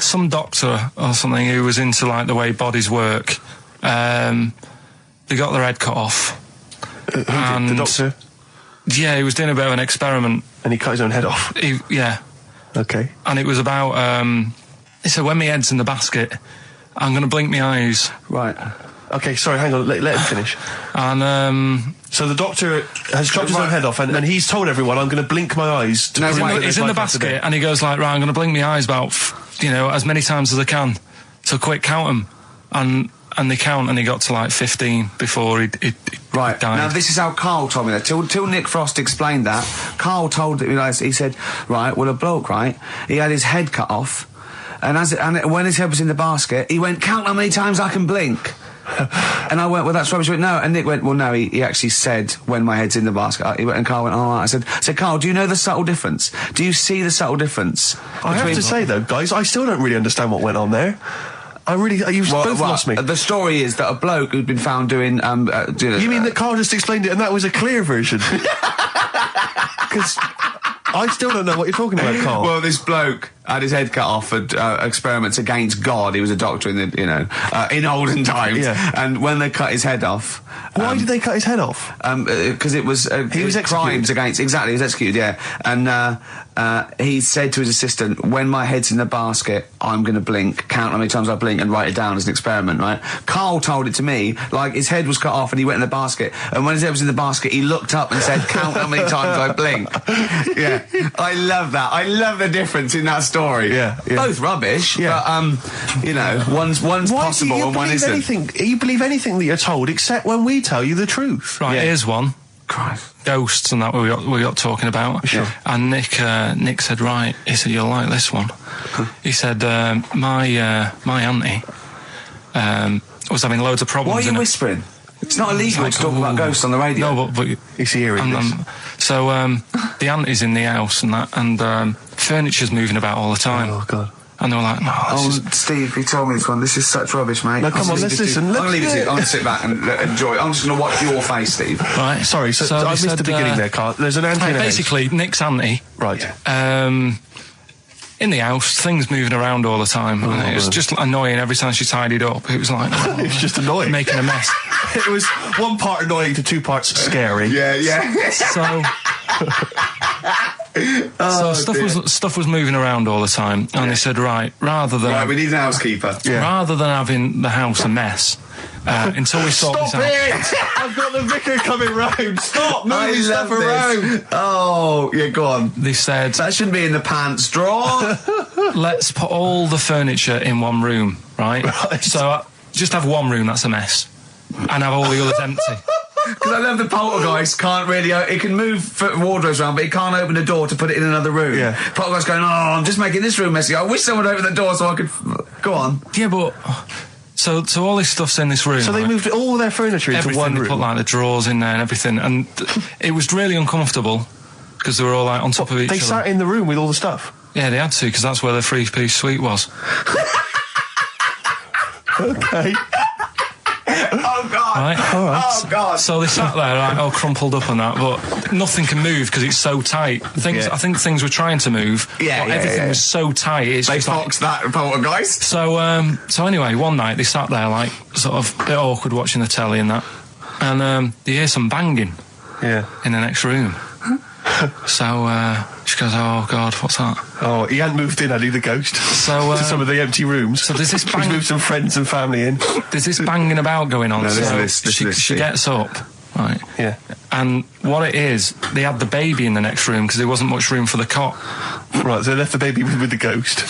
some doctor or something who was into like the way bodies work. They got their head cut off. Who did? The doctor? Yeah, he was doing a bit of an experiment. And he cut his own head off? Yeah. Okay. And it was about, he said, when my head's in the basket, I'm going to blink my eyes. Right. Okay, sorry, hang on, let him finish. And, so the doctor has chopped his own head off, and he's told everyone, I'm going to blink my eyes. He's in the basket, and he goes like, right, I'm going to blink my eyes about, as many times as I can. So quick, count them. And they count, and he got to like 15 before he died. Now this is how Karl told me that. Till Nick Frost explained that, Karl told me, he said, right, well, a bloke, right, he had his head cut off, and when his head was in the basket, he went, count how many times I can blink. And I went, well, that's rubbish. He went, no. And Nick went, well, no, he actually said, when my head's in the basket. And Karl went, all right. I said, Karl, do you know the subtle difference? Do you see the subtle difference? I have to say, though, guys, I still don't really understand what went on there. You've both lost me. The story is that a bloke who'd been found doing... you mean that Karl just explained it and that was a clear version? Because I still don't know what you're talking about, Karl. Well, this bloke had his head cut off at experiments against God. He was a doctor in the, in olden times. Yeah. And when they cut his head off... Why did they cut his head off? Because it was... he was crimes against... Exactly, he was executed, yeah. And he said to his assistant, when my head's in the basket, I'm going to blink, count how many times I blink and write it down as an experiment, right? Karl told it to me, like his head was cut off and he went in the basket, and when his head was in the basket, he looked up and said, count how many times I blink. Yeah. I love that. I love the difference in that story. Yeah. Both rubbish, but, one's possible and one isn't. You believe anything that you're told except when we tell you the truth. Right, here's one. Christ. Ghosts and that we got talking about. Sure. And Nick said, right, he said, you'll like this one. He said, my auntie was having loads of problems. Why are you whispering? It's not illegal to talk about ghosts on the radio. No, but it's hearing this. So the auntie's in the house and that, and furniture's moving about all the time. Oh, God. And they were like, no, Steve, he told me this one. This is such rubbish, mate. No, come on, let's listen. I'm going to leave it to you. I'm going to sit back and enjoy it. I'm just going to watch your face, Steve. Right. Sorry, so I missed the beginning there, Karl. There's an auntie in the house. Basically, Nick's auntie. Right. In the house, things moving around all the time. And it was just annoying every time she tidied up. It was like... it was just annoying. Making a mess. It was one part annoying to two parts scary. Yeah. So stuff was moving around all the time, and they said, right, we need an housekeeper. Yeah. Rather than having the house a mess, until we sort this out. Stop it! I've got the vicar coming round. Stop moving stuff around. Oh, yeah, go on. They said that shouldn't be in the pants drawer. Let's put all the furniture in one room, right? So just have one room that's a mess, and have all the others empty. Because I love the poltergeist can't really... It can move wardrobes around, but it can't open a door to put it in another room. Yeah. Poltergeist going, I'm just making this room messy. I wish someone would open the door so I could... Go on. Yeah, but... So all this stuff's in this room. So they moved all their furniture into one room? They put, like, the drawers in there and everything. And it was really uncomfortable, because they were all, like, on top of each other. They sat in the room with all the stuff? Yeah, they had to, because that's where the three-piece suite was. Okay. Oh, God. Right? All right. Oh, God. So they sat there, like, all crumpled up and that, but nothing can move because it's so tight. I think things were trying to move, but everything was so tight. It's they foxed that poltergeist. So anyway, one night they sat there, like, sort of a bit awkward watching the telly and that, and they hear some banging in the next room. So she goes, oh, God, what's that? Oh, he hadn't moved in, had he, the ghost? So to some of the empty rooms. So there's this He's moved some friends and family in. There's this banging about going on. She gets up, right? Yeah. And what it is, they had the baby in the next room because there wasn't much room for the cot. Right, so they left the baby with the ghost.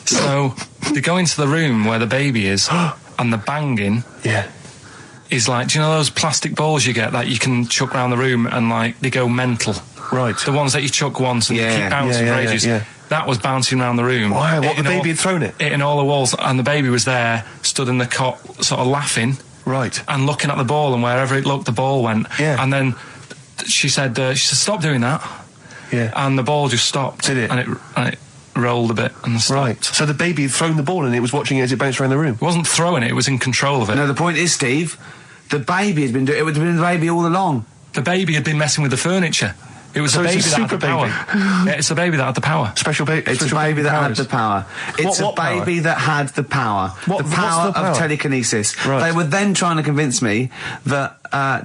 So they go into the room where the baby is, and the banging... Yeah. Is like, do you know those plastic balls you get that you can chuck around the room and, like, they go mental? Right. The ones that you chuck once and they keep bouncing for ages. Yeah. That was bouncing around the room. Wow, what, the baby had thrown it? Hitting all the walls, and the baby was there, stood in the cot, sort of laughing. Right. And looking at the ball, and wherever it looked, the ball went. Yeah. And then she said, stop doing that. Yeah. And the ball just stopped. Did it? And it rolled a bit and stopped. Right. So the baby had thrown the ball and it was watching it as it bounced around the room? It wasn't throwing it was in control of it. No, the point is, Steve, the baby has been doing it. It would have been the baby all along. The baby had been messing with the furniture. It was So a it's baby a that had super the power. baby. Yeah, it's a baby that had the power. Special baby. It's a baby that had the power. It's What a baby that had the power. What- the what's power the power? of telekinesis. Right. They were then trying to convince me that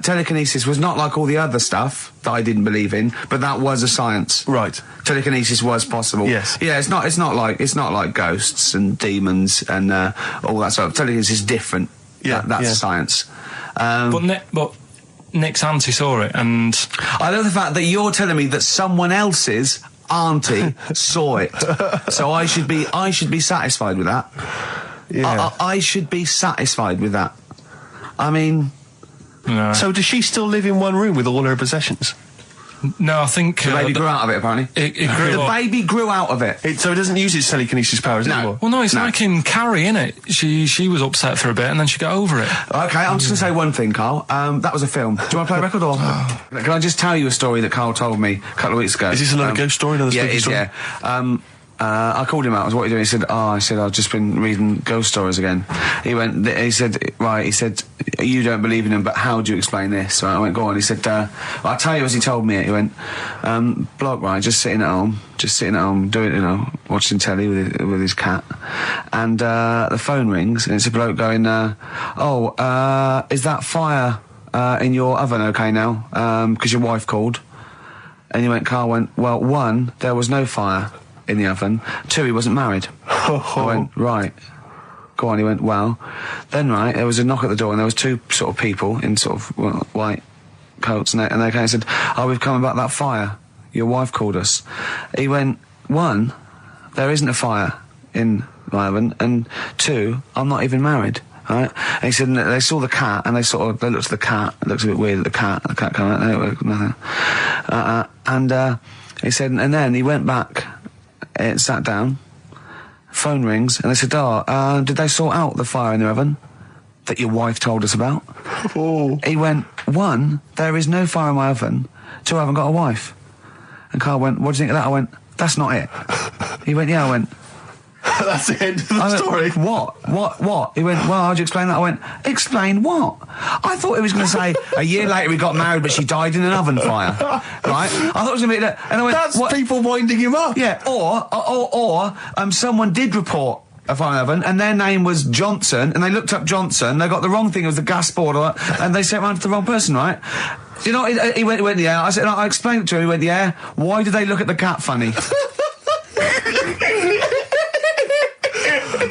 telekinesis was not like all the other stuff that I didn't believe in, but that was a science. Right. Telekinesis was possible. Yes. Yeah, it's not like ghosts and demons and all that sort of. Telekinesis is different. Yeah, That's yeah. science. But Nick's auntie saw it, and I love the fact that you're telling me that someone else's auntie saw it. So I should be satisfied with that. Yeah. I should be satisfied with that. I mean, no, So does she still live in one room with all her possessions? I think the baby grew out of it, apparently. it grew The up. baby grew out of it. So it doesn't use its telekinesis powers anymore? Well, no, it's No. like in Carrie, innit? She was upset for a bit, and then she got over it. Okay, I'm just going to say one thing, Carl. That was a film. Do you want to play a record or? Can I just tell you a story that Carl told me a couple of weeks ago? Is this another ghost story, another yeah, spooky it is, story? yeah. I called him out. I was, what are you doing? He said, I've just been reading ghost stories again. He said, you don't believe in them, but how do you explain this? Right, I went, go on. He said, I'll tell you as he told me it. He went, bloke, right, just sitting at home, doing, watching telly with his cat. And, the phone rings and it's a bloke going, is that fire, in your oven okay now? 'Cause your wife called. And Carl went, well, 1, there was no fire in the oven. 2, he wasn't married. I went, right. Go on. He went, well, then, right, there was a knock at the door and there was 2 sort of people in sort of white coats and they came and said, we've come about that fire. Your wife called us. He went, 1, there isn't a fire in my oven, and 2, I'm not even married. Right? And he said, and they saw the cat, and they looked at the cat. It looks a bit weird at the cat came out, nothing. He said, and then he went back, and sat down, phone rings, and they said, did they sort out the fire in the oven that your wife told us about? Oh. He went, 1, there is no fire in my oven, 2, I haven't got a wife. And Carl went, what do you think of that? I went, that's not it. He went, yeah. I went, That's the end of the story. What? He went, well, how'd you explain that? I went, explain what? I thought he was going to say, a year later we got married, but she died in an oven fire. Right? I thought it was going to be that. And I went, That's what? people winding him up. Yeah, or someone did report a fire oven, and their name was Johnson, and they looked up Johnson, they got the wrong thing, it was the gas board, and they sent around to the wrong person, right? You know, he went, yeah. I said, I explained it to him, he went, yeah. Why did they look at the cat funny?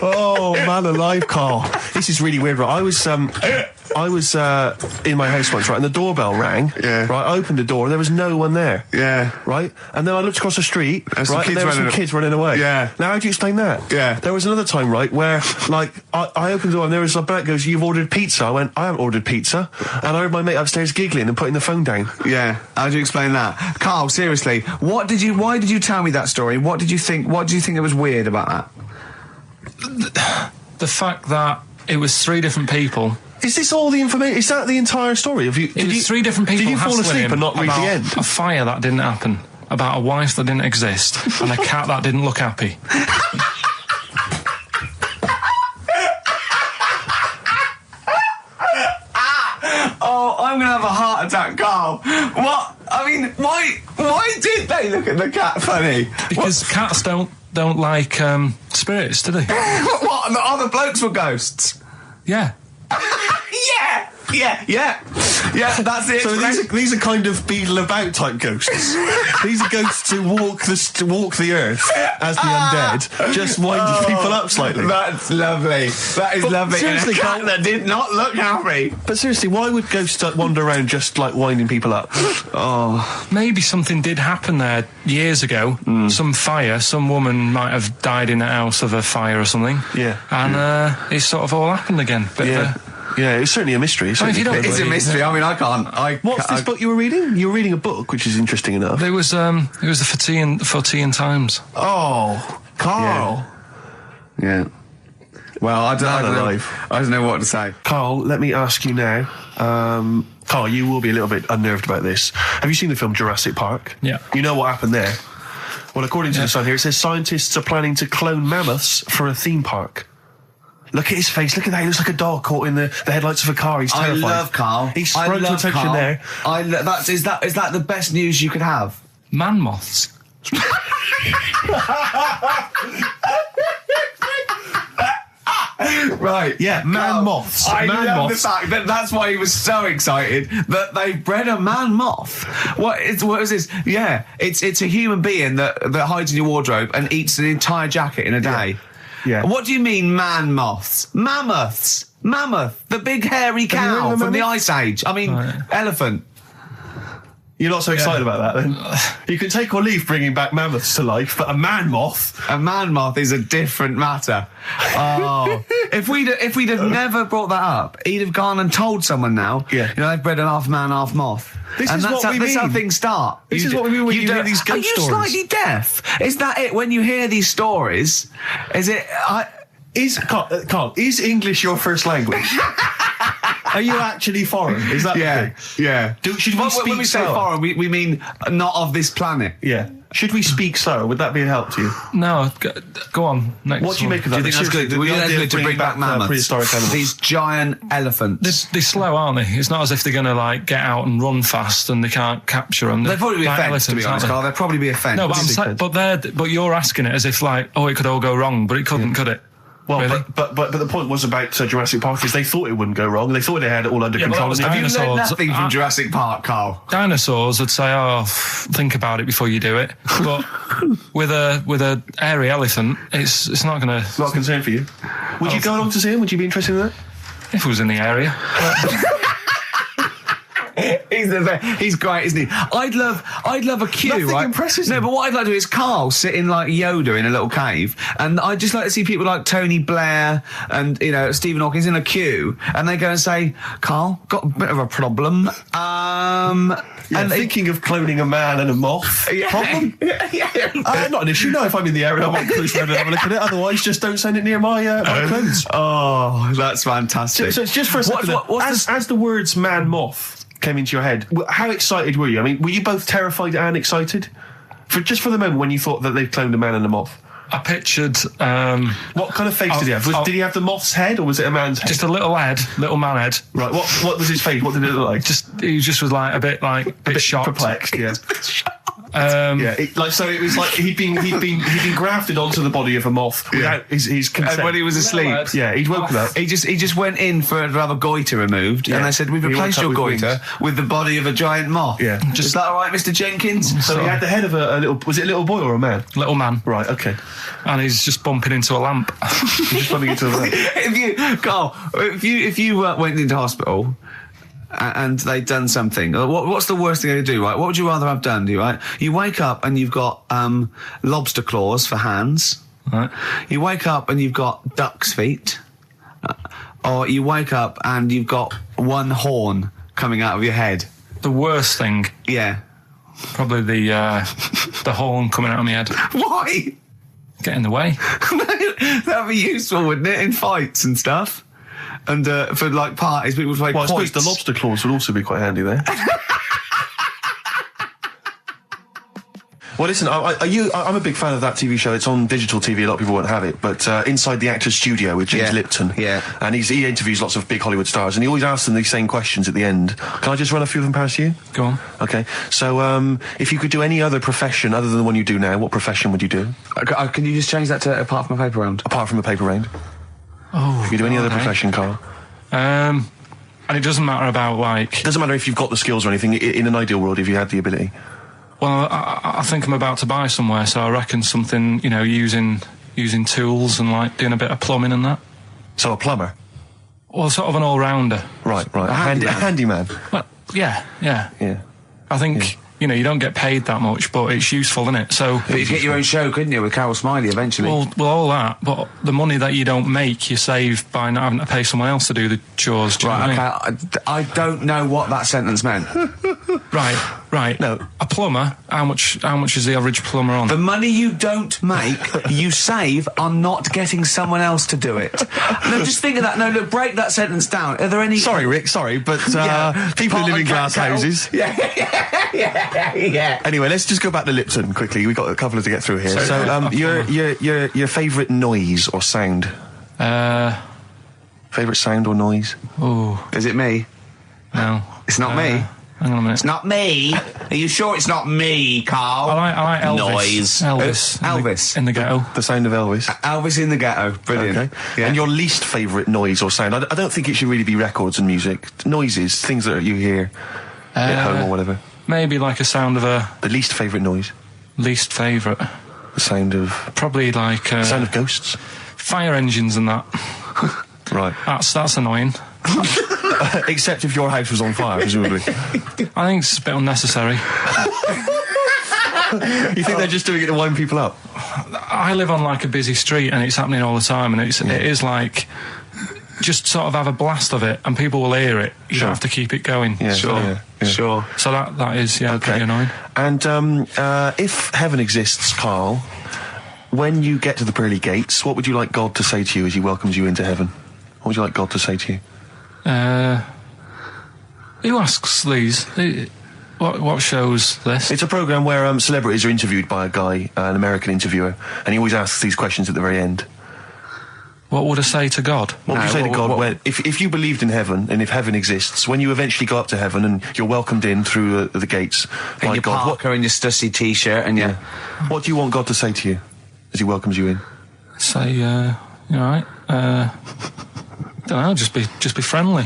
Oh, man alive, Carl. This is really weird, right? I was in my house once, right, and the doorbell rang. Yeah. Right, I opened the door, and there was no one there. Yeah. Right? And then I looked across the street, There's some right, and kids there were some running kids running away. Yeah. Now, how do you explain that? Yeah. There was another time, right, where, like, I opened the door, and there was a bloke goes, you've ordered pizza. I went, I haven't ordered pizza. And I heard my mate upstairs giggling and putting the phone down. Yeah. How do you explain that? Carl, seriously, why did you tell me that story? What do you think that was weird about that? The fact that it was 3 different people. Is this all the information? Is that the entire story? It was 3 different people. Did you fall hassling asleep him and not read the about end? A fire that didn't happen, about a wife that didn't exist, and a cat that didn't look happy. Oh, I'm gonna have a heart attack, Carl. What? I mean, why did they look at the cat funny? Because cats don't like spirits, do they? What? And the other blokes were ghosts? Yeah. Yeah, that's it. So these are kind of beetle about type ghosts. These are ghosts who walk the earth as the undead, just winding people up slightly. That's lovely. That is lovely. seriously, and a cat Carl- that did not look happy. But seriously, why would ghosts wander around just like winding people up? Oh, Maybe something did happen there years ago. Some fire. Some woman might have died in a house of a fire or something. Yeah. And it's sort of all happened again. Bit of Yeah. Yeah, it's certainly a mystery. I mean, if you don't it's a believe- mystery. I mean, I can't. What's this book you were reading? You were reading a book, which is interesting enough. It was the for tea and Times. Oh, Carl. Yeah. Well, I alive. don't know what to say. Carl, let me ask you now. Carl, you will be a little bit unnerved about this. Have you seen the film Jurassic Park? Yeah. You know what happened there? Well, according to the Sun here, it says scientists are planning to clone mammoths for a theme park. Look at his face. Look at that. He looks like a dog caught in the headlights of a car. He's terrified. I love Carl. He sprung to attention Carl. there. Is that the best news you could have? Man moths. Right, Yeah, man moths. I Man love moths. the fact that that's why he was so excited that they bred a man moth. What is this? Yeah, it's a human being that hides in your wardrobe and eats an entire jacket in a day. Yeah. What do you mean, man moths? Mammoths. Mammoth, the big hairy Have you heard cow of a from the mammoth? Ice Age. I mean, elephant. You're not so excited about that, then? You can take or leave bringing back mammoths to life, but a man moth... A man moth is a different matter. Oh, if we'd have never brought that up, he'd have gone and told someone now. Yeah. You know, they've bred an half man, half moth. This and is that's what how, we That's how mean. things start. This is what we mean when you hear don't- these ghost Are you stories. slightly deaf? Is that it? When you hear these stories, is it? Carl, is English your first language? Are you actually foreign? Is that the thing? yeah. Should we When speak we say slower? foreign, we mean not of this planet. Yeah. Should we speak slower? Would that be a help to you? No, go on. Next What do you one. make of Do that? you think that's good? Seriously, Do you the think that's idea good of to bring bringing back mammoths? prehistoric animals. These giant elephants. They're slow, aren't they? It's not as if they're going to like get out and run fast and they can't capture them. They'd probably be a like fence, to be elephants, honest, aren't Carl. They'd probably be a fence. they? No, but you're asking it as if like, oh, it could all go wrong, but it couldn't, could it? Well, Really? but the point was about Jurassic Park is they thought it wouldn't go wrong. They thought they had it all under Yeah, but control. that was And Have you dinosaurs. learned nothing from Jurassic Park, Carl? Dinosaurs would say, "Oh, think about it before you do it." But with a hairy elephant, it's not going to. not a concern for you. Would you go along to see him? Would you be interested in that? If it was in the area, He's great, isn't he? I'd love a queue, Nothing right? impresses No, him. but what I'd like to do is Carl sitting like Yoda in a little cave, and I'd just like to see people like Tony Blair and Stephen Hawkins in a queue, and they go and say, "Carl, got a bit of a problem." And thinking of cloning a man and a moth. Problem? Not an issue. No, if I'm in the area, I might cruise around and have a look at it. Otherwise, just don't send it near my clothes. Oh, that's fantastic. So it's just for a second. As the words "man moth" came into your head, how excited were you? I mean, were you both terrified and excited? For the moment when you thought that they'd cloned a man and a moth? I pictured What kind of face did he have? Did he have the moth's head or was it a man's head? just a little man head. Right, what was his face? What did it look like? He just was like a bit shocked. Perplexed, yeah. Yeah, it was like he'd been grafted onto the body of a moth without his consent. And when he was asleep, lad. Yeah, he'd woken up. he just went in to have a goiter removed, and they said, "We've He replaced woke your up with goiter with the body of a giant moth." Yeah. Is that all right, Mr. Jenkins? So he had the head of a little. Was it a little boy or a man? little man, Right. Okay. and he's just bumping into a lamp. He's just running into a man. if you went into hospital and they'd done something, what's the worst thing they could do, right? What would you rather have done, right? You wake up and you've got lobster claws for hands. Right. You wake up and you've got duck's feet. Or you wake up and you've got one horn coming out of your head. The worst thing, Yeah. probably the horn coming out of my head. Why? Get in the way. That'd be useful, wouldn't it, in fights and stuff? And for like parties, people would play Well, I suppose quoits. the lobster claws would also be quite handy there. Well, listen, I'm a big fan of that TV show. It's on digital TV. A lot of people won't have it, but Inside the Actors Studio with James Yeah, Lipton. yeah. And he interviews lots of big Hollywood stars, and he always asks them these same questions at the end. Can I just run a few of them past you? Go on. Okay. So, if you could do any other profession other than the one you do now, what profession would you do? Can you just change that to apart from a paper round? Apart from a paper round. Oh, If you could do any other okay. profession, Carl. And it doesn't matter about like. It doesn't matter if you've got the skills or anything. In an ideal world, if you had the ability. Well, I think I'm about to buy somewhere, so I reckon something, using tools and like doing a bit of plumbing and that. So a plumber. Well, sort of an all-rounder. Right. A handyman. A handyman. Well, yeah. Yeah. I think, you don't get paid that much, but it's useful, isn't it? So, But you'd get your own show, couldn't you, with Carol Smiley eventually? well, all that, but the money that you don't make, you save by not having to pay someone else to do the chores. Do you know what I mean? okay, I don't know what that sentence meant. Right. No. A plumber, how much is the average plumber on? The money you don't make, you save on not getting someone else to do it. No, just think of that. No, look, break that sentence down. Are there any... Sorry, Rick. Sorry, but people who live in glass houses. Yeah. Anyway, let's just go back to Lipton quickly. We've got a couple to get through here. So, your favourite noise or sound? Favourite sound or noise? Oh, Is it me? no. It's not me. Hang on a minute. It's not me. Are you sure it's not me, Carl? I like Elvis. Noise. Elvis. In the ghetto. The sound of Elvis. Elvis in the ghetto. Brilliant. Okay. Yeah. And your least favourite noise or sound? I don't think it should really be records and music. Noises, things that you hear at home or whatever. Maybe like a sound of a... The least favourite noise? Least favourite? The sound of... Probably like... the sound of ghosts? Fire engines and that. Right. That's annoying. Except if your house was on fire, presumably. I think it's a bit unnecessary. You think they're just doing it to wind people up? I live on like a busy street and it's happening all the time, and it is like... Just sort of have a blast of it and people will hear it. You don't have to keep it going. Yeah, sure. So that is, pretty annoying. And if heaven exists, Carl, when you get to the pearly gates, what would you like God to say to you as he welcomes you into heaven? What would you like God to say to you? Who asks these? What show's this? It's a programme where celebrities are interviewed by a guy, an American interviewer, and he always asks these questions at the very end. What would I say to God? What would you say to God if you believed in heaven and if heaven exists, when you eventually go up to heaven and you're welcomed in through the gates by your God? Parker and your stussy t-shirt and your... What do you want God to say to you as he welcomes you in? Say, you all right? Don't know, just be friendly.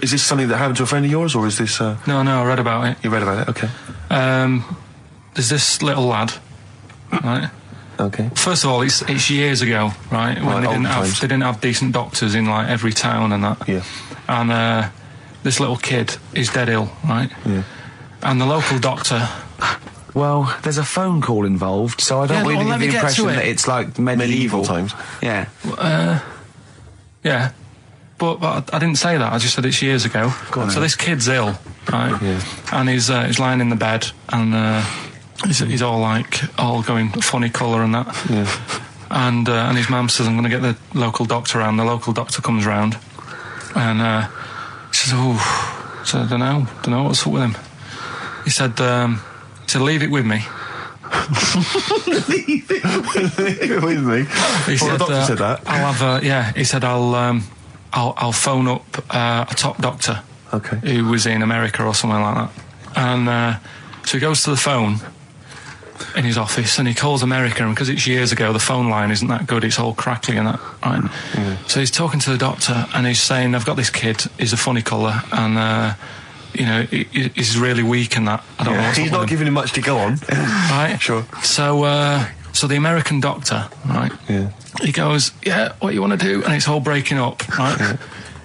Is this something that happened to a friend of yours, or is this... No, I read about it. You read about it? Okay. There's this little lad, right? Okay. First of all, it's years ago, right? When they didn't have decent doctors in like every town and that. Yeah. And this little kid is dead ill, right? Yeah. And the local doctor... Well, there's a phone call involved, so I don't really get the impression that it's like medieval times. Yeah. Yeah. But I didn't say that. I just said it's years ago. So this kid's ill, right? Yeah. And he's lying in the bed, and he's all going funny colour and that. Yeah. And his mum says, I'm going to get the local doctor round. The local doctor comes round, and she says, I don't know what's up with him. He said, leave it with me. Leave it with me. He said, the doctor said that. I'll have he said I'll phone up a top doctor, who was in America or something like that. And so he goes to the phone in his office and he calls America, and because it's years ago, the phone line isn't that good, it's all crackly and that, right? Yeah. So he's talking to the doctor and he's saying, I've got this kid, he's a funny colour, and he's really weak and that. I don't know what's he's not giving him much to go on. Right? Sure. So the American doctor, right? Yeah. He goes, what you want to do? And it's all breaking up, right? Yeah.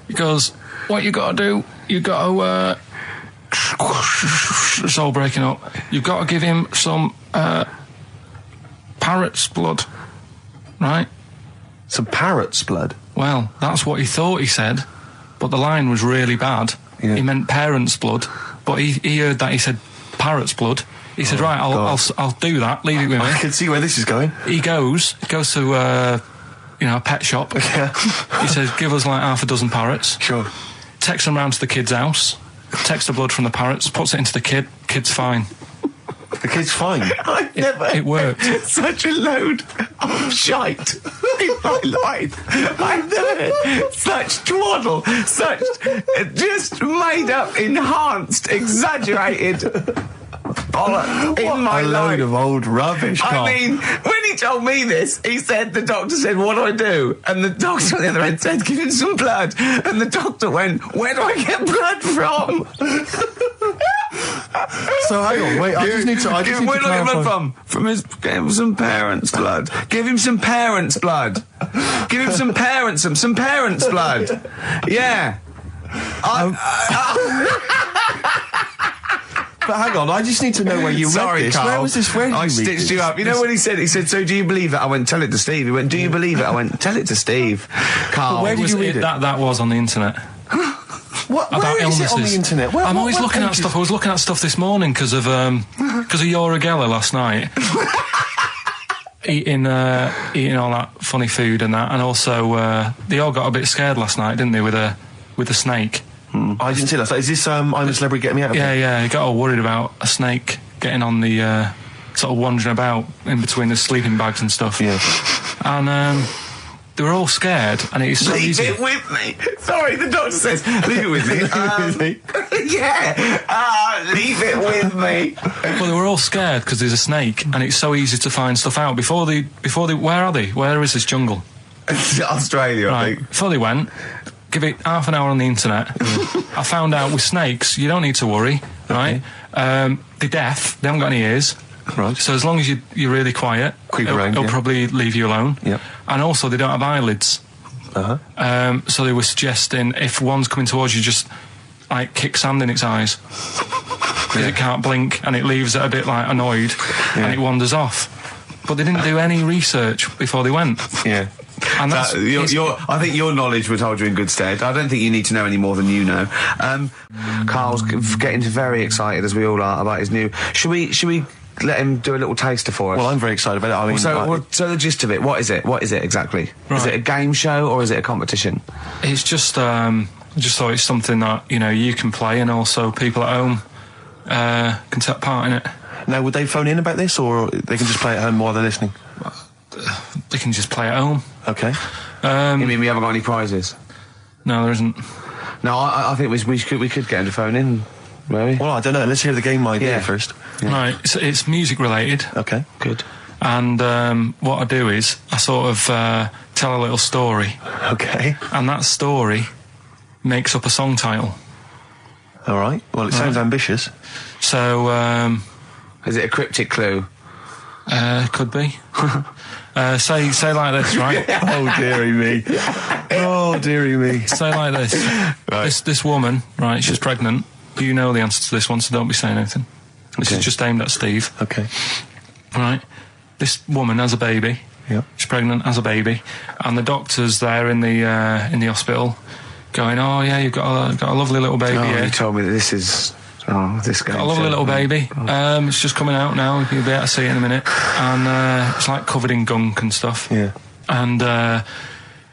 He goes, what you got to do? You got to... it's all breaking up. You've got to give him some parrot's blood, right? Some parrot's blood? Well, that's what he thought he said, but the line was really bad. Yeah. He meant parent's blood, but he heard that he said parrot's blood. He said, right, I'll do that, leave it with me. I can see where this is going. He goes to a pet shop. Yeah. He says, give us like half a dozen parrots. Sure. Takes them round to the kid's house, takes the blood from the parrots, puts it into the kid's fine. The kid's fine? It worked. Such a load of shite in my life. I've never heard such twaddle, such just made up, enhanced, exaggerated bollock in my life. A load of old rubbish, Carl. I mean, when he told me this, the doctor said, what do I do? And the doctor on the other end said, give him some blood. And the doctor went, where do I get blood from? So hang on, wait, I just need to clarify. Where do I get blood from? Give him some parents' blood. Give him some parents' blood. Give him some parents' blood. Yeah. But hang on, I just need to know where you read this. Carl. Where was this? Where did I you read stitched this? you up. You know what he said? He said, so do you believe it? I went, tell it to Steve. He went, do you believe it? I went, tell it to Steve. Carl. But where did you read it? That was on the internet. Where is it on the internet? I'm always looking at stuff. I was looking at stuff this morning because of Yoragella last night. eating all that funny food and that, and also they all got a bit scared last night, didn't they, with a snake? I didn't see that. So is this I'm a Celebrity, Get Me Out of Here? Yeah, he got all worried about a snake getting on the sort of wandering about in between the sleeping bags and stuff. Yeah. And They were all scared, and it's so easy. Leave it with me. Sorry, the doctor says, leave it with me. Leave it with me. Well, they were all scared because there's a snake, and it's so easy to find stuff out. Before they, where are they? Where is this jungle? Australia, I think. Before they went, give it half an hour on the internet. I found out with snakes, you don't need to worry, right? They're deaf, they haven't got any ears. Right. So as long as you're really quiet, it'll probably leave you alone. Yep. And also, they don't have eyelids. So they were suggesting if one's coming towards you, just like kick sand in its eyes. Because it can't blink, and it leaves it a bit like annoyed, and it wanders off. But they didn't do any research before they went. Yeah. And that's, I think your knowledge would hold you in good stead. I don't think you need to know any more than you know. Carl's getting very excited, as we all are, about his new... Should we let him do a little taster for us? Well, I'm very excited about it. I mean, so the gist of it, what is it? What is it exactly? Right. Is it a game show or is it a competition? It's just, I just thought it's something that, you can play, and also people at home can take part in it. Now, would they phone in about this, or they can just play at home while they're listening? They can just play at home. Okay. You mean we haven't got any prizes? No, there isn't. No, I think we could get him to phone in, maybe. Well, I don't know. Let's hear the game idea first. Yeah. Right, it's music related. Okay, good. And what I do is I sort of tell a little story. Okay. And that story makes up a song title. All right. Well, it sounds ambitious. So, is it a cryptic clue? Could be. Say like this, right? Oh, dearie me. Oh, dearie me. Say like this. Right. This woman, right, she's pregnant. You know the answer to this one, so don't be saying anything. This is just aimed at Steve. Okay. Right. This woman has a baby. Yeah. She's pregnant, has a baby, and the doctor's there in the hospital, going, "Oh yeah, you've got a lovely little baby." Oh, here. You told me that this is. Oh, this guy. Got a lovely little baby. It's just coming out now. You'll be able to see it in a minute, and it's like covered in gunk and stuff. Yeah. And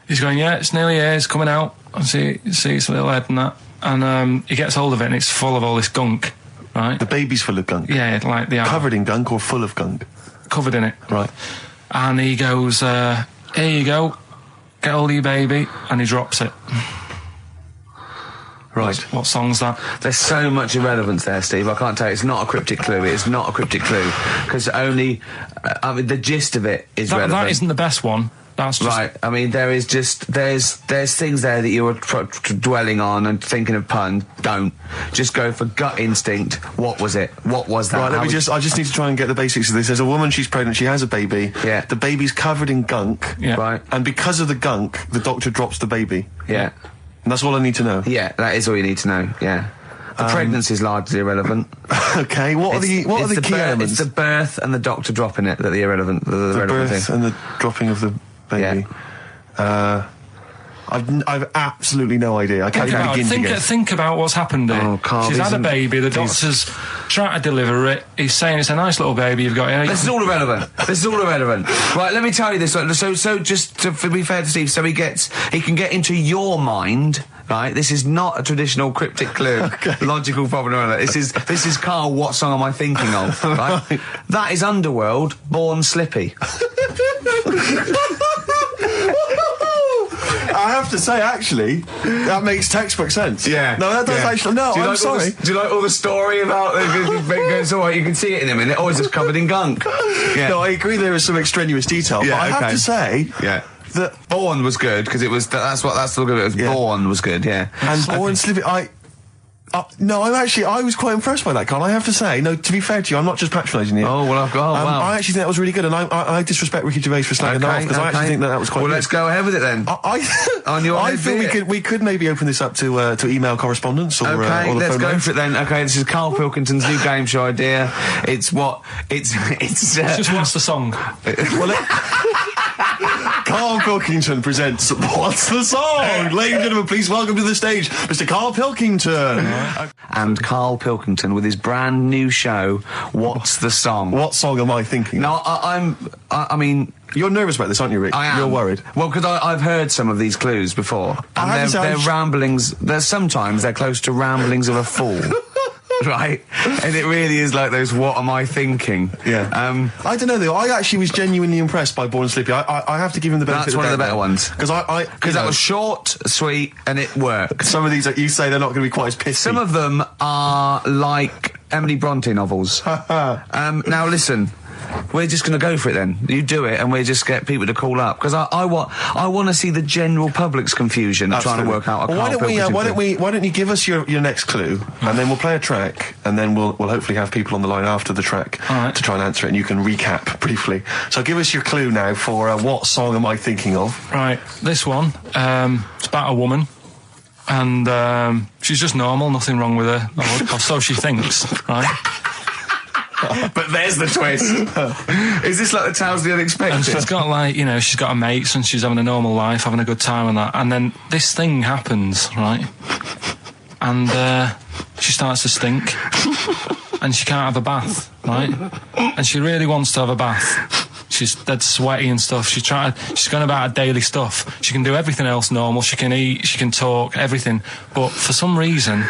he's going, "Yeah, it's nearly here. It's coming out. I see its little head and that." And he gets hold of it, and it's full of all this gunk. Right. The baby's full of gunk. Yeah, like the covered in gunk or full of gunk. Covered in it. Right. And he goes, "Here you go. Get hold of your baby," and he drops it. Right. What song's that? There's so much irrelevance there, Steve. I can't tell you. It's not a cryptic clue. It's not a cryptic clue. Because only... the gist of it is relevant. That isn't the best one. That's just... Right. I mean, there is just... There's things there that you were dwelling on and thinking of puns. Don't. Just go for gut instinct. What was it? What was that? Right, I just need to try and get the basics of this. There's a woman, she's pregnant, she has a baby. Yeah. The baby's covered in gunk. Yeah. Right. And because of the gunk, the doctor drops the baby. Yeah. And that's all I need to know. Yeah, that is all you need to know. Yeah, the pregnancy is largely irrelevant. Okay, what are the key elements? It's the birth and the doctor dropping it that are the irrelevant. The birth thing. and the dropping of the baby. Yeah. I've absolutely no idea. I can't even begin to guess. Think about what's happened here. Oh, Carl, she's had a baby. The doctor's trying to deliver it. He's saying it's a nice little baby you've got here. This is all irrelevant. Right, let me tell you this. So just to be fair to Steve, so he can get into your mind. Right, this is not a traditional cryptic clue, logical problem. This is Carl. What song am I thinking of? Right, that is Underworld, Born Slippy. I have to say, actually, that makes textbook sense. Yeah. No, that does actually. No, I'm sorry. Do you like all the story about it's all right, you can see it in a minute. Oh, it's just covered in gunk. Yeah. No, I agree there is some extraneous detail, but I have to say... Yeah. That Born was good, because it was... That's the look of it. Was Born was good, yeah. And Born Slippy... no, I was quite impressed by that, Carl. I have to say, no, to be fair to you, I'm not just patronising you. Oh, well, wow. I actually think that was really good, and I disrespect Ricky Gervais for slagging that off, because I actually think that was quite good. Well, let's go ahead with it then. I feel we could maybe open this up to email correspondence or the phone let's go lines. for it then. Okay, this is Karl Pilkington's new game show idea. It's just what's the song? Karl Pilkington presents What's the Song? Ladies and gentlemen, please welcome to the stage Mr. Karl Pilkington. And Karl Pilkington with his brand new show, What's the Song? What song am I thinking? No, I mean... You're nervous about this, aren't you, Rick? I am. You're worried. Well, because I've heard some of these clues before. And they're ramblings... Sometimes they're close to ramblings of a fool. right? And it really is like those "What am I thinking?" Yeah. I don't know though. I actually was genuinely impressed by Born Slippy. I have to give him the benefit. That's one of the better ones because that was short, sweet, and it worked. Some of these that you say they're not going to be quite as pissy. Some of them are like Emily Bronte novels. Now listen. We're just going to go for it then. You do it, and we just get people to call up because I want to see the general public's confusion of trying to work out. Why don't you give us your next clue, and then we'll play a track, and then we'll hopefully have people on the line after the track to try and answer it, and you can recap briefly. So give us your clue now for what song am I thinking of? Right, this one. It's about a woman. And she's just normal, nothing wrong with her, or so she thinks, right? But there's the twist. Is this like the Tales of the Unexpected? And she's got she's got her mates and she's having a normal life, having a good time and that. And then this thing happens, right? And she starts to stink. And she can't have a bath, right? And she really wants to have a bath. She's dead sweaty and stuff. She's going about her daily stuff. She can do everything else normal. She can eat, she can talk, everything. But for some reason,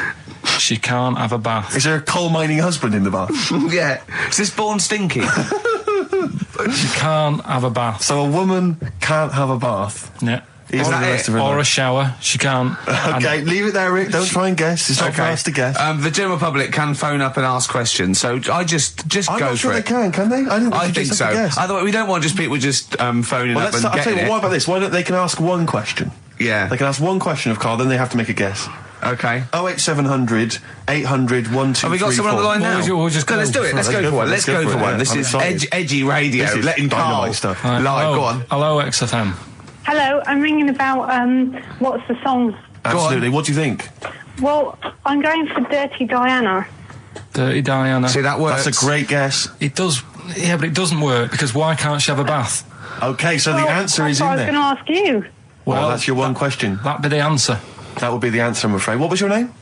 she can't have a bath. Is there a coal mining husband in the bath? Yeah. Is this Born Stinky? She can't have a bath. So a woman can't have a bath? Yeah. Is that it? Or a shower. She can't. Okay, leave it there, Rick. Don't try and guess. It's not for us to guess. The general public can phone up and ask questions, so I just go for it. I'm not sure they can they? I think so. Otherwise, we don't want just people just phoning up and I'll tell you what about this? Why don't they can ask one question? Yeah. They can ask one question of Carl, then they have to make a guess. Okay. 08700 800 1234. Have we got someone on the line now? Let's do it. Let's go for one. Let's go for one. This is edgy radio. This is letting Carl stuff. Live. Go on. Hello, XFM. Hello, I'm ringing about what's the song? Absolutely. What do you think? Well, I'm going for Dirty Diana. Dirty Diana. See, that works. That's a great guess. It does. Yeah, but it doesn't work because why can't she have a bath? Okay, so the answer is in there. I was going to ask you. Well, that's your one question. That'd be the answer. That would be the answer, I'm afraid. What was your name?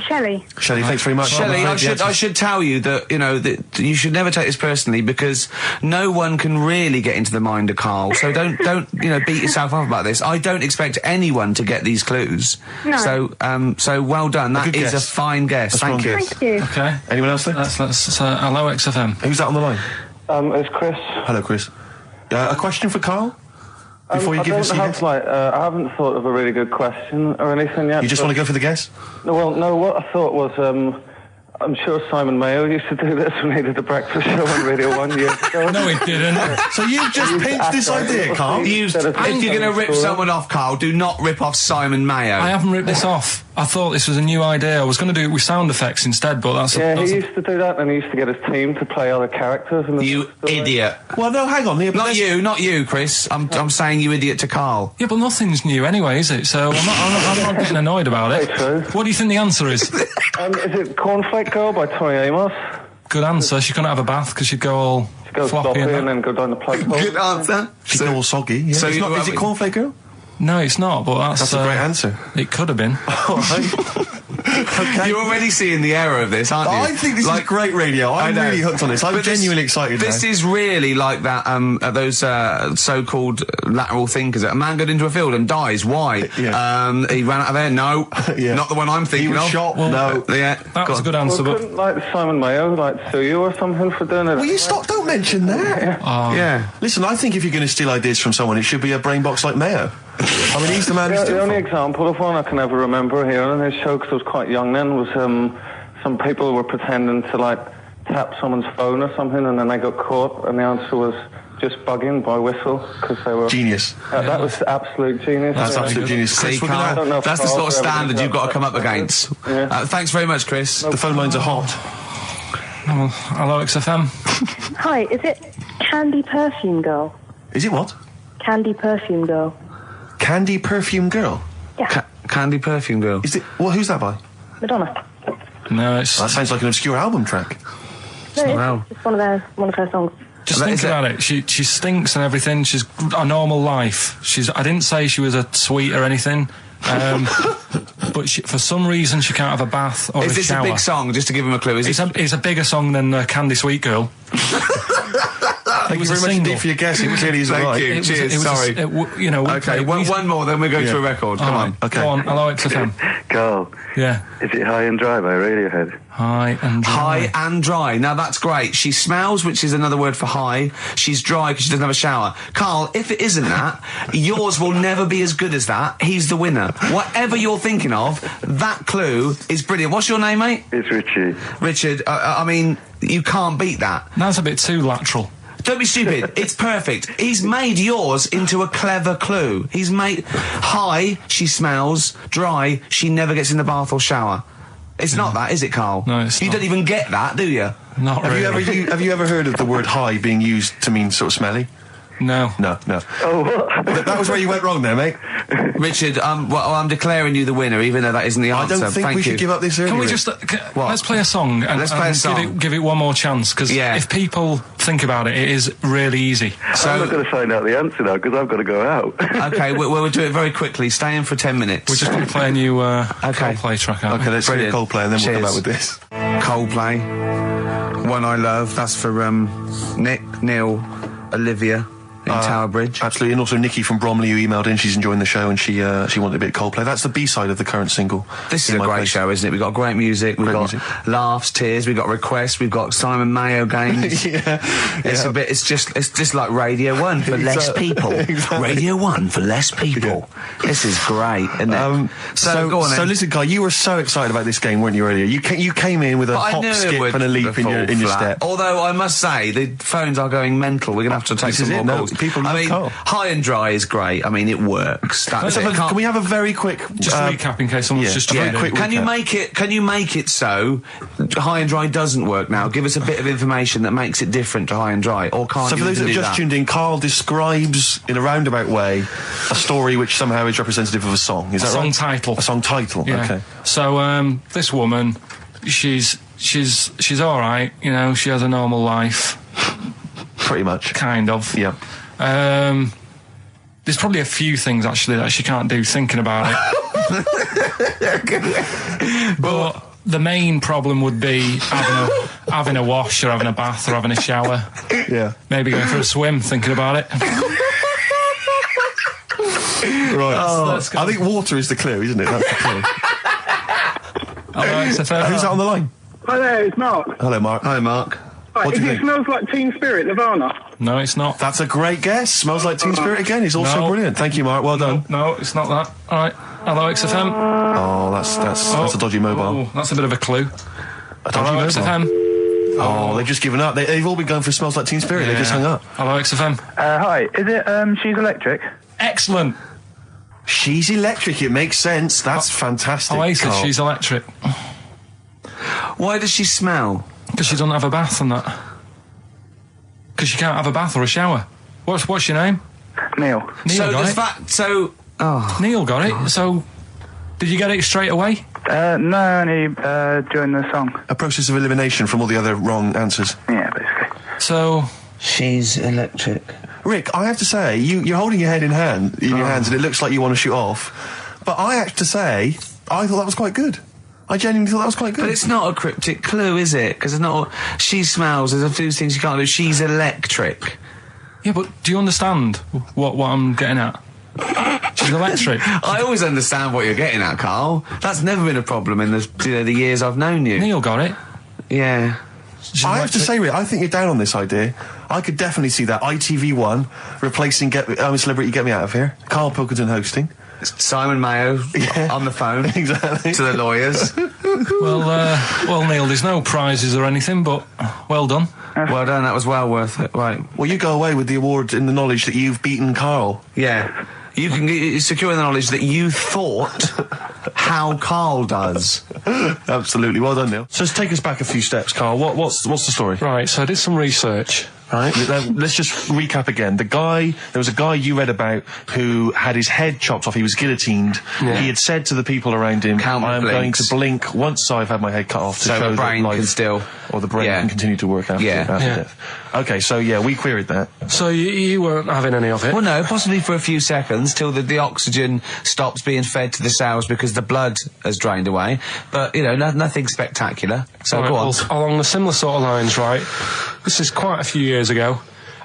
Shelley. Shelley, thanks very much. Shelley, I should tell you that, that you should never take this personally because no one can really get into the mind of Carl. So don't beat yourself up about this. I don't expect anyone to get these clues. No. So well done. That is a fine guess. Thank you. Thank you. Okay. Anyone else there? That's hello, XFM. Who's that on the line? It's Chris. Hello, Chris. A question for Carl? Before you give us a guess? I haven't thought of a really good question or anything yet. You just want to go for the guess? No, what I thought was, I'm sure Simon Mayo used to do this when he did the breakfast show on Radio 1 years ago. No, he didn't. So you've just pinched this idea, Carl? If you're going to rip someone off, Carl, do not rip off Simon Mayo. I haven't ripped this off. I thought this was a new idea. I was going to do it with sound effects instead, but that's... he used to do that, and he used to get his team to play other characters. You idiot. Well, no, hang on. Not you, Chris. I'm saying you idiot to Carl. Yeah, but nothing's new anyway, is it? So I'm not getting annoyed about it. True. What do you think the answer is? Is it Cornflake Girl by Tori Amos? Good answer. She couldn't have a bath because she'd go all floppy and then go down the plug hole. Good answer. She'd go all soggy. Yeah. So is it Cornflake Girl? No, it's not, but that's a great answer. It could have been. All right. Okay. You're already seeing the error of this, aren't you? I think this is great radio. I'm really hooked on this. I'm genuinely excited now. This is really like that, those so-called lateral thinkers. A man got into a field and dies. Why? Yeah. He ran out of air. No. Not the one I'm thinking of. He was shot. No. That was a good answer, but... Couldn't, Simon Mayo, sue you or something for doing it? Will you stop? Don't mention that. Yeah. Listen, I think if you're going to steal ideas from someone, it should be a brain box like Mayo. I mean, he's the man who's the only example of one I can ever remember here on his show, because I was quite young then, was some people were pretending to, tap someone's phone or something, and then they got caught, and the answer was just bugging by whistle, because they were... Genius. That was absolute genius. That's absolute genius. See, Carl, that's the sort of standard you've got to come up against. Yeah. Thanks very much, Chris. The phone lines are hot. Hello, XFM. Hi, is it Candy Perfume Girl? Is it what? Candy Perfume Girl. Candy Perfume Girl? Yeah. Candy Perfume Girl. Is it? Well, who's that by? Madonna. No, it's... That sounds like an obscure album track. No, it's one of her songs. Just think about it. She stinks and everything. She's a normal life. I didn't say she was a sweet or anything. But for some reason she can't have a bath or a shower. Is this a big song? Just to give him a clue. It's a bigger song than Candy Sweet Girl. Thank you very much indeed for your guess. It clearly isn't right. Thank you. Cheers. Sorry. Okay, one more, then we go to a record. Come on. Okay. Go on. Hello, XFM. Carl. Yeah. Is it High and Dry by Radiohead? High and dry. High and dry. Now that's great. She smells, which is another word for high. She's dry because she doesn't have a shower. Carl, if it isn't that, yours will never be as good as that. He's the winner. Whatever you're thinking of, that clue is brilliant. What's your name, mate? It's Richie. Richard, I mean, you can't beat that. That's a bit too lateral. Don't be stupid. It's perfect. He's made yours into a clever clue. He's made high, she smells, dry, she never gets in the bath or shower. It's not that, is it, Carl? No, it's You not. don't even get that, do you? Not really. Have you ever heard of the word high being used to mean sort of smelly? No. No. Oh, what? That was where you went wrong there, mate. Richard, I'm declaring you the winner, even though that isn't the answer. I don't think Thank we you. should give up this early. Can we just let's play a song and, Let's play a song. Give it one more chance, because if people think about it, it is really easy. So I'm not going to find out the answer now, because I've got to go out. okay, we'll do it very quickly. Stay in for 10 minutes. We're just going to play a new Coldplay track, aren't Okay, we? let's hear Brilliant. Coldplay and then we'll come Cheers. back with this. Coldplay, One I Love. That's for Nick, Neil, Olivia in Tower Bridge. Absolutely, and also Nikki from Bromley who emailed in. She's enjoying the show and she wanted a bit of Coldplay. That's the B-side of the current single. This is a great show, isn't it? We've got great music, we've got laughs, tears, we've got requests, we've got Simon Mayo games. It's just like Radio 1 for less people. Exactly. Radio 1 for less people. This is great, isn't it? So go on then. So listen, Guy, you were so excited about this game, weren't you, earlier? You came in with a But I hop, knew it skip would and a leap in your fall step. flat. Although I must say, the phones are going mental. We're going to have to take This some is more it. No, calls. people love I mean, Carl. High and Dry is great. I mean, it works. That's it. Can we have a very quick Just recap in case someone's just very tuned in. quick Can you recap. make it so High and Dry doesn't work now? Give us a bit of information that makes it different to High and Dry, or can't So you for those that even have do just that? tuned in, Carl describes in a roundabout way a story which somehow is representative of a song. Is that song right? title. A song title. Yeah. Okay. So this woman, she's all right. You know, she has a normal life, Pretty much. kind of. Yeah. There's probably a few things actually that she can't do thinking about it. But the main problem would be having a wash or having a bath or having a shower. Yeah. Maybe going for a swim thinking about it. Right. Let's go. I think water is the clue, isn't it? That's the clue. All right, so Who's that on the line? Hi there, it's Mark. Hello, Mark. Hi, Mark. Right, What do you it think? smells like Teen Spirit, Nirvana. No, it's not. That's a great guess. Smells like Teen Spirit again. It's also No. brilliant. Thank you, Mark. Well done. No, it's not that. All right. Hello, XFM. Oh, that's a dodgy mobile. Oh, that's a bit of a clue. A dodgy Hello, mobile. XFM. Oh, they've just given up. They've all been going for Smells Like Teen Spirit. They just hung up. Hello, XFM. Hi, is it, She's Electric? Excellent. She's electric. It makes sense. That's fantastic. Oasis, Carl. she's electric. Why does she smell? Because she doesn't have a bath and that. Because she can't have a bath or a shower. What's your name? Neil. Neil So got does it. that? So Neil got it. So, did you get it straight away? No, only, during the song. A process of elimination from all the other wrong answers. Yeah, basically. So, she's electric. Rick, I have to say, you're holding your head in your hands, and it looks like you want to shoot off. But I have to say, I thought that was quite good. I genuinely thought that was quite good. But it's not a cryptic clue, is it? Because it's not. She smells. There's a few things you can't do. She's electric. yeah, but do you understand what I'm getting at? She's electric. I always understand what you're getting at, Carl. That's never been a problem in the years I've known you. Neil got it. Yeah. She's I have to electric. say, Rick, I think you're down on this idea. I could definitely see that. ITV1 replacing Celebrity Get Me Out of Here. Karl Pilkington hosting. Simon Mayo on the phone Exactly. to the lawyers. Well, Neil, there's no prizes or anything, but well done. Well done. That was well worth it. Right. Well, you go away with the award in the knowledge that you've beaten Karl. Yeah. You can secure the knowledge that you thought how Carl does. Absolutely. Well done, Neil. So let's take us back a few steps, Karl. What's the story? Right, so I did some research. Right. Let's just recap again. There was a guy you read about who had his head chopped off. He was guillotined. Yeah. He had said to the people around him, Count I am blinks. going to blink once I've had my head cut off to So show the brain that life can still... or the brain Yeah. can continue to work after, Yeah. after Yeah. death. Okay, so yeah, we queried that. So you weren't having any of it? Well, no, possibly for a few seconds till the oxygen stops being fed to the cells because the blood has drained away. But, nothing spectacular. So Right, go on. well, along the similar sort of lines, right? This is quite a few years ago.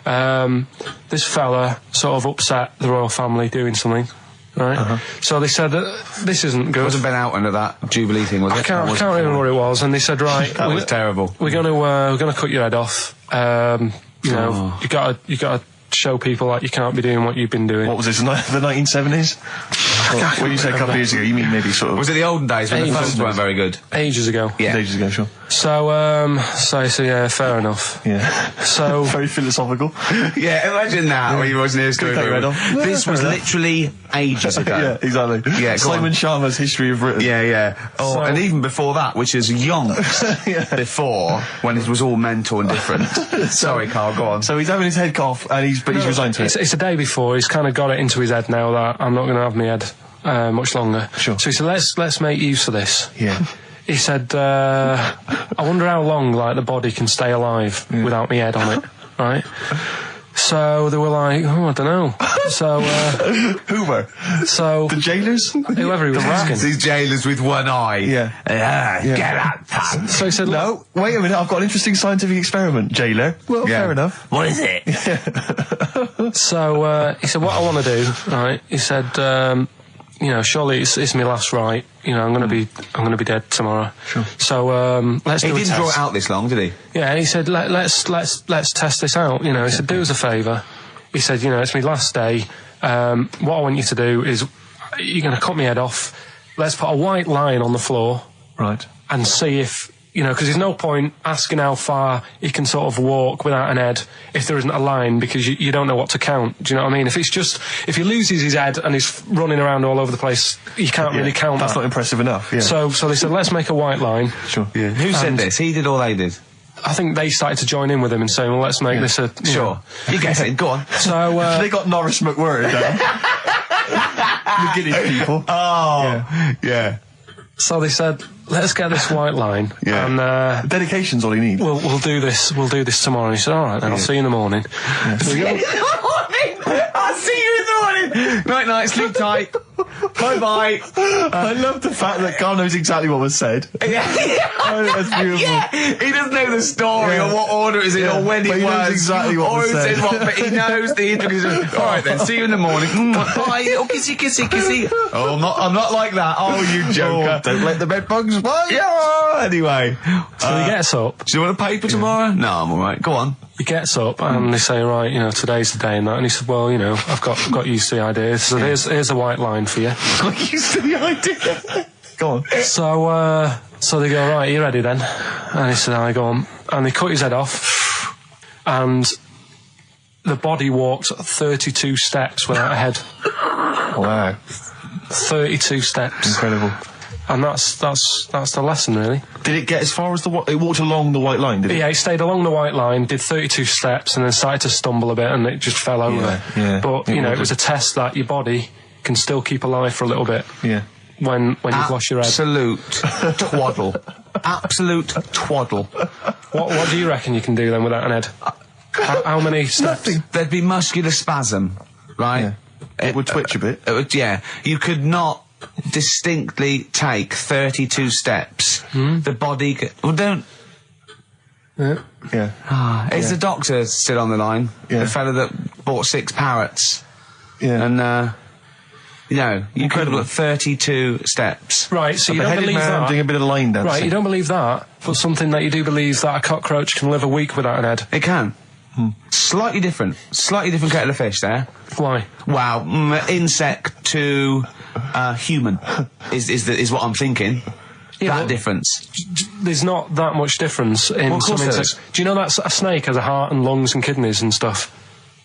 this fella sort of upset the royal family doing something. Right, so they said this isn't good. It wasn't Ben Oughton at that Jubilee thing, was it? I can't remember what it was. And they said, right, that was terrible. We're gonna cut your head off. You know, you gotta show people like you can't be doing what you've been doing. What was this? The 1970s? When you say a couple of years ago, you mean maybe sort of... Was it the olden days when the phones weren't very good? Ages ago. Yeah. Ages ago, sure. So yeah, fair enough. Yeah. So... Very philosophical. Yeah, imagine that when you wasn't here story. This was literally ages ago. Yeah, exactly. Yeah, Simon Sharma's History of Britain. Yeah. Oh, so, and even before that, which is yonks before, when it was all mental and different. Sorry, Carl, go on. So he's having his head cough, and he's resigned to it. It's the day before. He's kind of got it into his head now that I'm not going to have my head much longer. Sure. So he said, let's make use of this. Yeah. He said, I wonder how long like the body can stay alive without my head on it, right? So they were like, I don't know. So who were? So the jailers? Whoever he was asking. These jailers with one eye. Yeah. Get out, pants. So he said, no, wait a minute, I've got an interesting scientific experiment, jailer. Well, fair enough. What is it? So he said, what I want to do, right? He said, surely it's my last right. You know, I'm going to be dead tomorrow. Sure. So let's do a test. He didn't draw it out this long, did he? Yeah, he said, let's test this out. You know, he said, do us a favour. He said, it's my last day. What I want you to do is, you're going to cut my head off. Let's put a white line on the floor. Right. And see if, because there's no point asking how far he can sort of walk without an head if there isn't a line, because you don't know what to count. Do you know what I mean? If he loses his head and he's running around all over the place, you can't really count That's that. not impressive enough, yeah. So they said, let's make a white line. Sure. Yeah. Who said this? He did or they did? I think they started to join in with him and saying, well, let's make this a... Sure. You guess it. Go on. So... they got Norris McWhirr down. The Guinness people. Oh. Yeah. So they said, let's get this white line. Yeah. And dedication's all you need. We'll do this tomorrow. And he said, all right, then I'll see you in the morning. Yeah. I'll see you in the morning. Night, sleep tight. Bye. I love the fact that Carl knows exactly what was said. Yeah. That's beautiful. Yeah. He doesn't know the story or what order it is in or when it was. He knows exactly what was said. But he knows the intricacies. All right then, see you in the morning. Bye, little kissy. Oh, I'm not like that. Oh, you joker. Don't let the bed bugs bite. Yeah. Anyway. So he gets up. Do you want a paper tomorrow? No, I'm all right. Go on. He gets up and they say, right, today's the day and that. And he said, well, I've got used to the idea. So here's a white line for you. Got used to the idea. Go on. So they go, right, you ready then? And he said, I go on. And they cut his head off. And the body walked 32 steps without a head. Wow. 32 steps. Incredible. And that's the lesson, really. Did it get as far as it walked along the white line, did it? Yeah, it stayed along the white line, did 32 steps, and then started to stumble a bit, and it just fell over. Yeah. But, it was a test that your body can still keep alive for a little bit. Yeah. When you've lost your head. Absolute twaddle. Absolute twaddle. What do you reckon you can do then without an head? How many steps? Nothing. There'd be muscular spasm, right? Yeah. It would twitch a bit. You could not distinctly take 32 steps. The body don't... Yeah. Is the doctor still on the line? Yeah. The fella that bought 6 parrots. Yeah. And, you could have got 32 steps. Right, so you don't believe that. Doing a bit of line dancing. Right, you don't believe that, but something that you do believe that a cockroach can live a week without an head. It can. Slightly different kettle of fish there. Why? Wow, insect to human is what I'm thinking. Yeah, that difference. There's not that much difference in some insects. Do you know that a snake has a heart and lungs and kidneys and stuff?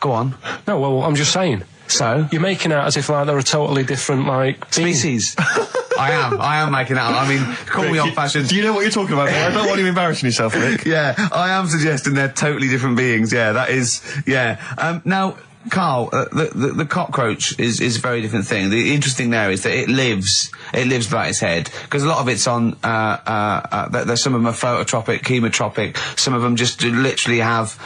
Go on. No, well, I'm just saying. So? You're making out as if they're a totally different, species. I am making out. I mean, call me old-fashioned. Do you know what you're talking about? I don't want you embarrassing yourself, Rick. Yeah, I am suggesting they're totally different beings. Yeah, that is... Yeah. Now, Carl, the cockroach is a very different thing. The interesting there is that it lives without its head, because a lot of it's on, there's some of them are phototropic, chemotropic, some of them just literally have,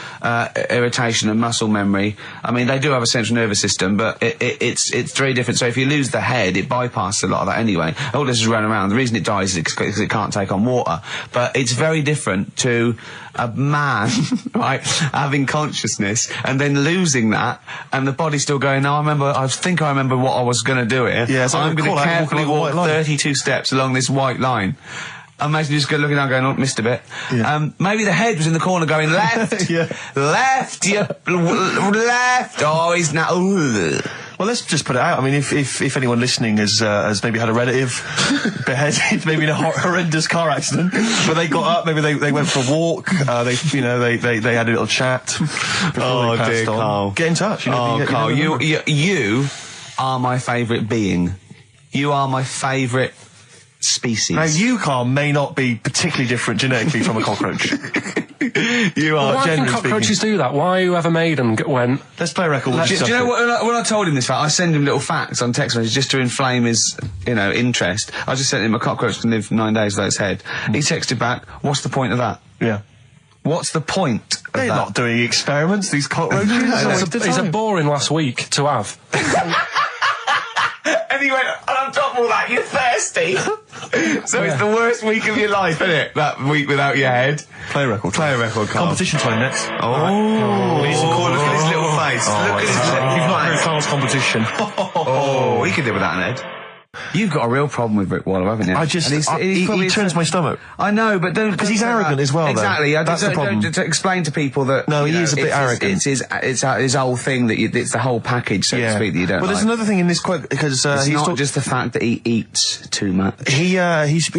irritation and muscle memory. I mean, they do have a central nervous system, but it's very different. So if you lose the head, it bypasses a lot of that anyway. All this is running around. The reason it dies is because it can't take on water. But it's very different to a man, right, having consciousness and then losing that, and the body's still going, no, I think I remember what I was going to do here. Yeah, so I'm going to carefully walk 32 steps along this white line. Imagine you just looking down going, oh, missed a bit. Yeah. Maybe the head was in the corner going, left, left, left, oh, he's now, ooh. Well, let's just put it out. I mean, if anyone listening has maybe had a relative beheaded, maybe in a horrendous car accident, but they got up, maybe they went for a walk, they had a little chat. Oh dear, Carl. Get in touch. Carl, you are my favourite being. You are my favourite species. Now, you, Carl, may not be particularly different genetically from a cockroach. You are. Why can cockroaches do that? Why whoever made them went? Let's play a record. Do you know what? When I told him this fact, I send him little facts on text messages just to inflame his, interest. I just sent him a cockroach can live 9 days without its head. He texted back, "What's the point of that?" Yeah. What's the point of They're that? not doing experiments. These cockroaches. It's a boring last week to have. And he went, and on top of all that, you're thirsty. So it's the worst week of your life, isn't it? That week without your head. Play a record. Carl. Competition time next. Oh. We need some corn. Look at his little face. Look at his little face. You've not heard Carl's competition. Oh, he could live without an head. You've got a real problem with Rick Waller, haven't you? He turns my stomach. I know, but don't... Because he's arrogant as well, though. Exactly. That's the problem. Don't explain to people that... No, he is a bit arrogant. It's his whole thing, that it's the whole package, so to speak, that you don't Well, there's another thing in this quote, because it's not just the fact that he eats too much. He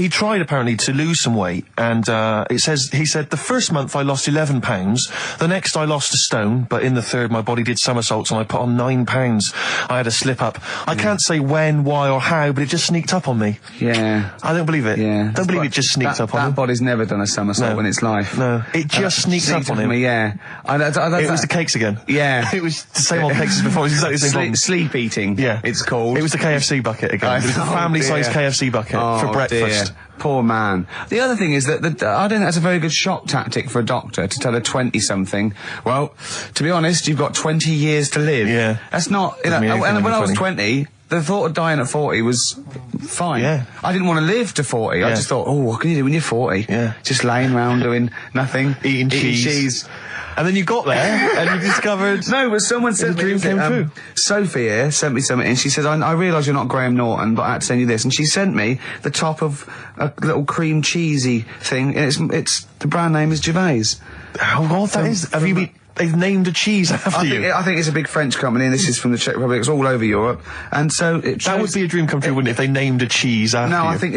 tried, apparently, to lose some weight, and he said, the first month I lost 11 pounds, the next I lost a stone, but in the third my body did somersaults and I put on 9 pounds. I had a slip up. I can't say when, why, or how, but it just sneaked up on me. Yeah. I don't believe it. Yeah. Don't believe it just sneaked up on him. That body's never done a somersault in its life. No. It just sneaked up on him. Yeah. It was the cakes again. Yeah. It was the same old cakes as before. It was exactly the same problem. Sleep eating. Yeah. It's called. It was the KFC bucket again. It was the family-sized KFC bucket for breakfast. Dear. Poor man. The other thing is that I don't think that's a very good shock tactic for a doctor to tell a 20-something, well, to be honest, you've got 20 years to live. Yeah. That's not, and when I was 20, the thought of dying at 40 was fine. Yeah. I didn't want to live to 40. I just thought, oh, what can you do when you're 40? Yeah. Just laying around doing nothing. Eating cheese. And then you got there and you discovered... No, but someone said... The dream came true. Sophie here sent me something and she said, I realise you're not Graham Norton, but I had to send you this. And she sent me the top of a little cream cheesy thing, and it's the brand name is Gervais. How odd that is. Have you been... They've named a cheese after you. I think it's a big French company, and this is from the Czech Republic. It's all over Europe, and so that would be a dream come true, wouldn't it? If they named a cheese after you? No, I think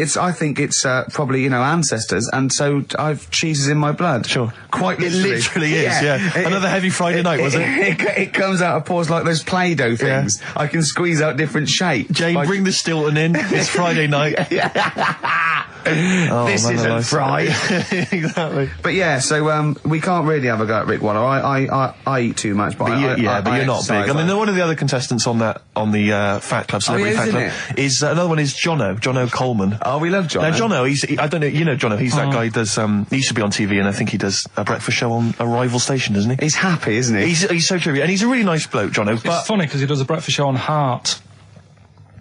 it's probably ancestors, and so I've cheeses in my blood. Sure, quite literally. It literally is. Yeah. Another heavy Friday night, was it? It comes out of pores like those Play-Doh things. Yeah. I can squeeze out different shapes. Jane, bring the Stilton in. It's Friday night. This isn't fried. Exactly. But yeah, so we can't really have a go at Rick Waller. I eat too much, but you're not big. I mean, one of the other contestants on the Fat Club, Celebrity Fat Club, is another one is Jono Coleman. Oh, we love Jono. Now, Jono, I don't know, you know Jono, he's that guy who does, he used to be on TV, and I think he does a breakfast show on a rival station, doesn't he? He's happy, isn't he? He's so true, and he's a really nice bloke, Jono. It's funny, because he does a breakfast show on Heart,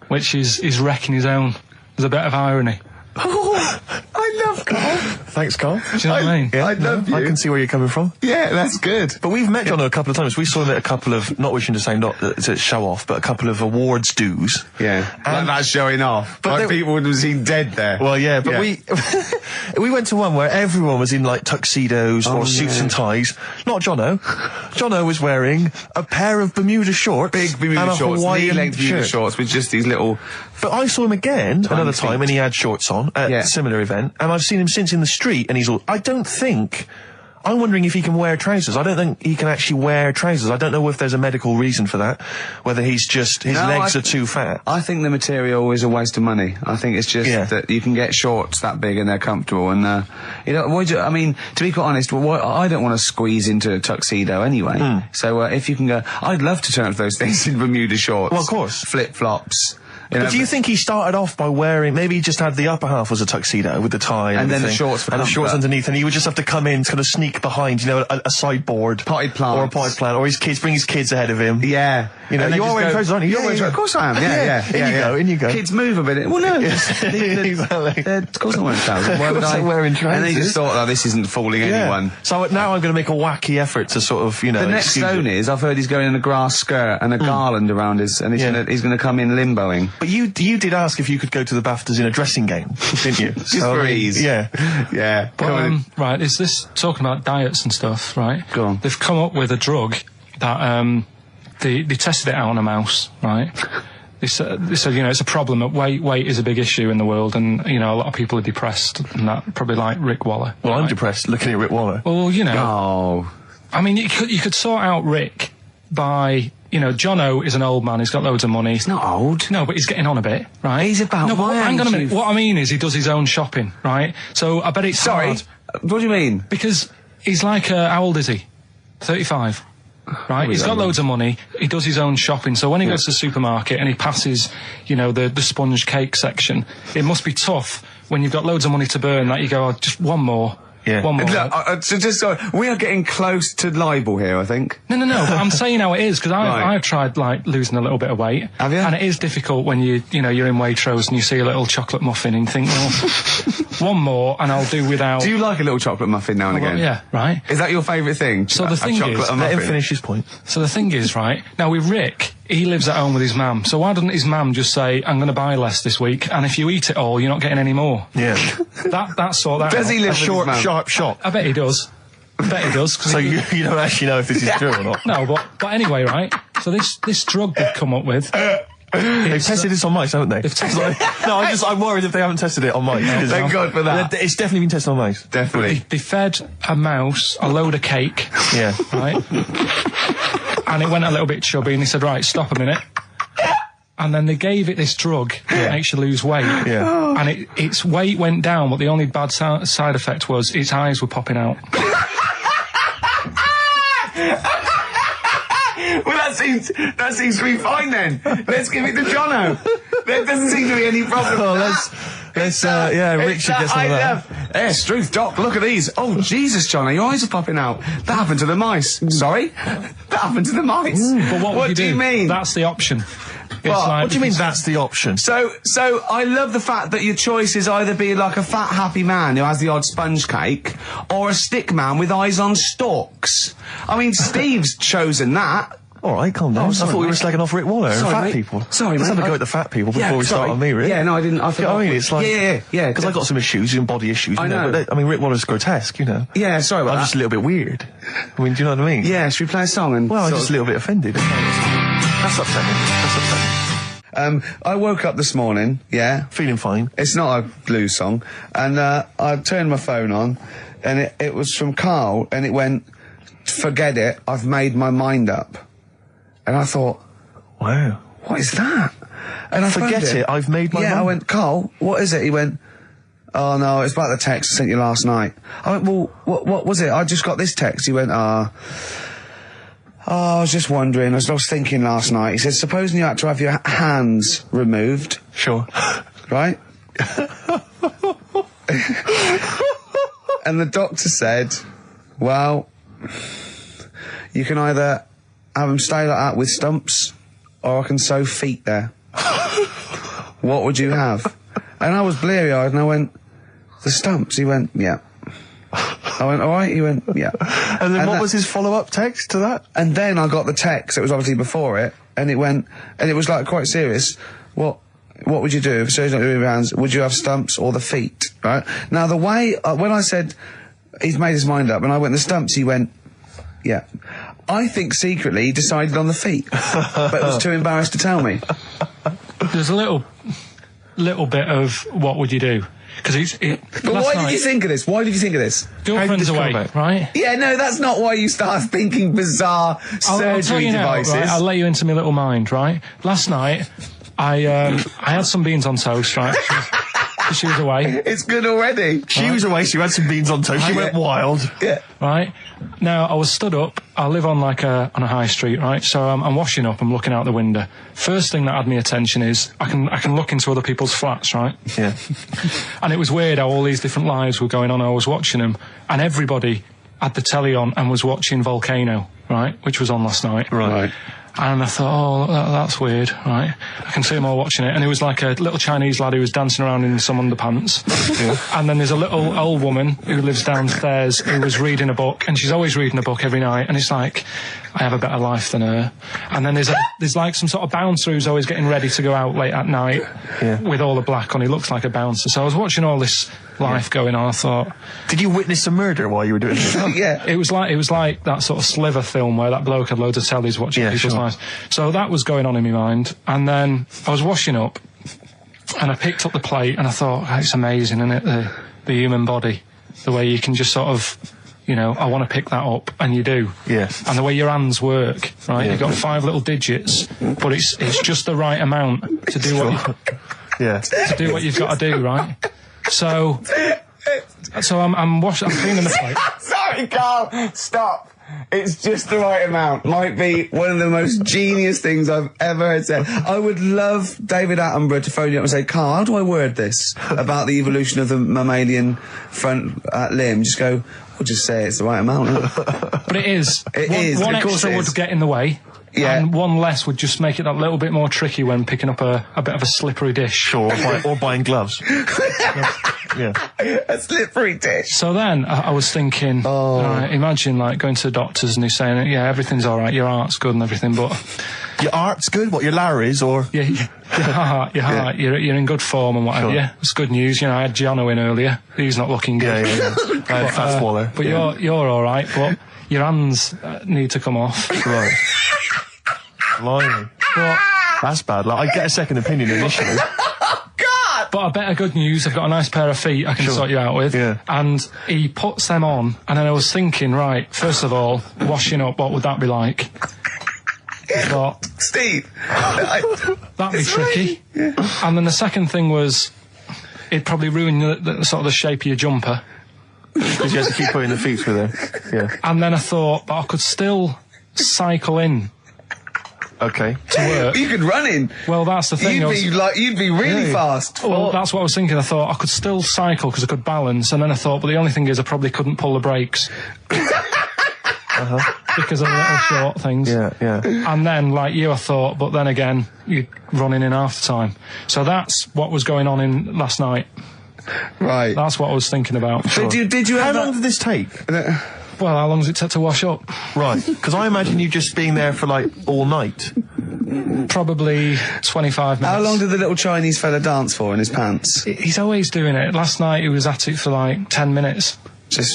which is wrecking his own. There's a bit of irony. Oh, I love Carl. Thanks, Carl. Do you know what I mean? Yeah, I love you. I can see where you're coming from. Yeah, that's good. But we've met Jono a couple of times. We saw him at a couple of, not wishing to say not to show off, but a couple of awards dues. Yeah, like that's showing off. But like people would have seen dead there. Well, yeah, but we went to one where everyone was in like tuxedos or suits and ties. Not Jono. Jono was wearing a pair of Bermuda shorts, big Bermuda shorts, knee-length Bermuda shorts with just these little. But I saw him again another time, and he had shorts on at a similar event, and I've seen him since in the street, and he's all. I don't think I'm wondering if he can wear trousers. I don't think he can actually wear trousers. I don't know if there's a medical reason for that, whether he's just, his legs are too fat. I think the material is a waste of money. I think it's just that you can get shorts that big and they're comfortable, and, you know, I mean, to be quite honest, I don't want to squeeze into a tuxedo anyway. So, if you can go, I'd love to turn up those things in Bermuda shorts. Well, of course. Flip-flops. You know, but do you think he started off by wearing, maybe he just had the upper half was a tuxedo with the tie and then the shorts and the shorts underneath, and he would just have to come in, kind of sneak behind, you know, a sideboard. Potted plant. Or a potted plant, or bring his kids ahead of him. Yeah. You know, you are wearing trousers, aren't you? Of course I am, yeah. In you go. Kids move a bit. Well, no. Of course I'm wearing trousers. Why would I? Wearing trousers. And they just thought, oh, this isn't fooling anyone. So now I'm going to make a wacky effort to sort of, you know... The next zone is, I've heard he's going in a grass skirt and a garland around his, and he's going to come in limboing. But you did ask if you could go to the BAFTAs in a dressing gown, didn't you? Just for ease. Yeah. Yeah. But, right, is this talking about diets and stuff, right? Go on. They've come up with a drug that, they tested it out on a mouse, right? They said, you know, it's a problem that weight is a big issue in the world, and, you know, a lot of people are depressed, and that, probably like Rick Waller. Well, I'm depressed looking at Rick Waller. Well, you know. Oh. I mean, you could sort out Rick by... You know, Jono is an old man, he's got loads of money. He's not old. No, but he's getting on a bit, right? He's about no, my age. Hang on a minute. What I mean is he does his own shopping, right? So I bet it's Sorry, hard. what do you mean? Because he's like, how old is he? 35. Right? He's got loads of money, he does his own shopping, so when he goes to the supermarket and he passes, you know, the sponge cake section, it must be tough when you've got loads of money to burn that you go, oh, just one more. Yeah. One more. Look, we are getting close to libel here, I think. No, but I'm saying how it is, because I've tried, like, losing a little bit of weight. Have you? And it is difficult when you're in Waitrose and you see a little chocolate muffin and you think, well, one more and I'll do without... Do you like a little chocolate muffin now and again? Yeah, right. Is that your favourite thing? So the thing is... Let him finish his point. So the thing is, right, now with Rick, he lives at home with his mum, so why doesn't his mum just say, I'm going to buy less this week, and if you eat it all, you're not getting any more? Yeah. That's sort that Does he live sharp shop? I bet he does. So you don't actually know if this is true or not? No, but anyway, right, so this drug they've come up with... They've tested this on mice, haven't they? I'm worried if they haven't tested it on mice. Thank God for that. It's definitely been tested on mice. Definitely. They fed a mouse a load of cake. Yeah. Right? And it went a little bit chubby, and he said, right, stop a minute. And then they gave it this drug that makes you lose weight. Yeah. And its weight went down, but the only bad side effect was its eyes were popping out. Well, that seems to be fine then. Let's give it to Jono. There doesn't seem to be any problem. Oh, Rick should get some of that. Hey, Struth, Doc, look at these. Oh, Jesus, Jono, your eyes are popping out. That happened to the mice. Sorry? That happened to the mice. But what do you mean? That's the option. What do you mean that's the option? So I love the fact that your choice is either be like a fat, happy man who has the odd sponge cake, or a stick man with eyes on stalks. I mean, Steve's chosen that. All right, calm down. I thought we were slagging off Rick Waller and fat people. Sorry, Let's mate. have a go at the fat people before we start on me, Rick. Yeah, no, I didn't. I forgot. I mean, it's like... Yeah. Because I've got some issues and body issues. I know. But Rick Waller's grotesque, you know. Yeah, sorry about that. I'm just a little bit weird. I mean, do you know what I mean? Yeah, should we play a song and... Well, I'm just a little bit offended. That's upsetting. I woke up this morning, feeling fine. It's not a blues song, and I turned my phone on, and it was from Karl, and it went, forget it, I've made my mind up. And I thought, wow, what is that? And I forget it, I've made my mind. Yeah, I went, Karl, what is it? He went, oh no, it's about the text I sent you last night. I went, well, what was it? I just got this text. He went, I was just wondering, I was thinking last night. He said, supposing you had to have your hands removed. Sure. Right? And the doctor said, well, you can either have them stay like that with stumps, or I can sew feet there. What would you have? And I was bleary-eyed, and I went, the stumps? He went, yeah. I went, all right? He went, yeah. And then what was his follow-up text to that? And then I got the text, it was obviously before it, and it went, and it was like quite serious. What would you do if surgery not doing your hands? Would you have stumps or the feet? Right? Now the way, when I said, he's made his mind up, and I went, the stumps, he went, yeah. I think secretly he decided on the feet, but was too embarrassed to tell me. There's a little bit of what would you do? Because But why did you think of this? Why did you think of this? Girlfriend's away, right? Yeah, no, that's not why you start thinking bizarre surgery devices. Right? I'll let you into my little mind, right? Last night, I had some beans on toast, right? She was away. It's good already. She was away, so you had some beans on toast. She went wild. Yeah. Right? Now, I was stood up. I live on on a high street, right? So I'm washing up. I'm looking out the window. First thing that had my attention is I can look into other people's flats, right? Yeah. And it was weird how all these different lives were going on. I was watching them, and everybody had the telly on and was watching Volcano, right? Which was on last night. Right. And I thought, that's weird, right? I can see them all watching it. And it was like a little Chinese lad who was dancing around in some underpants. Yeah. And then there's a little old woman who lives downstairs who was reading a book, and she's always reading a book every night. And it's like, I have a better life than her. And then there's like some sort of bouncer who's always getting ready to go out late at night with all the black on. He looks like a bouncer. So I was watching all this life going on. I thought, did you witness a murder while you were doing this? Yeah. It was like that sort of Sliver film where that bloke had loads of tellies watching people's lives. So that was going on in my mind. And then I was washing up, and I picked up the plate, and I thought, it's amazing, isn't it? The human body, the way you can just sort of, I want to pick that up, and you do. Yeah. And the way your hands work, right? You've got 5 little digits, but it's just the right amount to do to do what you've got to do, right? So I'm cleaning the plate. Sorry, Carl, stop. It's just the right amount. Might be one of the most genius things I've ever heard said. I would love David Attenborough to phone you up and say, Carl, how do I word this about the evolution of the mammalian front limb? Just go, we'll just say it's the right amount. But it is. One Of course extra it would is. get in the way. Yeah. And one less would just make it that little bit more tricky when picking up a bit of a slippery dish. Sure, or buying gloves. Yeah. A slippery dish. So then I was thinking, imagine like going to the doctors and he's saying, yeah, everything's all right, your heart's good and everything, but your art's good. What, your Larry's or your heart, you're in good form and whatever. Sure. Yeah, it's good news. I had Giano in earlier. He's not looking good. Yeah. Fat swaller. But you're all right. But your hands need to come off. Right. Blimey. But that's bad. Like, I get a second opinion initially. But a better good news, I've got a nice pair of feet I can sort you out with. Yeah. And he puts them on, and then I was thinking, right, first of all, washing up, what would that be like? But Steve, that'd be tricky. Yeah. And then the second thing was, it'd probably ruin the sort of the shape of your jumper. Because you have to keep putting the feet with it. Yeah. And then I thought, but I could still cycle in. Okay. To work. You could run in. Well, that's the thing. You'd be really fast. Well, that's what I was thinking. I thought I could still cycle because I could balance, and then I thought, but the only thing is I probably couldn't pull the brakes. Because of the little short things. Yeah. And then, like you, I thought, but then again, you're running in half the time. So that's what was going on in last night. Right. That's what I was thinking about. Sure. Did you? How long did this take? Well, how long does it take to wash up? Right, because I imagine you just being there for like all night. Probably 25 minutes. How long did the little Chinese fella dance for in his pants? He's always doing it. Last night he was at it for like 10 minutes.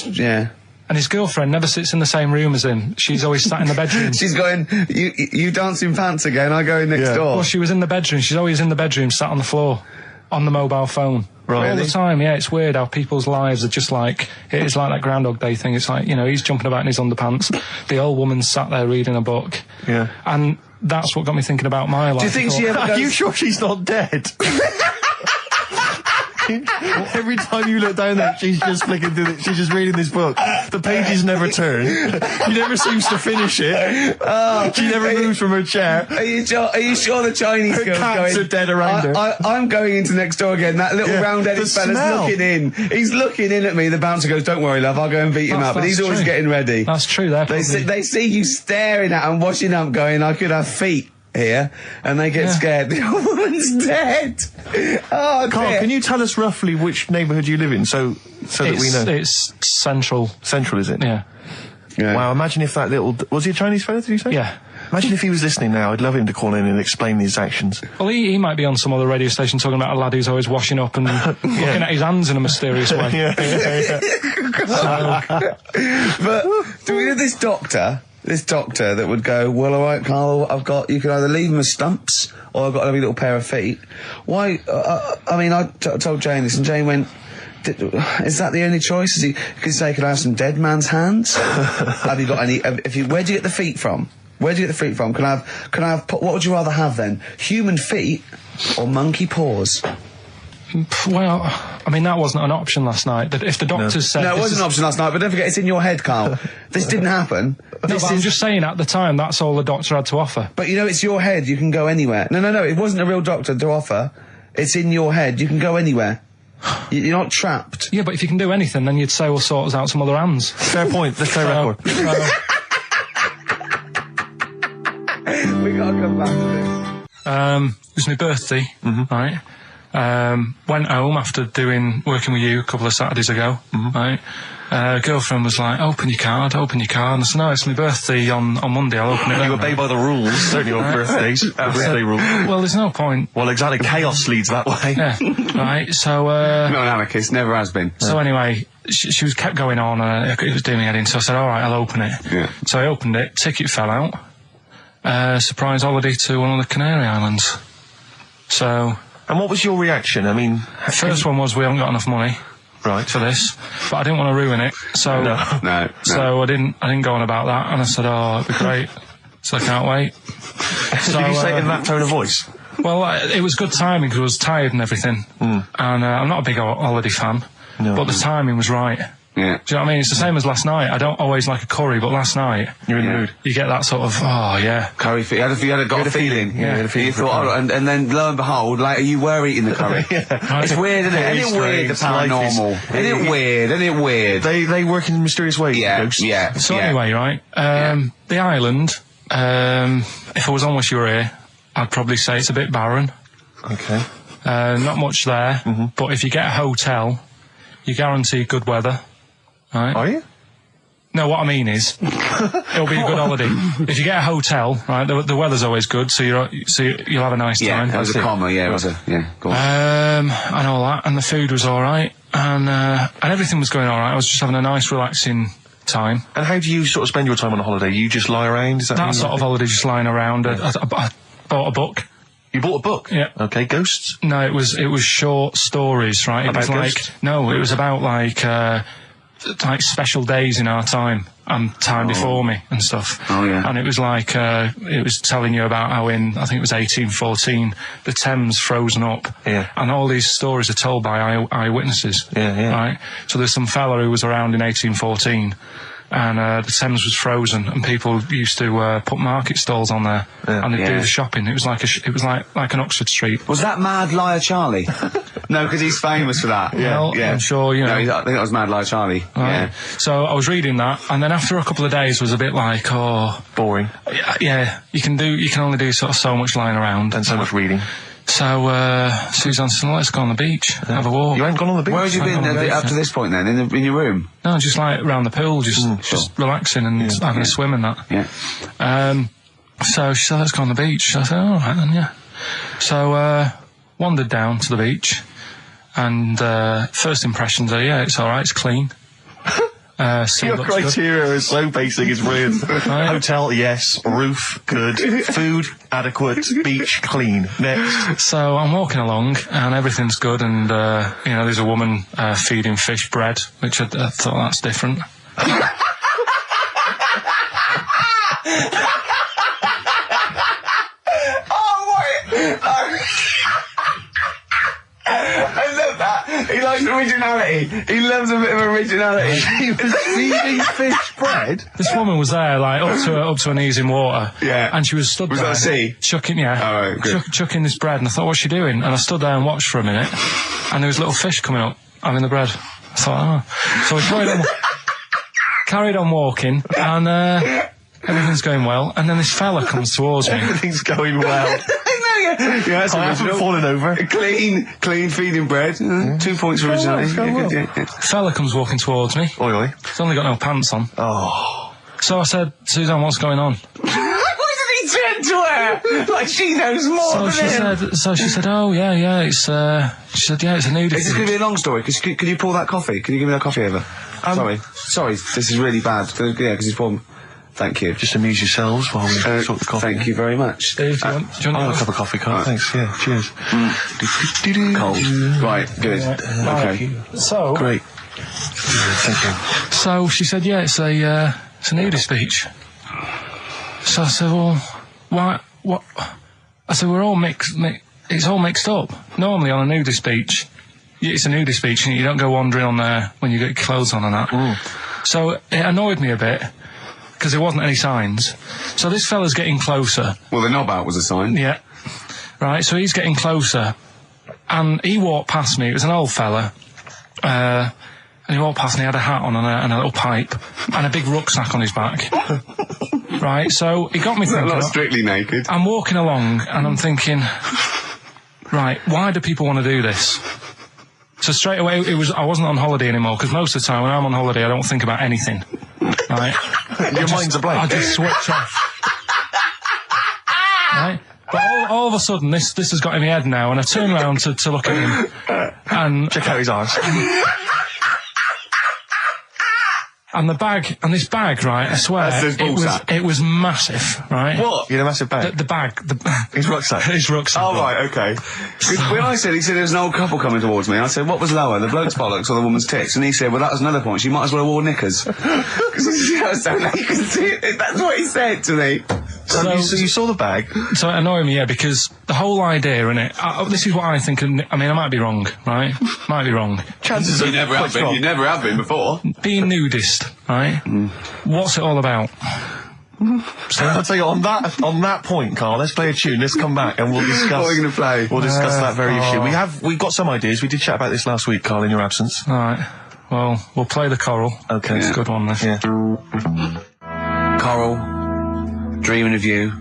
Yeah. And his girlfriend never sits in the same room as him. She's always sat in the bedroom. She's going, you dance in pants again, I go in next door. Well, she was in the bedroom. She's always in the bedroom, sat on the floor, on the mobile phone. Right. All the time, yeah. It's weird how people's lives are just like, it's like that Groundhog Day thing. It's like, he's jumping about in his underpants. The old woman sat there reading a book. Yeah. And that's what got me thinking about my life. Do you think she ever Are you sure she's not dead? Every time you look down there, she's just flicking through she's just reading this book. The pages never turn. She never seems to finish it. She never moves from her chair. Are you sure the Chinese her girl's cats going? Are dead around her. I'm going into next door again. That little round-headed fella's looking in. He's looking in at me. The bouncer goes, "Don't worry, love. I'll go and beat him up." But he's always getting ready. That's true. They see you staring at and washing up, going, "I could have feet here," and they get scared. The old woman's dead. Oh, Carl, dear. can you tell us roughly which neighbourhood you live in, so that we know? It's central. Central, is it? Yeah. Wow, imagine if that little... Was he a Chinese fella, did you say? Yeah. Imagine if he was listening now. I'd love him to call in and explain his actions. Well, he might be on some other radio station talking about a lad who's always washing up and looking at his hands in a mysterious way. But do we know this doctor that would go, well, all right, Carl, you can either leave them as stumps or I've got a little pair of feet. Why? I told Jane this, and Jane went, Is that the only choice? Is he? Could you say, could I have some dead man's hands? Have you got any? Where do you get the feet from? Where do you get the feet from? Can I have? What would you rather have then? Human feet or monkey paws? Well, I mean, that wasn't an option last night. That if the doctors said... No, it wasn't an option last night, but don't forget, it's in your head, Carl. This didn't happen. I'm just saying, at the time, that's all the doctor had to offer. But, it's your head. You can go anywhere. No, it wasn't a real doctor to offer. It's in your head. You can go anywhere. You're not trapped. Yeah, but if you can do anything, then you'd say we'll sort us out some other hands. Fair point. Let's play record. We gotta come back to this. It was my birthday, right? Went home after working with you a couple of Saturdays ago, right? Girlfriend was like, open your card, and I said, no, it's my birthday on Monday, I'll open it. You obey by the rules, certainly on birthdays, birthday rule. Well, there's no point. Well, exactly, chaos leads that way. Yeah, right, so... not an anarchist, never has been. So anyway, she was kept going on, and it was doing me head in, so I said, alright, I'll open it. Yeah. So I opened it, ticket fell out, surprise holiday to one of the Canary Islands. So... And what was your reaction? I mean... The first one was, we haven't got enough money. Right. For this, but I didn't want to ruin it, so no. So I didn't go on about that, and I said, "Oh, it'd be great." So I can't wait. So, did you say it in that tone of voice? Well, it was good timing because I was tired and everything, and I'm not a big holiday fan, but the timing was right. Yeah. Do you know what I mean? It's the same as last night. I don't always like a curry, but last night you're in the mood. You get that sort of curry. You had a feeling. Yeah. You had a feeling. You thought, and then lo and behold, later you were eating the curry. It's weird, isn't it? Isn't it weird, the paranormal? Isn't it weird? They work in mysterious ways. Ghosts. Yeah. So anyway, right? The island. If I was on Wish You Were Here, I'd probably say it's a bit barren. Okay. Not much there, but if you get a hotel, you guarantee good weather. Right. Are you? No, what I mean is, it'll be a good holiday. If you get a hotel, right, the weather's always good, so you'll have a nice time. Yeah, that was a comma. Yeah, it was a Go on. And all that, and the food was all right, and everything was going all right. I was just having a nice, relaxing time. And how do you sort of spend your time on a holiday? You just lie around? Is that sort of holiday, just lying around. I bought a book. You bought a book? Yeah. Okay, ghosts? No, it was short stories, right? It about was ghosts? it was about like special days in our time and time before me and stuff. Oh, yeah. And it was like, it was telling you about how I think it was 1814, the Thames frozen up. Yeah. And all these stories are told by eyewitnesses. Yeah. Right? So there's some fella who was around in 1814 and the Thames was frozen and people used to put market stalls on there and they'd do the shopping. It was like an Oxford Street. Was that Mad Liar Charlie? No, because he's famous for that. Well, I'm sure, No, I think that was Mad Liar Charlie. Right. Yeah. So I was reading that, and then after a couple of days was a bit like, boring. Yeah, you can only do sort of so much lying around and so much reading. So Suzanne said, let's go on the beach, have a walk. You ain't gone on the beach? Where had you been up to this point then? In your room? No, just like around the pool, just relaxing and having a swim and that. Yeah. So she said, let's go on the beach. I said, all right then, yeah. So wandered down to the beach, and first impressions are, it's all right, it's clean. Your criteria is so basic, it's brilliant. Hotel, yes. Roof, good. Food, adequate. Beach, clean. Next. So I'm walking along, and everything's good, and there's a woman feeding fish bread, which I thought that's different. I love that. He likes originality. He loves a bit of originality. He was feeding fish bread? This woman was there, like, up to her knees in water. Yeah. And she was stood there. Was that a sea? Chucking, All right, good. Chucking this bread, and I thought, what's she doing? And I stood there and watched for a minute, and there was little fish coming up, having the bread. I thought, So we carried on walking, and everything's going well, and then this fella comes towards me. Everything's going well. Yeah, that's I haven't fallen over. Clean feeding bread. 2 points for originality. Fella comes walking towards me. Oi. He's only got no pants on. Oh. So I said, Suzanne, what's going on? What did he turn to her? Like she knows more than him. So she said, oh, yeah, it's, she said, yeah, it's a nudist. Is this going to be a long story? Could you pour that coffee? Can you give me that coffee over? Sorry, this is really bad. Yeah, because he's pouring... Thank you. Just amuse yourselves while we sort the coffee. Thank you very much. Dave, do you want I'll have a cup of coffee, Carl. Thanks, yeah, cheers. Cold. Right, good. Okay. So, Great. Thank you. So she said, yeah, it's a nudist beach. So I said, well, why, what? I said, we're all it's all mixed up. Normally on a nudist beach, it's a nudist beach and you don't go wandering on there when you get your clothes on and that. So it annoyed me a bit, because there wasn't any signs. So this fella's getting closer. Well, the knob out was a sign. Yeah. Right, so he's getting closer. And he walked past me, it was an old fella. And he walked past and he had a hat on and a little pipe and a big rucksack on his back. Right, so he got me thinking. Not strictly naked. I'm walking along and I'm thinking, right, why do people want to do this? So straight away, I wasn't on holiday anymore, because most of the time when I'm on holiday, I don't think about anything. Right? Your mind's a blank. I just switch off. Right? But all of a sudden, this has got in my head now, and I turn around to look at him, and check out his arse. And this bag, right, I swear, it was massive, right? What? You had a massive bag? The bag. His rucksack? His rucksack. Oh, right, okay. When he said there was an old couple coming towards me, I said, what was lower, the bloke's bollocks or the woman's tits? And he said, well, that was another point, she might as well have worn knickers. Because so you can see it. That's what he said to me. So you saw the bag? So it annoyed me, yeah, because the whole idea in it, this is what I think, I mean, I might be wrong, right? Might be wrong. Chances you never have been. You never have been before. Being nudist, right? What's it all about? So I'll tell you, on that point, Carl, let's play a tune, let's come back and we'll discuss... What are we going to play? We'll discuss that very issue. We've got some ideas, we did chat about this last week, Carl, in your absence. Alright, well, we'll play the Coral. Okay. It's a good one, this. Yeah. Coral, Dreaming of You,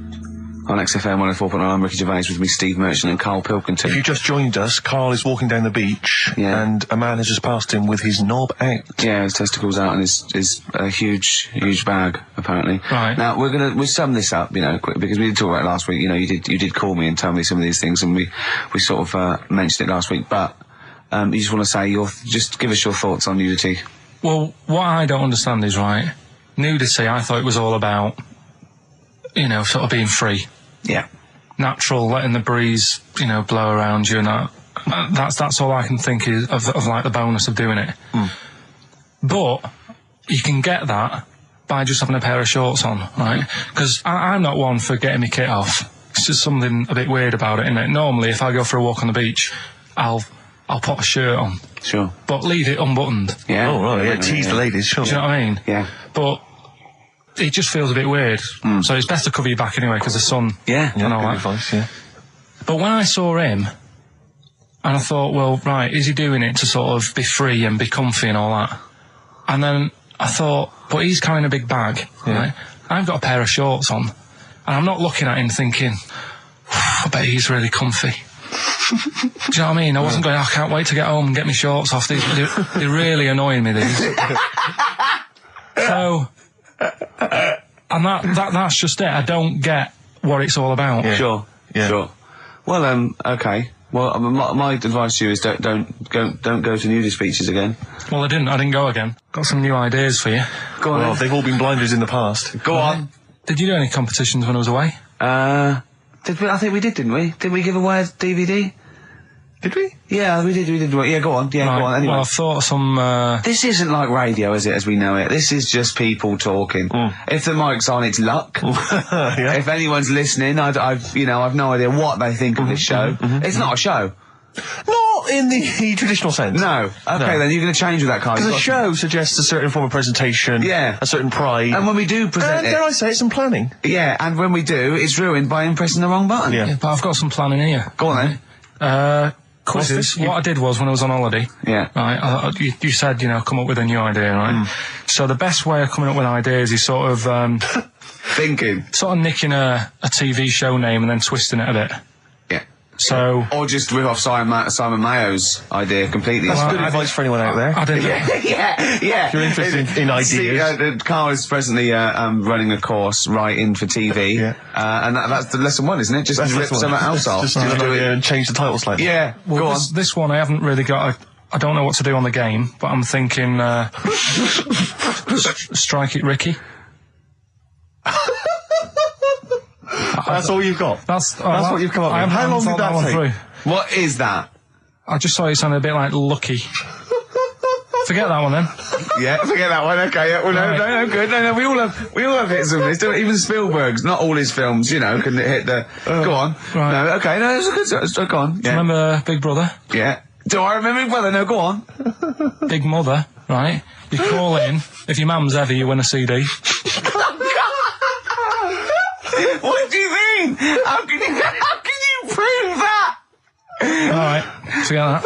on XFM 104.9. I'm Ricky Gervais, with me Steve Merchant and Karl Pilkington. If you just joined us, Carl is walking down the beach, and a man has just passed him with his knob out. Yeah, his testicles out and his huge bag, apparently. Right. Now, we'll sum this up, you know, quick, because we did talk about it last week. You know, you did call me and tell me some of these things, and we sort of mentioned it last week, but you just want to say just give us your thoughts on nudity. Well, what I don't understand is, right, nudity, I thought it was all about, you know, sort of being free. Yeah. Natural, letting the breeze, you know, blow around you and that. That's all I can think is of like the bonus of doing it. But you can get that by just having a pair of shorts on, right? Because I'm not one for getting my kit off. It's just something a bit weird about it, isn't it? Normally, if I go for a walk on the beach, I'll put a shirt on. Sure. But leave it unbuttoned. Yeah. Oh, right, yeah, tease the ladies, sure. Do you know what I mean? Yeah. But it just feels a bit weird. So it's best to cover your back anyway, because the sun... Yeah. And all good that. advice, yeah. But when I saw him, and I thought, well, right, is he doing it to sort of be free and be comfy and all that? And then I thought, but he's carrying a big bag, right? I've got a pair of shorts on, and I'm not looking at him thinking, I bet he's really comfy. Do you know what I mean? I wasn't going, I can't wait to get home and get my shorts off. They're really annoying me, these. So... and that's just it. I don't get what it's all about. Yeah. Sure. Yeah. Sure. Well, okay. Well, my advice to you is don't go to nudist beaches again. Well, I didn't go again. Got some new ideas for you. Go on. Well, they've all been blinders in the past. Go on. Did you do any competitions when I was away? Did we? I think we did, didn't we? Did we give away a DVD? Did we? Yeah, we did. Yeah, go on. Yeah, right. Go on. Anyway. Well, I thought some... This isn't like radio, is it, as we know it? This is just people talking. If the mic's on, it's luck. Yeah. If anyone's listening, I've no idea what they think of this show. It's not a show. Not in the traditional sense. No. Okay, then you're going to change with that kind. Because a show suggests a certain form of presentation. Yeah. A certain pride. And when we do present it... dare I say, some planning. Yeah, and when we do, it's ruined by pressing the wrong button. Yeah, but I've got some planning here. Go on, then. Quizzes. What I did was, when I was on holiday... Yeah. Right, you said, you know, come up with a new idea, right? So the best way of coming up with ideas is sort of... thinking. Sort of nicking a TV show name and then twisting it a bit. Yeah. So... Or just rip off Simon Mayo's idea completely. That's good advice for anyone out there. I didn't... Yeah. If you're interested in ideas. Carl is presently running a course writing for TV. Yeah. And that's the lesson one, isn't it? Just rip something else off. Just do an idea and change the title slightly. Yeah. Well, go on. This one I haven't really got I don't know what to do on the game, but I'm thinking... Strike It Ricky. That's all you've got? That's what you've come up with. How long did that take? What is that? I just thought it sounded a bit like Lucky. Forget that one then. Yeah, forget that one. Okay, yeah, well, no, good. No, we all have hits of this. Even Spielberg's, not all his films, you know, can hit the. Go on. Right. No, okay, no, it's a good. Go on. Yeah. Do you remember Big Brother? Yeah. Do I remember Big Brother? No, go on. Big Mother, right? You call in. If your mum's heavy, you win a CD. What do you mean? How can you prove that? All right, forget that.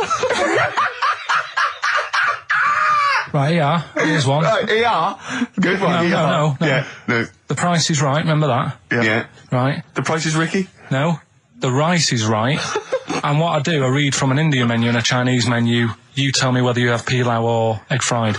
Right, ER. Here's one. Right, ER. Good one. No. Yeah, no. The Price is Right. Remember that? Yeah. Right. The Price is Ricky? No. The Rice is Right. And what I do, I read from an Indian menu and a Chinese menu. You tell me whether you have pilau or egg fried.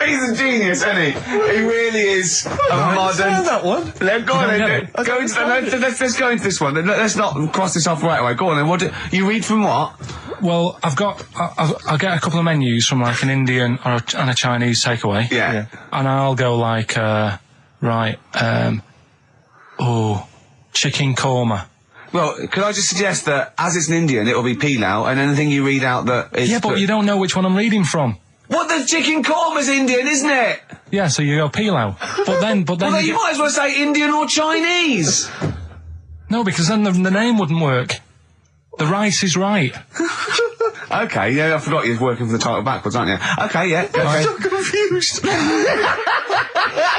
He's a genius, isn't he? He really is a modern. That one. Go on, then. Let's go into this one. Let's not cross this off right away. Go on, then. What you read from what? Well, I'll get a couple of menus from like an Indian and a Chinese takeaway. Yeah. And I'll go like, chicken korma. Well, could I just suggest that as it's an Indian, it'll be pilau, and anything you read out that is... Yeah, but you don't know which one I'm reading from. What, the chicken korma's Indian, isn't it? Yeah, so you go pilau. But then Well, you might as well say Indian or Chinese. No, because then the name wouldn't work. The Rice is Right. Okay, yeah, I forgot you're working for the title backwards, aren't you? Okay, yeah. I'm so confused.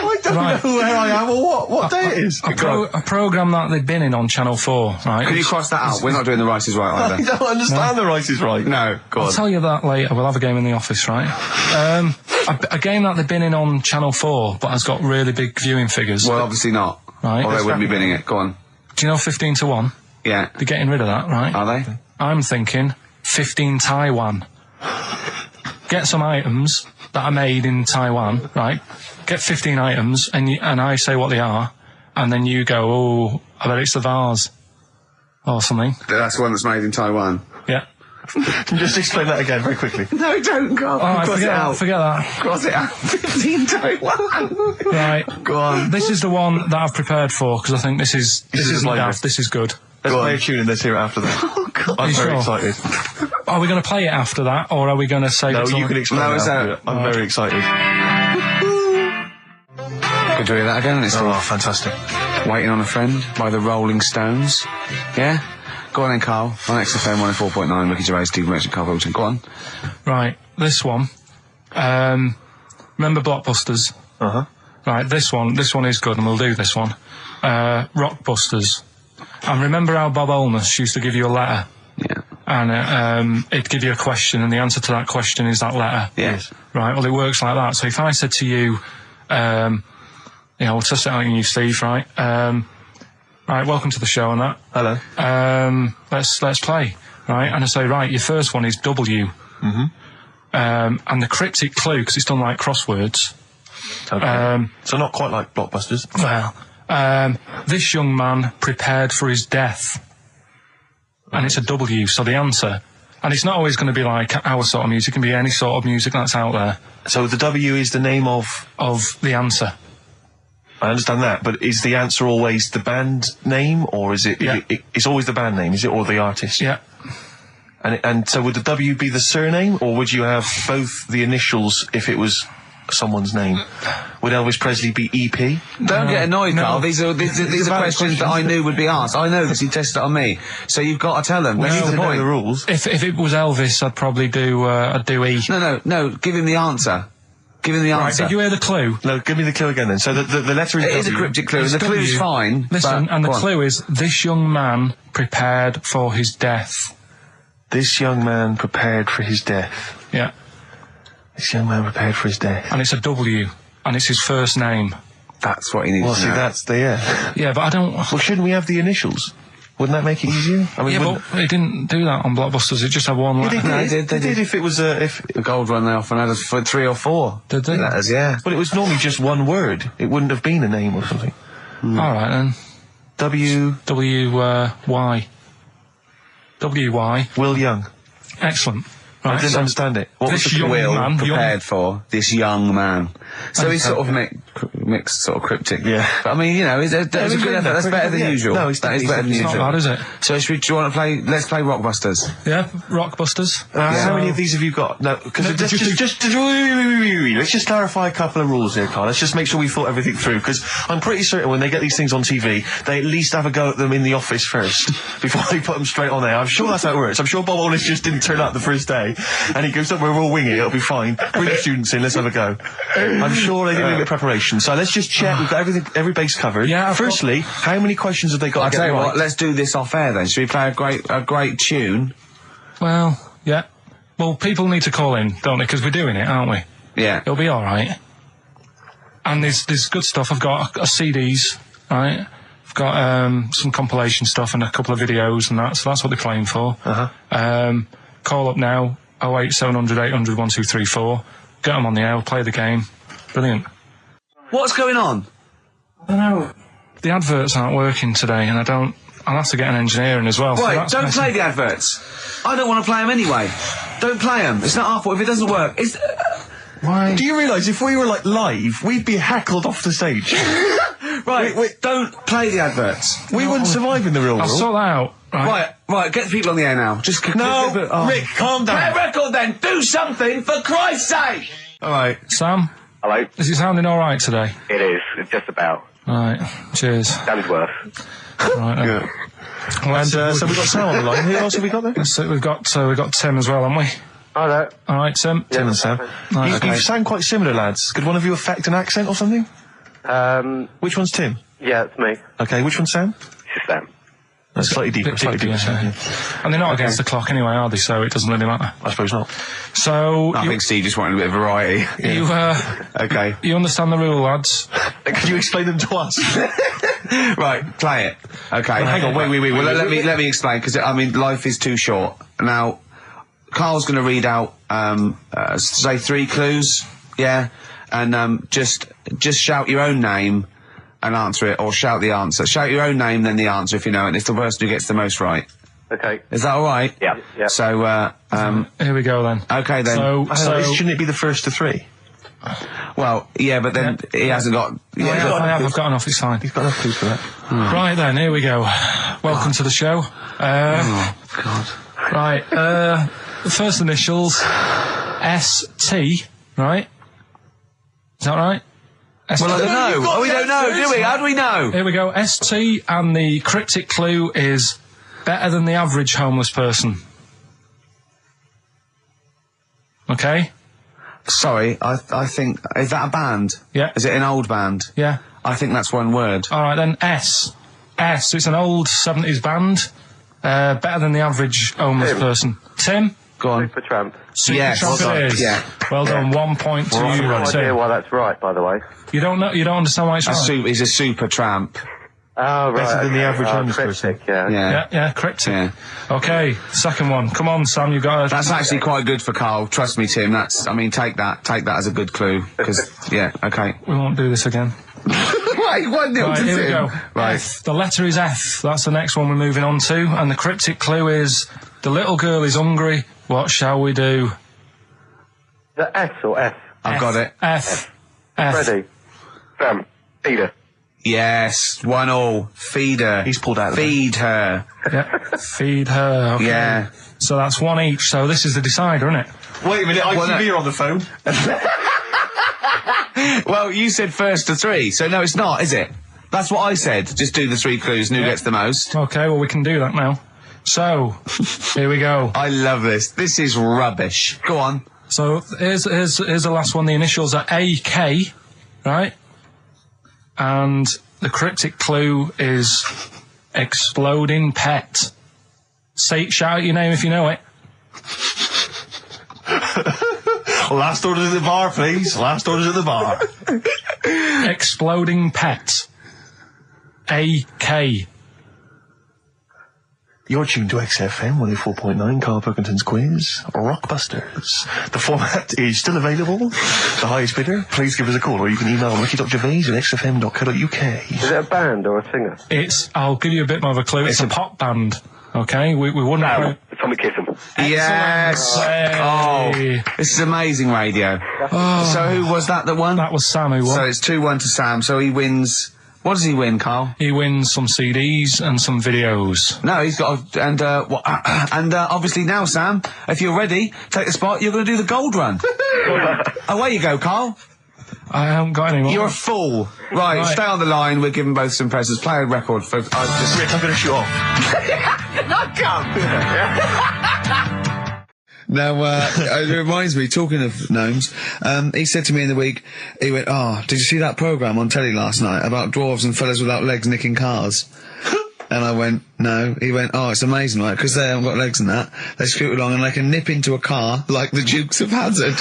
I don't know where I am or what day it is. A programme that they've been in on Channel 4, right? Can you cross that out? We're not doing The Rice is Right I either. don't understand The Rice is Right. No, go on. I'll tell you that later. We'll have a game in the office, right? A game that they've been in on Channel 4, but has got really big viewing figures. Well, obviously not. Right. Or they wouldn't be binning it. Go on. Do you know 15 to 1? Yeah. They're getting rid of that, right? Are they? I'm thinking 15 Taiwan. Get some items that are made in Taiwan, right? Get 15 items, and I say what they are, and then you go, oh, I bet it's the vase. Or something. That's the one that's made in Taiwan. Yeah. Just explain that again very quickly. No, don't go. Alright, Cross it out. Forget that. Cross it out. 15 Taiwan. Right. Go on. This is the one that I've prepared for, because I think this isn't daft, this is good. Let's play a tune and let's hear it after that. Oh, God. I'm very excited. Are we going to play it after that, or are we going to save it? No, you can explain it after it. I'm very excited. Could you hear that again? It's fantastic. Waiting on a Friend by the Rolling Stones. Yeah? Go on then, Carl. On XFM 104.9, Ricky Gervais, Steve Merchant, Karl Pilkington. Go on. Right, this one. Remember Blockbusters? Uh-huh. Right, this one is good, and we'll do this one. Rockbusters. And remember how Bob Holness used to give you a letter? Yeah. And it'd give you a question, and the answer to that question is that letter. Yes. Right, well, it works like that. So if I said to you, we'll test it out on you, Steve, right? Right, welcome to the show and that. Hello. Let's play, right? And I say, right, your first one is W. Mm-hmm. And the cryptic clue, because it's done like crosswords. Okay. So not quite like Blockbusters. Well, this young man prepared for his death. And it's a W, so the answer... And it's not always going to be like our sort of music, it can be any sort of music that's out there. So the W is the name of the answer. I understand that, but is the answer always the band name, or is it... Yeah. It's always the band name, is it, or the artist? Yeah. And so would the W be the surname, or would you have both the initials if it was someone's name? Would Elvis Presley be EP? Don't get annoyed, no. Carl. These are questions that I knew would be asked. I know this. He tested it on me. So you've got to tell them. Well, That's you the know point. the rules. If it was Elvis, I'd probably do E. No. Give him the answer. Give him the Right, answer. did you hear the clue? No, give me the clue again then. So the letter is It is a W. cryptic clue. It's The clue's W. fine. Listen, but, and the go on. clue is, this young man prepared for his death. This young man prepared for his death. Yeah. This young man prepared for his death. And it's a W. And it's his first name. That's what he needs Well, to see, know. that's the... Yeah, but I don't... Well, shouldn't we have the initials? Wouldn't that make it easier? I mean, Yeah, but it didn't do that on Blockbusters. It just had one letter. They did. If it was if The gold run they often had us for 3 or 4. Did they? Letters, yeah. but it was normally just one word. It wouldn't have been a name or something. All right, then. W. W-Y. W-Y. Will Young. Excellent. Right, I didn't understand it. What was this the young clue? man... Prepared for this young man. So he's sort of mixed, sort of cryptic. Yeah. But I mean, you know, that's a good effort. That's better than usual. No, that is better than usual. It's not bad, is it? So do you want to play? Let's play Rockbusters. Yeah, Rockbusters. How many of these have you got? No, because let's just clarify a couple of rules here, Carl. Let's just make sure we thought everything through, because I'm pretty certain when they get these things on TV, they at least have a go at them in the office first before they put them straight on there. I'm sure that's how it works. I'm sure Bob Wallace just didn't turn up the first day, and he goes, "We're all winging it. It'll be fine. Bring the students in. Let's have a go." I'm sure they did a bit of preparation. So let's just check. We've got every base covered. Yeah. Firstly, how many questions have they got? I'll tell you what. Let's do this off air then. Should we play a great tune? Well, yeah. Well, people need to call in, don't they? Because we're doing it, aren't we? Yeah. It'll be all right. And there's good stuff. I've got CDs, right? I've got some compilation stuff and a couple of videos and that. So that's what they're playing for. Call up now. 08700 800 1234. Get them on the air. Play the game. Brilliant. What's going on? I don't know. The adverts aren't working today, and I'll have to get an engineer in as well. Right, so don't play the adverts. I don't want to play them anyway. Don't play them. It's not our fault if it doesn't work. Why? Do you realise if we were like live, we'd be heckled off the stage? Right, don't play the adverts. We wouldn't survive in the real world. I'll sort that out. Right, get the people on the air now. Just Rick, calm down. Play a record then. Do something for Christ's sake. All right, Sam. Hello. Is it sounding all right today? It is. It's just about. All right. Cheers. That is worth. Right. Good. And so we've got Sam on the line. Who else have we got there? So we've got Tim as well, haven't we? Hello. All right, Tim. Tim and Sam. Right, You sound quite similar, lads. Could one of you affect an accent or something? Which one's Tim? Yeah, it's me. Okay, which one's Sam? It's Sam. That's slightly deeper. Yeah. And they're not against the clock anyway, are they? So it doesn't really matter. I suppose not. So I think Steve just wanted a bit of variety. You okay. You understand the rule, lads? Could you explain them to us? Right, play it. Okay. Hang on. Wait. Well, let me explain, because I mean, life is too short. Now, Carl's going to read out say 3 clues. Yeah, and just shout your own name and answer it, or shout the answer. Shout your own name, then the answer if you know it, and it's the person who gets the most right. Okay. Is that all right? Yeah. So, here we go then. Okay then. So shouldn't it be the first to 3? Well, yeah, but then he hasn't got... I've got enough, it's fine. He's got enough clues for that. Right then, here we go. Welcome to the show. Oh, God. Right, the first initials, ST, right? Is that right? Well, I don't know. We don't know, do we? How do we know? Here we go, ST, and the cryptic clue is better than the average homeless person. Okay? Sorry, I think... Is that a band? Yeah. Is it an old band? Yeah. I think that's one word. All right, then S. It's an old 70s band. Better than the average homeless person. Tim? Go on. Supertramp. Supertramp it is. Yeah. Well done, 1 point to you, I have no idea Tim. why that's right, by the way. You don't understand why it's right? He's a super tramp. Oh, right. Better than the average homeless person. Yeah. Yeah, correct. Yeah. Okay, second one. Come on, Sam, you've got to... That's actually quite good for Carl. Trust me, Tim. Take that as a good clue. Because, yeah, okay. We won't do this again. Wait, 1-0 to Right, here we Tim. go. Right. F. The letter is F. That's the next one we're moving on to. And the cryptic clue is, the little girl is hungry. What shall we do? The S or F? I've got it. F. Ready. Sam. Peter. Yes, 1-1. Feed her. He's pulled out of Feed her. Yeah. Feed her. Okay. Yeah. So that's 1 each. So this is the decider, isn't it? Wait a minute, ITV are on the phone. Well, you said first to 3, so no, it's not, is it? That's what I said. Just do the 3 clues and who gets the most. Okay, well, we can do that now. So, here we go. I love this. This is rubbish. Go on. So, here's the last one. The initials are AK, right? And the cryptic clue is exploding pet. Shout out your name if you know it. Last orders at the bar, please. Last orders at the bar. Exploding pet. AK. You're tuned to XFM 104.9, Karl Pilkington's quiz, Rockbusters. The format is still available. The highest bidder, please give us a call, or you can email ricky.gervais@xfm.co.uk. Is it a band or a singer? I'll give you a bit more of a clue. It's a pop band. Okay? We wouldn't... Tommy Kissem. Yes. Oh, this is amazing radio. So who was that won? That was Sam who won. So it's 2-1 to Sam. So he wins. What does he win, Carl? He wins some CDs and some videos. No, he's got obviously now, Sam, if you're ready, take the spot. You're going to do the gold run. Away you go, Carl. I haven't got any more. You're a fool. Right, stay on the line. We're giving both some presents. Play a record for. Rick, I'm going to shoot off. Not come. Now, it reminds me, talking of gnomes, he said to me in the week, he went, did you see that programme on telly last night about dwarves and fellas without legs nicking cars? And I went, no. He went, it's amazing, right? Because they haven't got legs and that. They scoot along and they can nip into a car like the Dukes of Hazzard.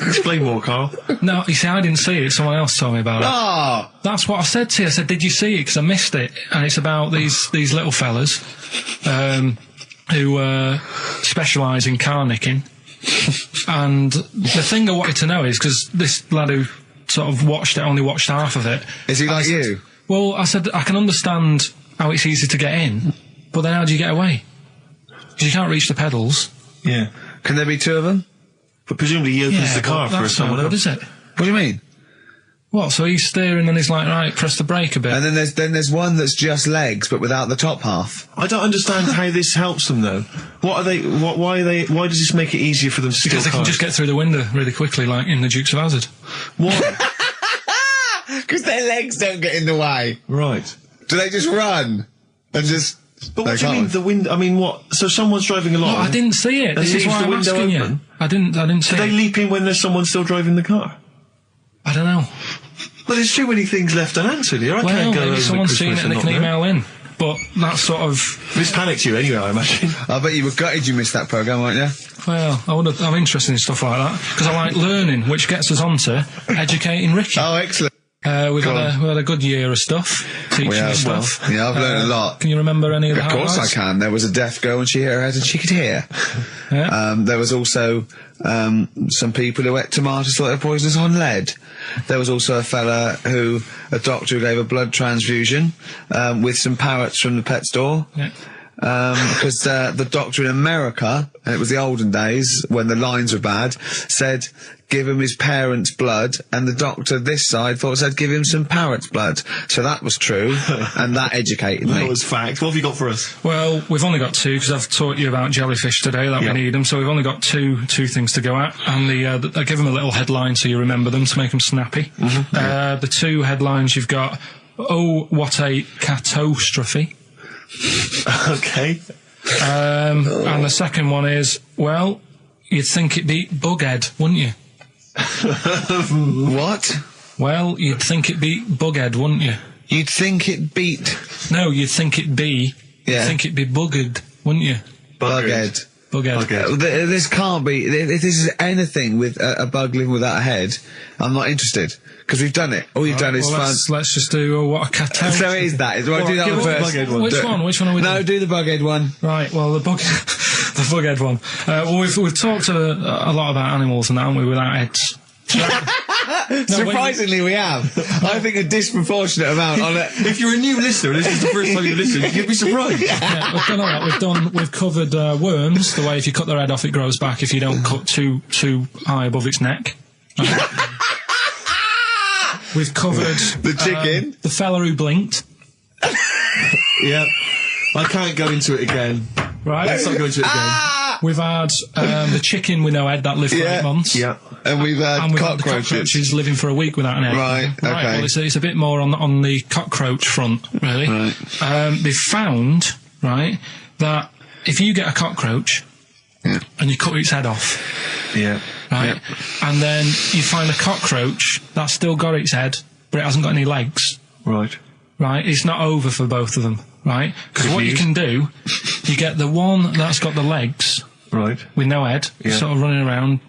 Explain more, Carl. No, you see, I didn't see it. Someone else told me about it. Oh! That's what I said to you. I said, did you see it? Because I missed it. And it's about these little fellas, who specialise in car nicking. And the thing I wanted to know is, because this lad who sort of only watched half of it. Is he like you? Well, I said, I can understand how it's easy to get in, but then how do you get away? Because you can't reach the pedals. Yeah. Can there be two of them? But presumably he opens the car for someone else. What is it? What do you mean? What, so he's steering and he's like, right, press the brake a bit. And then there's one that's just legs, but without the top half. I don't understand how this helps them, though. Why does this make it easier for them to steal Because they can just get through the window really quickly, like in the Dukes of Hazzard. What? Because their legs don't get in the way. Right. Do they just run? And just... But what do you mean, the window? I mean, what? So someone's driving along... No, I didn't see it. This is why I'm asking you. I didn't see it. Do they leap in when there's someone still driving the car? I don't know. Well, there's too many things left unanswered here. I can't go over someone's seen it and they can email in. But that's sort of... This panicked you anyway, I imagine. I bet you were gutted you missed that programme, weren't you? Well, I'm interested in stuff like that. Because I like learning, which gets us on to educating Ricky. Oh, excellent. We've had a good year of stuff, teaching stuff. Well, yeah, I've learned a lot. Can you remember any of the highlights? Of course I can. There was a deaf girl and she hit her head and she could hear. Yeah. There was also some people who ate tomatoes thought they were poisonous on lead. There was also a doctor who gave a blood transfusion with some parrots from the pet store. Yeah. Because the doctor in America, and it was the olden days when the lines were bad, said give him his parents' blood, and the doctor this side thought said give him some parrot's blood. So that was true, and that educated me. That was fact. What have you got for us? Well, we've only got two, because I've taught you about jellyfish today, that we need them, so we've only got two things to go at, and I give them a little headline so you remember them to make them snappy. The two headlines you've got, oh, what a catastrophe. Okay. And the second one is, well, you'd think it'd be Bughead, wouldn't you? What? Well, you'd think it'd be Bughead, wouldn't you? You'd think it beat... No, you'd think it'd be... Yeah. You'd think it'd be Buggered, wouldn't you? Bughead. Bughead. This can't be... If this is anything with a bug living without a head, I'm not interested. Because we've done it. All you've done is fun. Let's just do what a cat. So it is that. Do that one first? Which one are we doing? No, do the Bughead one. Right, well, the Bughead one. Well, we've talked a lot about animals and that, haven't we, without heads. Surprisingly, we have. I think a disproportionate amount on it. If you're a new listener, this is the first time you've listened, you'd be surprised. Yeah, we've done all that. We've covered worms, the way if you cut their head off, it grows back if you don't cut too high above its neck. We've covered the chicken, the fella who blinked. Yeah, I can't go into it again. Right, let's not go into it again. We've had the chicken with no head that lived for 8 months. Yeah, and we've had cockroaches living for a week without an egg. Right, okay. Well, it's a bit more on the cockroach front, really. Right. They've found that if you get a cockroach and you cut its head off. Yeah. Right, and then you find a cockroach that's still got its head, but it hasn't got any legs. Right. Right, it's not over for both of them. Right, because what you can do, you get the one that's got the legs. Right. With no head, sort of running around.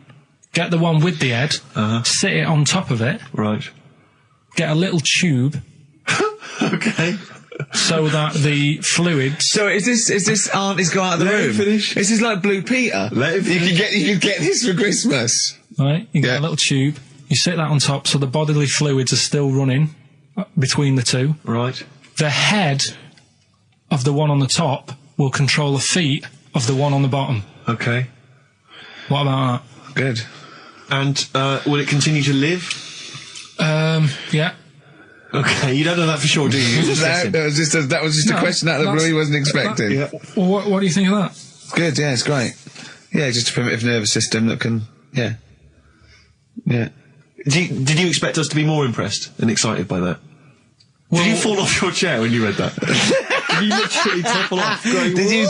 Get the one with the head. Sit it on top of it. Right. Get a little tube. Okay. So that the fluids. So is this aunt is go out of the room? Finish. This is like Blue Peter. Let him finish. You can get this for Christmas. Right. You get a little tube. You sit that on top, so the bodily fluids are still running between the two. Right. The head of the one on the top will control the feet of the one on the bottom. Okay. What about that? Good. And will it continue to live? Yeah. Okay, you don't know that for sure, do you? that was just a question out of the blue he wasn't expecting. Well, what do you think of that? Good, yeah, it's great. Yeah, just a primitive nervous system that can, yeah. Did you expect us to be more impressed and excited by that? Well, did you fall off your chair when you read that? Did you literally topple off? Going, did you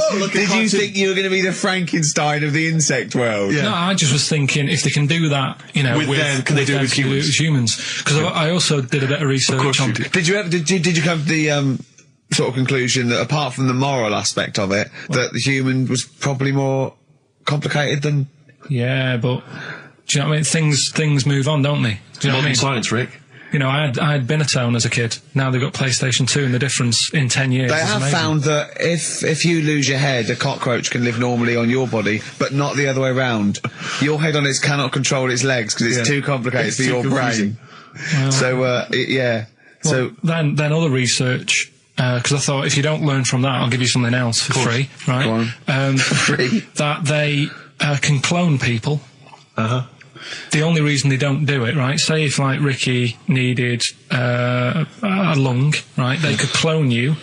think you were going to be the Frankenstein of the insect world? Yeah. No, I just was thinking if they can do that, you know, with them, can they do it with humans? Because I also did a bit of research on. Did you come to the sort of conclusion that apart from the moral aspect of it, that the human was probably more complicated than? Yeah, but do you know what I mean? Things move on, don't they? Do you know what I mean? Science, Rick. You know, I had Binatone as a kid. Now they've got PlayStation 2, and the difference in 10 years. They have found that if you lose your head, a cockroach can live normally on your body, but not the other way around. Your head on it cannot control its legs because it's too complicated for your brain. Well, so yeah. Well, so then other research. Because I thought if you don't learn from that, I'll give you something else for free, right? Go on. Free. That they can clone people. The only reason they don't do it, right? Say if like Ricky needed a lung, right? They could clone you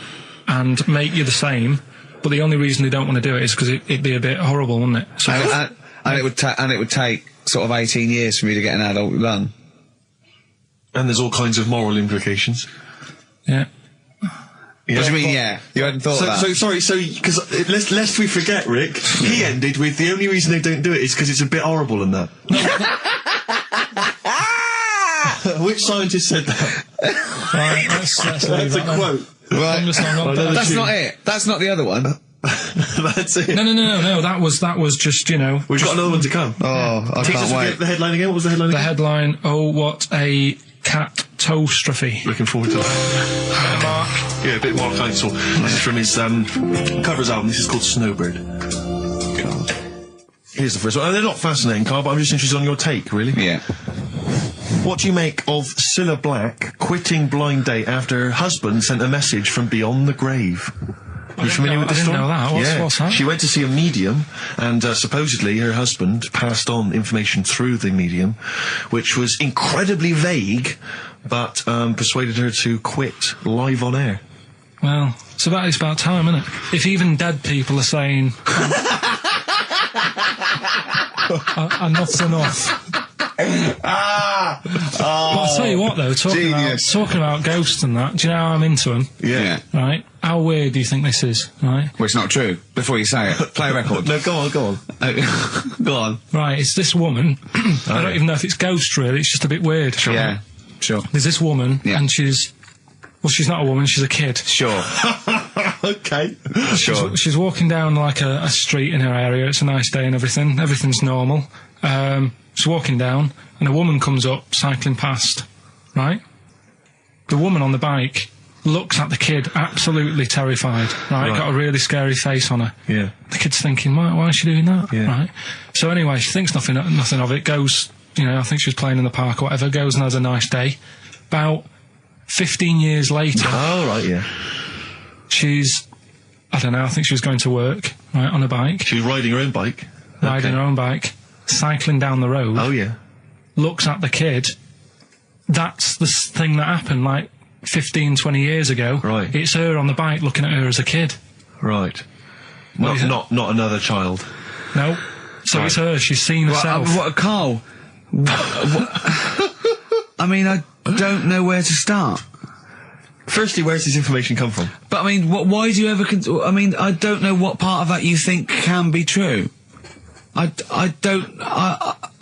and make you the same, but the only reason they don't want to do it is because it'd be a bit horrible, wouldn't it? So and it would take sort of 18 years for me to get an adult lung. And there's all kinds of moral implications. Yeah. What do you mean, yeah? You hadn't thought of that? So, sorry, because lest we forget, Rick, he ended with the only reason they don't do it is because it's a bit horrible and that. Which scientist said that? Right, that's a quote. Right. That's not it. That's not the other one. That's it. No, that was just, you know... We've got another one to come. Oh, I can't wait. The headline again? What was the headline again? The headline, oh, what a catastrophe. Looking forward to that. Mark. Yeah, a bit more counsel. This is from his covers album. This is called Snowbird. God. Here's the first one. They're not fascinating, Carl, but I'm just interested on your take, really. Yeah. What do you make of Cilla Black quitting Blind Date after her husband sent a message from beyond the grave? Are you familiar with this story? I didn't know that. What's that? She went to see a medium, and supposedly her husband passed on information through the medium, which was incredibly vague, but persuaded her to quit live on air. Well, it's about time, isn't it? If even dead people are saying, enough's enough. But I'll tell you what, though, talking about ghosts and that, do you know how I'm into them? Yeah. Right? How weird do you think this is, right? Well, it's not true. Before you say it, play a record. No, go on. Go on. Right, it's this woman. I don't even know if it's ghost, really. It's just a bit weird. Sure. Yeah, sure. There's this woman, and she's not a woman, she's a kid. Sure. Okay. Sure. She's walking down, like, a street in her area. It's a nice day and everything. Everything's normal. She's walking down, and a woman comes up, cycling past, right? The woman on the bike looks at the kid, absolutely terrified, right? Got a really scary face on her. Yeah. The kid's thinking, why is she doing that? Yeah. Right? So anyway, she thinks nothing of it, goes, you know, I think she was playing in the park or whatever, goes and has a nice day. About 15 years later... Oh, right, yeah. She's, I don't know, I think she was going to work, right, on a bike. She was riding her own bike? Riding her own bike, cycling down the road. Oh, yeah. Looks at the kid. That's the thing that happened, like, 15, 20 years ago. Right. It's her on the bike looking at her as a kid. Right. Not another child. No. So it's her. She's seen herself. Carl? I mean, I don't know where to start. Firstly, where's this information come from? But I mean, why do you ever? I mean, I don't know what part of that you think can be true. I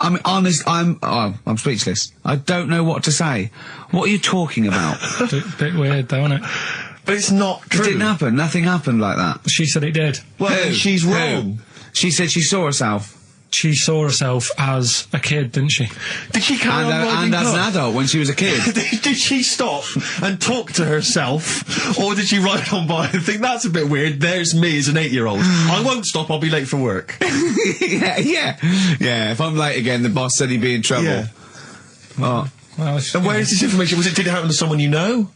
mean, honest. I'm speechless. I don't know what to say. What are you talking about? Bit weird, though, isn't it? But it's not true. It didn't happen. Nothing happened like that. She said it did. Well, she's wrong. She said she saw herself. She saw herself as a kid, didn't she? Did she carry on riding and as an adult when she was a kid. Did she stop and talk to herself, or did she ride on by and think, that's a bit weird, there's me as an 8-year-old. I won't stop, I'll be late for work. Yeah, if I'm late again, the boss said he'd be in trouble. Yeah. Oh. Well, and where is this information? Did it happen to someone you know?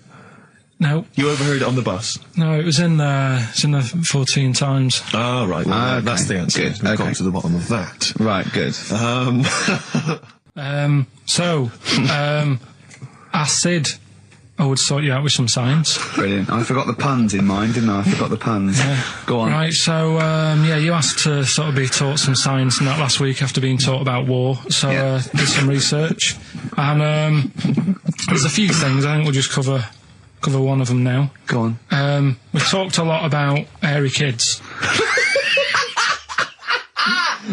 No. You overheard it on the bus? No, it was in the 14 Times. Oh, right. Well, okay. that's the answer. Good. We've got to the bottom of that. Right, good. Acid, I would sort you out with some science. Brilliant. I forgot the puns in mind, didn't I? I forgot the puns. Go on. Right, so, you asked to sort of be taught some science and that last week after being taught about war, so did some research. And there's a few things, I think we'll just cover one of them now. Go on. We talked a lot about hairy kids.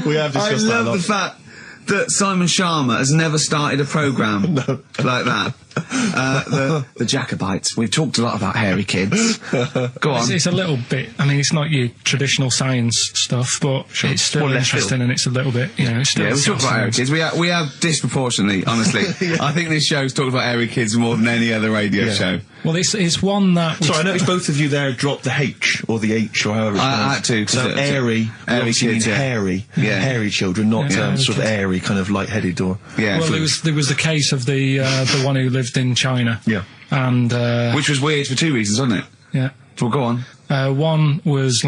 We have discussed that a I love lot. the fact that Simon Sharma has never started a programme like that. The Jacobites. We've talked a lot about hairy kids. Go on. It's a little bit, I mean, it's not your traditional science stuff, but it's still interesting and it's a little bit, it's still... Yeah, we talk about hairy kids. We have disproportionately, honestly. I think this show's talked about hairy kids more than any other radio show. Well, it's one that... Sorry, I noticed both of you there dropped the H, or the H, or however it's I had to. So airy kids, hairy. Hairy children, not sort of airy, kind of light-headed or... Yeah. Well, there was the case of the one who lived in China. Yeah. And... which was weird for two reasons, wasn't it? Yeah. Well, go on. One was,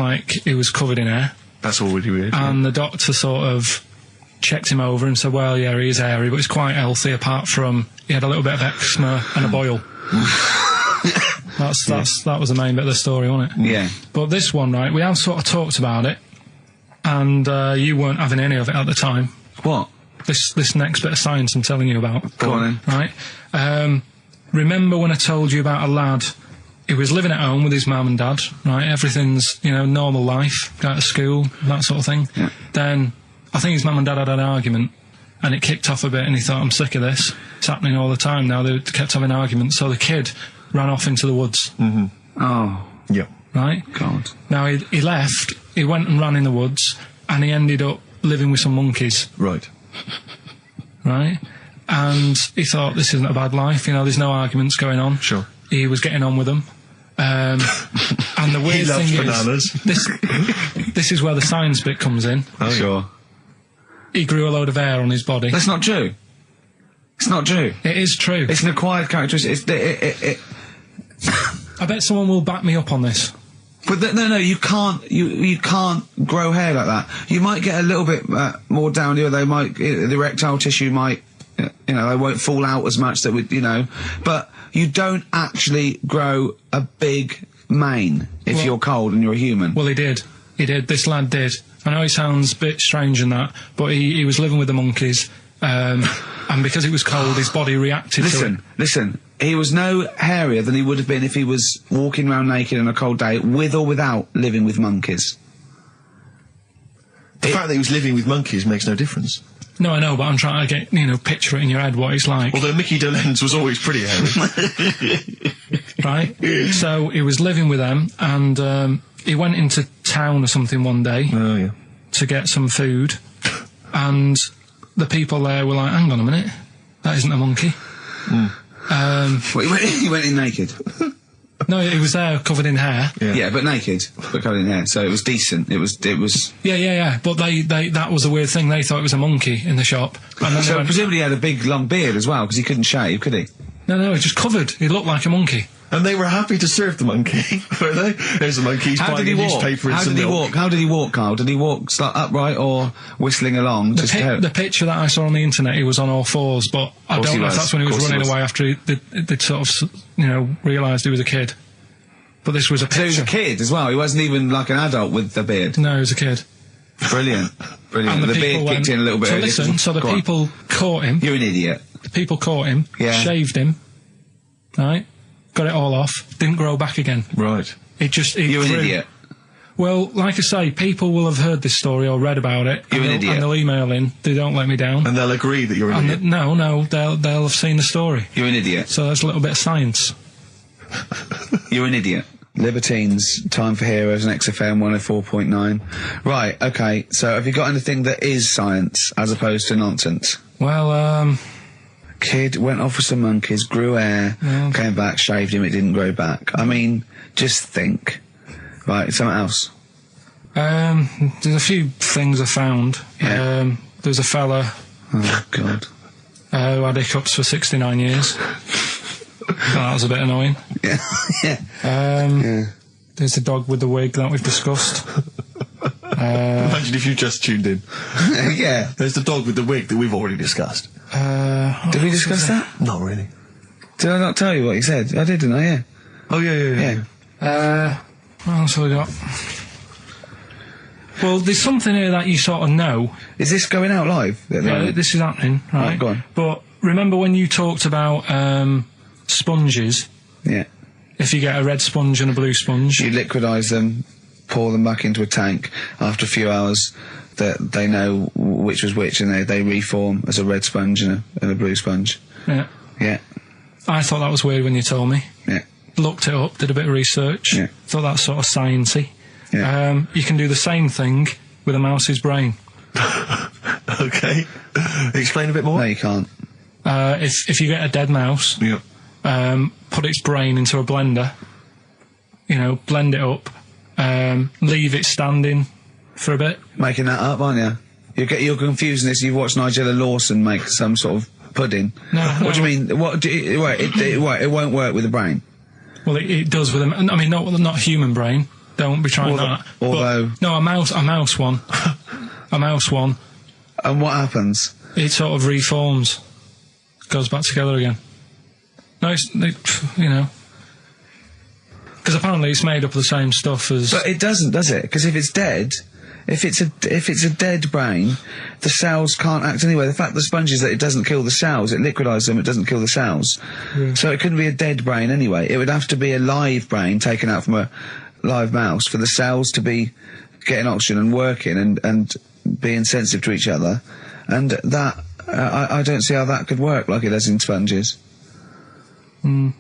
he was covered in hair. That's already weird. And the doctor sort of checked him over and said, well, yeah, he is hairy, but he's quite healthy, apart from he had a little bit of eczema and a boil. That was the main bit of the story, wasn't it? Yeah. But this one, right, we have sort of talked about it, and you weren't having any of it at the time. What? This next bit of science I'm telling you about. Go on then. Right? Remember when I told you about a lad who was living at home with his mum and dad, right? Everything's, normal life, go to school, that sort of thing. Yeah. Then, I think his mum and dad had an argument, and it kicked off a bit, and he thought, I'm sick of this. It's happening all the time now. They kept having arguments, so the kid ran off into the woods. Mm-hmm. Oh. Yeah. Right? God. Now, he left, he went and ran in the woods, and he ended up living with some monkeys. Right. Right? And he thought, this isn't a bad life, there's no arguments going on. Sure. He was getting on with them. And the weird thing bananas. is, this is where the science bit comes in. Oh, sure. He grew a load of hair on his body. That's not true. It's not true. It is true. It's an acquired characteristic. I bet someone will back me up on this. But no, you can't. You can't grow hair like that. You might get a little bit more down here. They might, the erectile tissue might, they won't fall out as much. That would, but you don't actually grow a big mane if you're cold and you're a human. Well, he did. This lad did. I know he sounds a bit strange in that, but he was living with the monkeys, and because it was cold, his body reacted to it. Listen. He was no hairier than he would have been if he was walking around naked on a cold day, with or without living with monkeys. The fact that he was living with monkeys makes no difference. No, I know, but I'm trying to get, picture it in your head what it's like. Although Mickey Dolenz was always pretty hairy. Right? So he was living with them, and he went into town or something one day to get some food, and the people there were like, hang on a minute, that isn't a monkey. He went in naked? No, he was there covered in hair. Yeah, but naked, but covered in hair, so it was decent. It was. Yeah. But that was a weird thing. They thought it was a monkey in the shop. And then so presumably he had a big long beard as well, because he couldn't shave, could he? No, he was just covered. He looked like a monkey. And they were happy to serve the monkey, were they? There's a monkey. How did he walk? How did he walk? How did he walk, Carl? Did he walk upright or whistling along? The picture that I saw on the internet, he was on all fours, but I don't know if that's when he was running away after they'd sort of, realised he was a kid. But this was a picture. So he was a kid as well. He wasn't even like an adult with the beard. No, he was a kid. Brilliant. And the beard kicked in a little bit. So the people caught him. You're an idiot. The people caught him. Yeah. Shaved him. Right. Got it all off. Didn't grow back again. Right. You're an idiot. Well, like I say, people will have heard this story or read about it. You're an idiot. And they'll email in. They don't let me down. And they'll agree that you're an idiot. No, they'll have seen the story. You're an idiot. So that's a little bit of science. You're an idiot. Libertines, Time for Heroes, and XFM 104.9. Right, okay, so have you got anything that is science as opposed to nonsense? Well, Kid went off with some monkeys, grew hair, came back, shaved him, it didn't grow back. I mean, just think. Right, something else. There's a few things I found. Yeah. There's a fella... Oh, God. who had hiccups for 69 years. That was a bit annoying. Yeah. There's the dog with the wig that we've discussed. Imagine if you just tuned in. Yeah. There's the dog with the wig that we've already discussed. Did we discuss that? Not really. Did I not tell you what he said? I did, didn't I? Yeah. Oh, yeah. What else have we got? Well, there's something here that you sort of know. Is this going out live? Yeah, this is happening, right? Go on. But remember when you talked about sponges? Yeah. If you get a red sponge and a blue sponge, You liquidise them, pour them back into a tank. After a few hours, that they know which was which, and they reform as a red sponge and a blue sponge. Yeah. Yeah. I thought that was weird when you told me. Yeah. Looked it up, did a bit of research. Yeah. Thought that's sort of sciencey. Yeah. You can do the same thing with a mouse's brain. Okay. Explain a bit more. No, you can't. If you get a dead mouse, Yeah. put its brain into a blender, blend it up, leave it standing for a bit. Making that up, aren't you? You're confusing this. You've watched Nigella Lawson make some sort of pudding. No. What do you mean? It won't work with the brain. Well, it does with I mean, not a human brain. Don't be trying that. Although, no, a mouse one, a mouse one. And what happens? It sort of reforms, goes back together again. No, because apparently it's made up of the same stuff as. But it doesn't, does it? Because if it's dead, if it's a dead brain, the cells can't act anyway. The fact the sponge is that it doesn't kill the cells, it liquidises them, it doesn't kill the cells. Yeah. So it couldn't be a dead brain anyway. It would have to be a live brain taken out from a live mouse for the cells to be getting oxygen and working and being sensitive to each other. And that, I don't see how that could work like it does in sponges. I mean,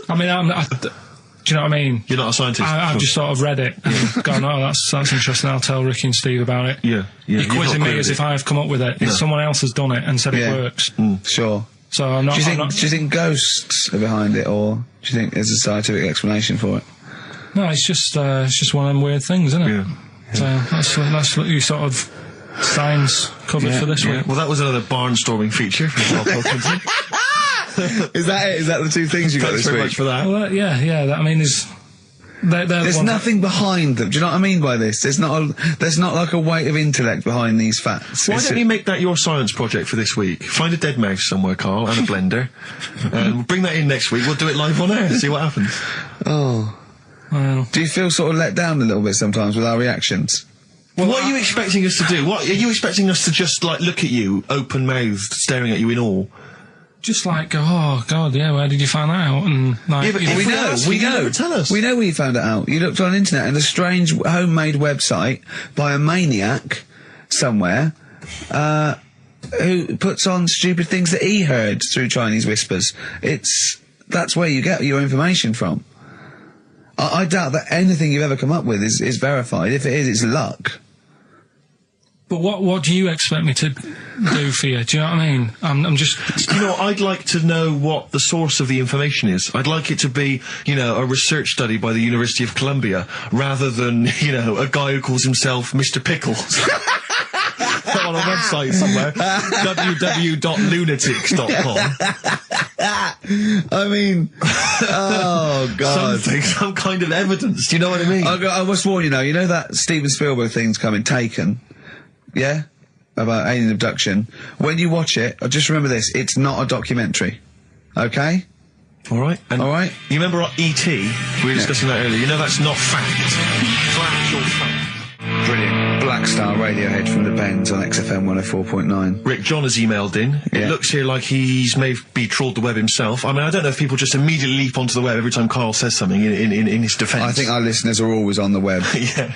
do you know what I mean? You're not a scientist. I've just sort of read it and gone, oh, that's interesting. I'll tell Ricky and Steve about it. Yeah. You're quizzing me as if I've come up with it. Yeah. Someone else has done it and said it works. Sure. So I'm not. Do you think ghosts are behind it, or do you think there's a scientific explanation for it? No, it's just one of them weird things, isn't it? Yeah. So that's what you sort of science covered for this week. Well, that was another barnstorming feature from Karl Pilkington. Is that it? Is that the two things you got Thanks this very week? much for that. Well, I mean, There's nothing behind them. Do you know what I mean by this? There's not like a weight of intellect behind these facts. Why don't you make that your science project for this week? Find a dead mouse somewhere, Karl, and a blender, and bring that in next week. We'll do it live on air. See what happens. Oh. Well, do you feel sort of let down a little bit sometimes with our reactions? Well, what are you expecting us to do? What are you expecting us to just like look at you, open-mouthed, staring at you in awe? Just like go, oh God, yeah, where did you find that out? And like, yeah, but we know. Never tell us. We know where you found it out. You looked on the internet and a strange homemade website by a maniac somewhere, who puts on stupid things that he heard through Chinese whispers. That's where you get your information from. I doubt that anything you've ever come up with is verified. If it is, it's luck. But what do you expect me to do for you? Do you know what I mean? I'm just... I'd like to know what the source of the information is. I'd like it to be, a research study by the University of Columbia, rather than, a guy who calls himself Mr. Pickles. On a website somewhere. www.lunatics.com. I mean, oh God. Some kind of evidence, do you know what I mean? I must warn you know that Steven Spielberg thing's coming, Taken? Yeah? About alien abduction. When you watch it, just remember this, it's not a documentary. Okay? Alright. Alright? You remember E.T.? We were discussing that earlier. That's not fact. Factual fact. Brilliant. Black Star Radiohead from the Bends on XFM 104.9. Rick John has emailed in. It looks here like he's maybe trawled the web himself. I mean, I don't know if people just immediately leap onto the web every time Karl says something in his defence. I think our listeners are always on the web. Yeah.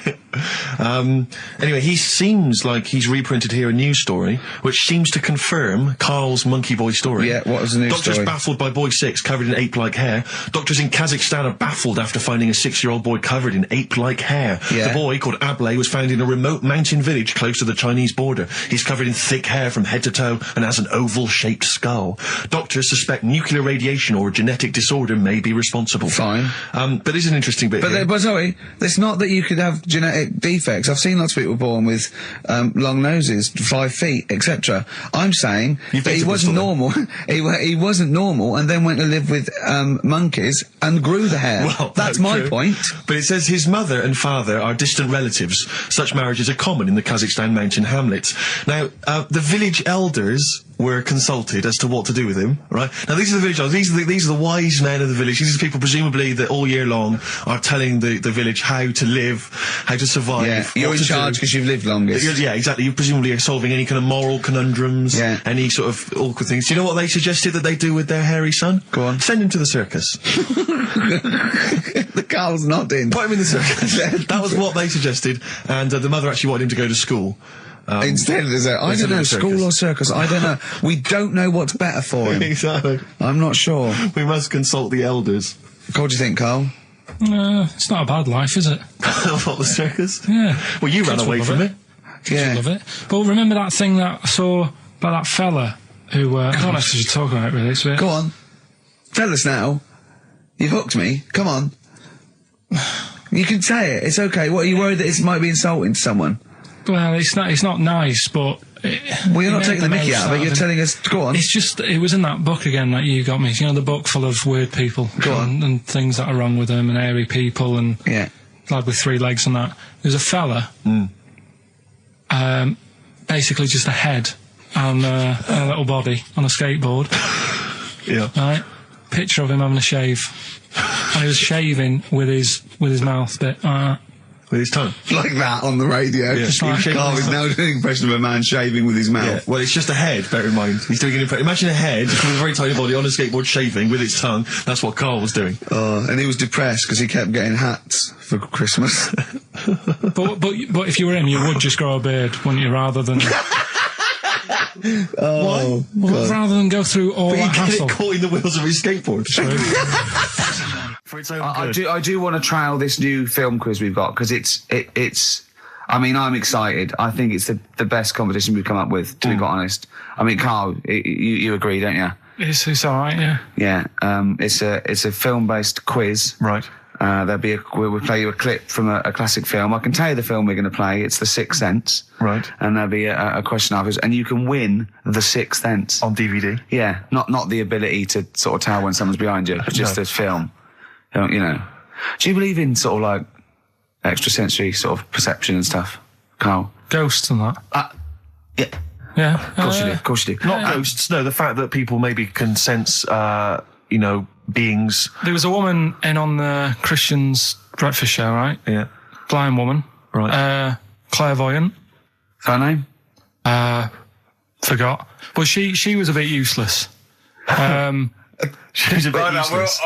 Anyway, he seems like he's reprinted here a news story, which seems to confirm Karl's Monkey Boy story. Yeah, what was the news Doctors story? baffled by boy 6 covered in ape-like hair. Doctors in Kazakhstan are baffled after finding a 6-year-old boy covered in ape-like hair. Yeah. The boy, called Ablay, was found in a remote mountain village close to the Chinese border. He's covered in thick hair from head to toe and has an oval-shaped skull. Doctors suspect nuclear radiation or a genetic disorder may be responsible. Fine. But there's an interesting bit here. But sorry, it's not that you could have genetic genetic defects. I've seen lots of people born with long noses, 5 feet, etc. I'm saying that he wasn't normal. he wasn't normal, and then went to live with monkeys and grew the hair. Well, that's my point. But it says his mother and father are distant relatives. Such marriages are common in the Kazakhstan mountain hamlets. Now, the village elders were consulted as to what to do with him, right? Now, these are the village elders. These are the wise men of the village. These are people, presumably, that all year long are telling the village how to live, how to survive. Yeah, you're in charge because you've lived longest. Yeah, exactly. You presumably are solving any kind of moral conundrums, any sort of awkward things. Do you know what they suggested that they do with their hairy son? Go on. Send him to the circus. The Carl's nodding. Put him in the circus. That was what they suggested, and the mother actually wanted him to go to school. Instead, there's I don't know, school or circus, I don't know. We don't know what's better for him. Exactly. I'm not sure. We must consult the elders. What do you think, Carl? It's not a bad life, is it? What, the circus? Yeah. Well, you ran away from it. Yeah. Love it. But remember that thing that I saw about that fella who, I don't know if you're talking about it really, so Go on. Tell us now. You've hooked me. Come on. You can say it. It's okay. What, are you worried that it might be insulting to someone? Well, it's not nice, but... Well, you're not taking the mickey out of it, you're telling us... Go on. It's just, it was in that book again that you got me. You know, the book full of weird people. Go on. And things that are wrong with them, and hairy people, and... Yeah. Lad with 3 legs and that. There's a fella... basically just a head and a little body on a skateboard. Yeah. Right? Picture of him having a shave. And he was shaving with his mouth bit. With his tongue. Like that on the radio. Yeah. Carl is now doing an impression of a man shaving with his mouth. Yeah. Well, it's just a head, bear in mind. He's doing an impression. Imagine a head with a very tiny body on a skateboard shaving with its tongue. That's what Carl was doing. And he was depressed because he kept getting hats for Christmas. but if you were him, you would just grow a beard, wouldn't you, rather than... Well, rather than go through all that hassle. Caught in the wheels of his skateboard. For its own good. I do want to trial this new film quiz we've got, because it's I mean, I'm excited. I think it's the best competition we've come up with, to be quite honest. I mean, Carl, you agree, don't you? It's alright, yeah. Yeah, it's a film-based quiz. Right. We'll play you a clip from a classic film. I can tell you the film we're going to play. It's The Sixth Sense. Right. And there'll be a question afterwards, and you can win The Sixth Sense. On DVD? Yeah. Not the ability to sort of tell when someone's behind you, but just this film. You know. Do you believe in sort of like extrasensory sort of perception and stuff, Carl? Ghosts and that? Yeah. Yeah. Of course you do. Not ghosts, no. The fact that people maybe can sense, beings. There was a woman in on the Christian's breakfast show, right? Yeah. Blind woman. Right. Clairvoyant. Her name? Forgot. But she was a bit useless. She's a bit useless.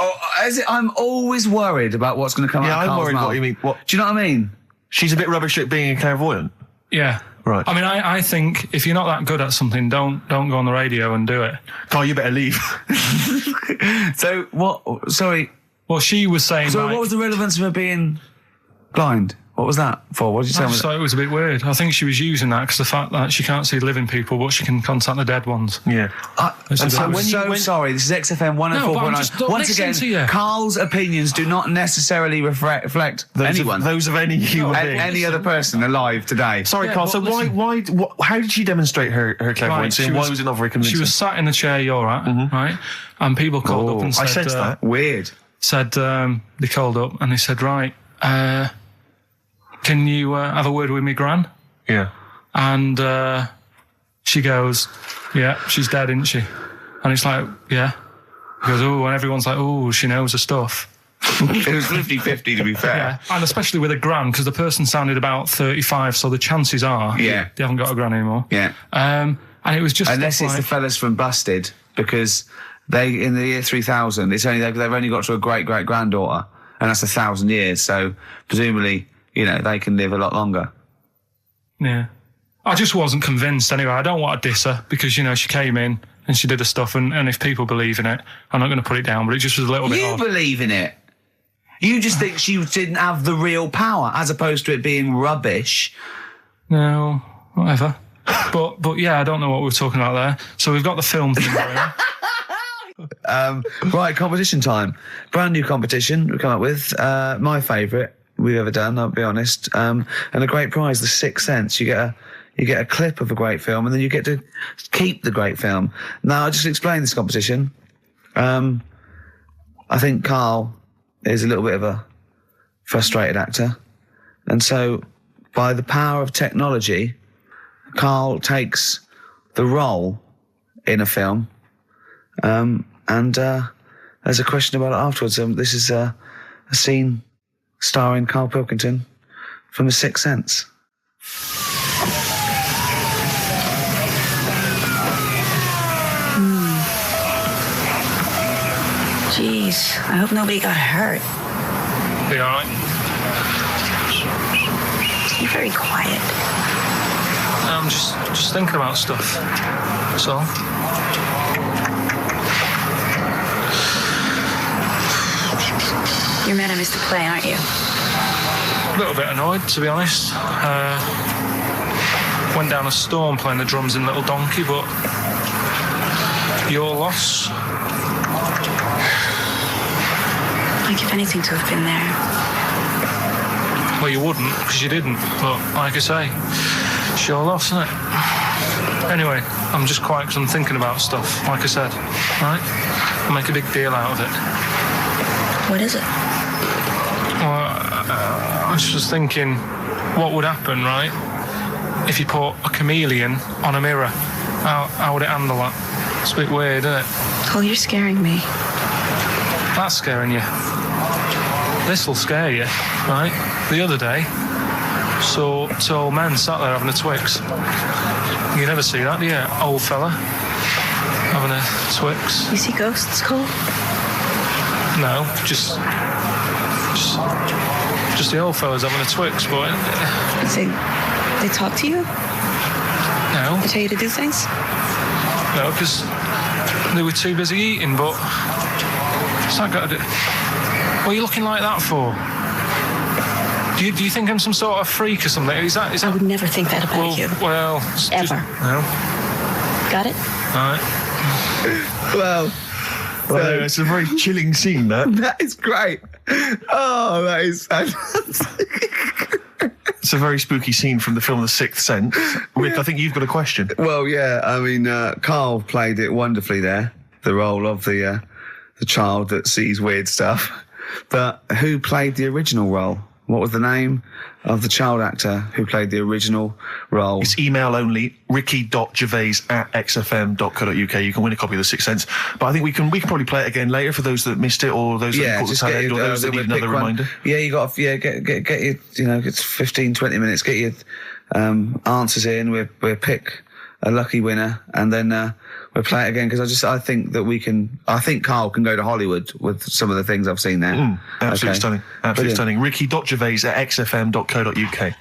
I'm always worried about what's going to come out of Carl's I'm worried mouth. what you mean. What? Do you know what I mean? She's a bit rubbish at being a clairvoyant. Yeah. Right. I mean, I think if you're not that good at something, don't go on the radio and do it. Carl, you better leave. So, what... Sorry. Well, she was saying... So, what was the relevance of her being blind? What was that for? What did you say? I just thought it was a bit weird. I think she was using that because the fact that she can't see living people, but she can contact the dead ones. Yeah. I'm sorry. This is XFM 104.9. Once again, Carl's opinions do not necessarily reflect those of any human being. Any other person alive today. Sorry, Carl. So how did she demonstrate her clairvoyance? Right, why was it not very convincing? She was sat in the chair you're at, right? And people called up and said... I sensed that. Weird. Said, they called up and they said, right, can you have a word with me, Gran? Yeah. And she goes, yeah, she's dead, isn't she? And it's like, yeah. He goes, oh, and everyone's like, oh, she knows her stuff. It was 50-50, to be fair. Yeah, and especially with a Gran, because the person sounded about 35, so the chances are they haven't got a Gran anymore. Yeah. And it was just... Unless it's the fellas from Busted, because they, in the year 3000, they've only got to a great-great-granddaughter, and that's 1,000 years, so presumably... they can live a lot longer. Yeah. I just wasn't convinced anyway. I don't want to diss her because, she came in and she did her stuff and if people believe in it, I'm not going to put it down, but it just was a little bit odd. You believe in it? You just think she didn't have the real power as opposed to it being rubbish? No, whatever. but yeah, I don't know what we were talking about there. So we've got the film thing going. Right, competition time. Brand new competition we come up with. My favourite. we've ever done, I'll be honest. And a great prize, The Sixth Sense. You get a clip of a great film, and then you get to keep the great film. Now, I'll just explain this competition. I think Karl is a little bit of a frustrated actor. And so, by the power of technology, Karl takes the role in a film. And there's a question about it afterwards. This is a scene starring Karl Pilkington from The Sixth Sense. Jeez, I hope nobody got hurt. Be alright? You're very quiet. I'm just thinking about stuff. That's all. You're mad I missed the play, aren't you? A little bit annoyed, to be honest. Went down a storm playing the drums in Little Donkey, but your loss. I'd give anything to have been there. Well, you wouldn't, because you didn't. But like I say, it's your loss, isn't it? Anyway, I'm just quiet because I'm thinking about stuff, like I said. Right? I'll make a big deal out of it. What is it? Well, I was just thinking, what would happen, right, if you put a chameleon on a mirror? How would it handle that? It's a bit weird, isn't it? Oh, you're scaring me. That's scaring you. This'll scare you, right? The other day, saw two old men sat there having a Twix. You never see that, do you? Old fella having a Twix. You see ghosts, Cole? No, just the old fellas having a Twix, but... They talk to you? No. They tell you to do things? No, because they were too busy eating, but... What's that got to do? What are you looking like that for? Do you think I'm some sort of freak or something? Is that... I would never think that about you. Well... Ever. No. Got it? All right. Well, it's a very chilling scene, that. That is great. Oh, that is fantastic. It's a very spooky scene from the film The Sixth Sense. Rick, I think you've got a question. Well, yeah, I mean, Karl played it wonderfully there, the role of the child that sees weird stuff. But who played the original role? What was the name of the child actor who played the original role? It's email only, ricky.gervais@xfm.co.uk. You can win a copy of The Sixth Sense. But I think we can probably play it again later for those that missed it, or those that caught the tail end, or those that need another reminder. Yeah, you got to, get your, it's 15, 20 minutes, get your answers in. We'll pick a lucky winner, and then we'll play it again, because I think Karl can go to Hollywood with some of the things I've seen there. Absolutely stunning. Absolutely stunning. ricky.gervais@xfm.co.uk.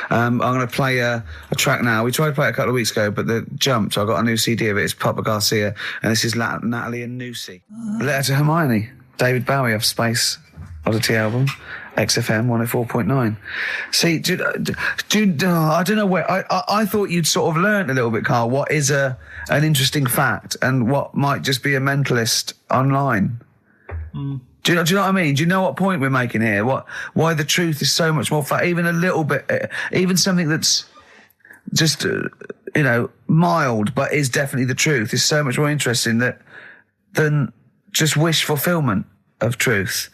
I'm going to play a track now. We tried to play it a couple of weeks ago, but it jumped. I got a new CD of it. It's Papa Garcia, and this is Natalie and Nusi. Letter to Hermione, David Bowie off Space Oddity album, XFM 104.9. See, I don't know where. I thought you'd sort of learnt a little bit, Karl, what is an interesting fact and what might just be a mentalist online. Do you know what I mean? Do you know what point we're making here? Why the truth is so much more fun? Even a little bit, even something that's just, mild, but is definitely the truth, is so much more interesting than just wish fulfillment of truth.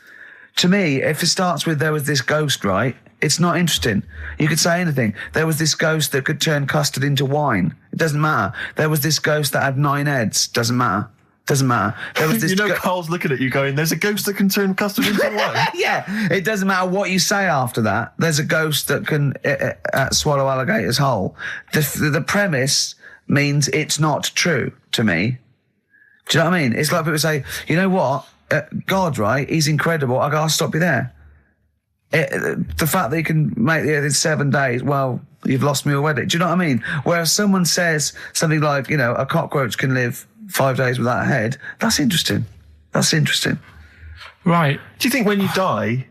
To me, if it starts with there was this ghost, right, it's not interesting. You could say anything. There was this ghost that could turn custard into wine. It doesn't matter. There was this ghost that had 9 heads. Doesn't matter. Doesn't matter. There was this Carl's looking at you going, there's a ghost that can turn custard into wine? Yeah. It doesn't matter what you say after that. There's a ghost that can swallow alligators whole. The premise means it's not true to me. Do you know what I mean? It's like people say, you know what? God, right? He's incredible. I'll stop you there. The fact that he can make the earth in 7 days, well, you've lost me already. Do you know what I mean? Whereas someone says something like, a cockroach can live 5 days without a head, that's interesting. That's interesting. Right. Do you think when you die,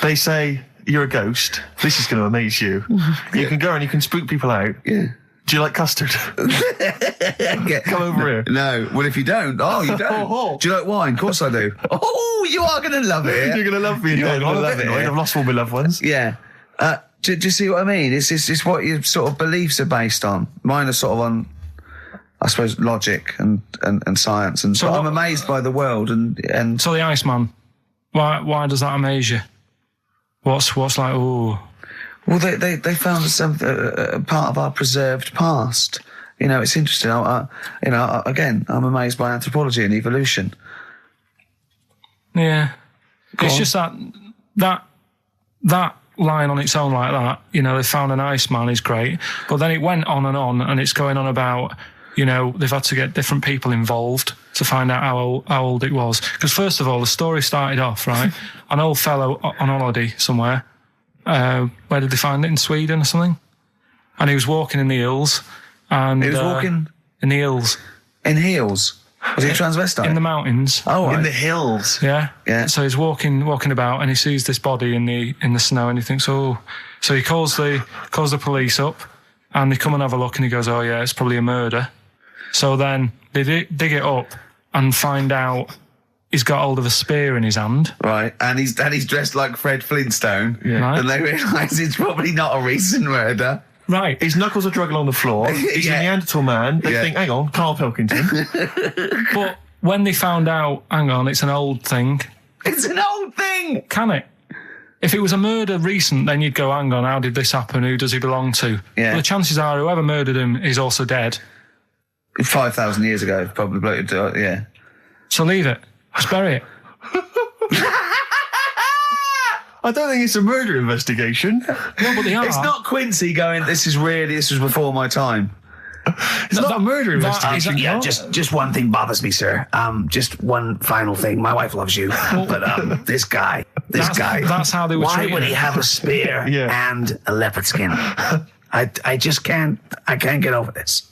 they say, you're a ghost, this is going to amaze you. You can go and you can spook people out. Yeah. Do you like custard? Come over here. No. Well, if you don't, you don't. Do you like wine? Of course I do. Oh, you are going to love it. You're going to love me. You're going to love it. I've lost all my loved ones. Yeah. Do you see what I mean? It's what your sort of beliefs are based on. Mine are sort of on, I suppose, logic and science. And so I'm amazed by the world. And so the Iceman, why does that amaze you? What's like? Ooh. Well, they found some part of our preserved past. You know, it's interesting. Again, I'm amazed by anthropology and evolution. Yeah, it's just that line on its own like that. You know, they found an Iceman is great, but then it went on, and it's going on about, you know, they've had to get different people involved to find out how old it was. Because first of all, the story started off right. An old fellow on holiday somewhere. Where did they find it? In Sweden or something? And he was walking in the hills. And he was walking in the hills. In heels? Was he a transvestite? In the mountains. Oh, right. In the hills. Yeah. Yeah. So he's walking about, and he sees this body in the snow, and he thinks, oh. So he calls the police up, and they come and have a look, and he goes, oh yeah, it's probably a murder. So then they dig it up and find out. He's got hold of a spear in his hand. Right, and he's dressed like Fred Flintstone. Yeah. Right. And they realise it's probably not a recent murder. Right. His knuckles are dragging on the floor. He's a Neanderthal man. They think, hang on, Karl Pilkington. But when they found out, hang on, it's an old thing. It's an old thing! Can it? If it was a murder recent, then you'd go, hang on, how did this happen? Who does he belong to? Yeah. Well, the chances are whoever murdered him is also dead. 5,000 years ago, probably, yeah. So leave it. Just bury it. I don't think it's a murder investigation. No, but they are. It's not Quincy going, this was before my time. It's not a murder investigation. Just one thing bothers me, sir. Just one final thing. My wife loves you, but this guy. That's how they were treated. Why would he have a spear and a leopard skin? I just can't. I can't get over this.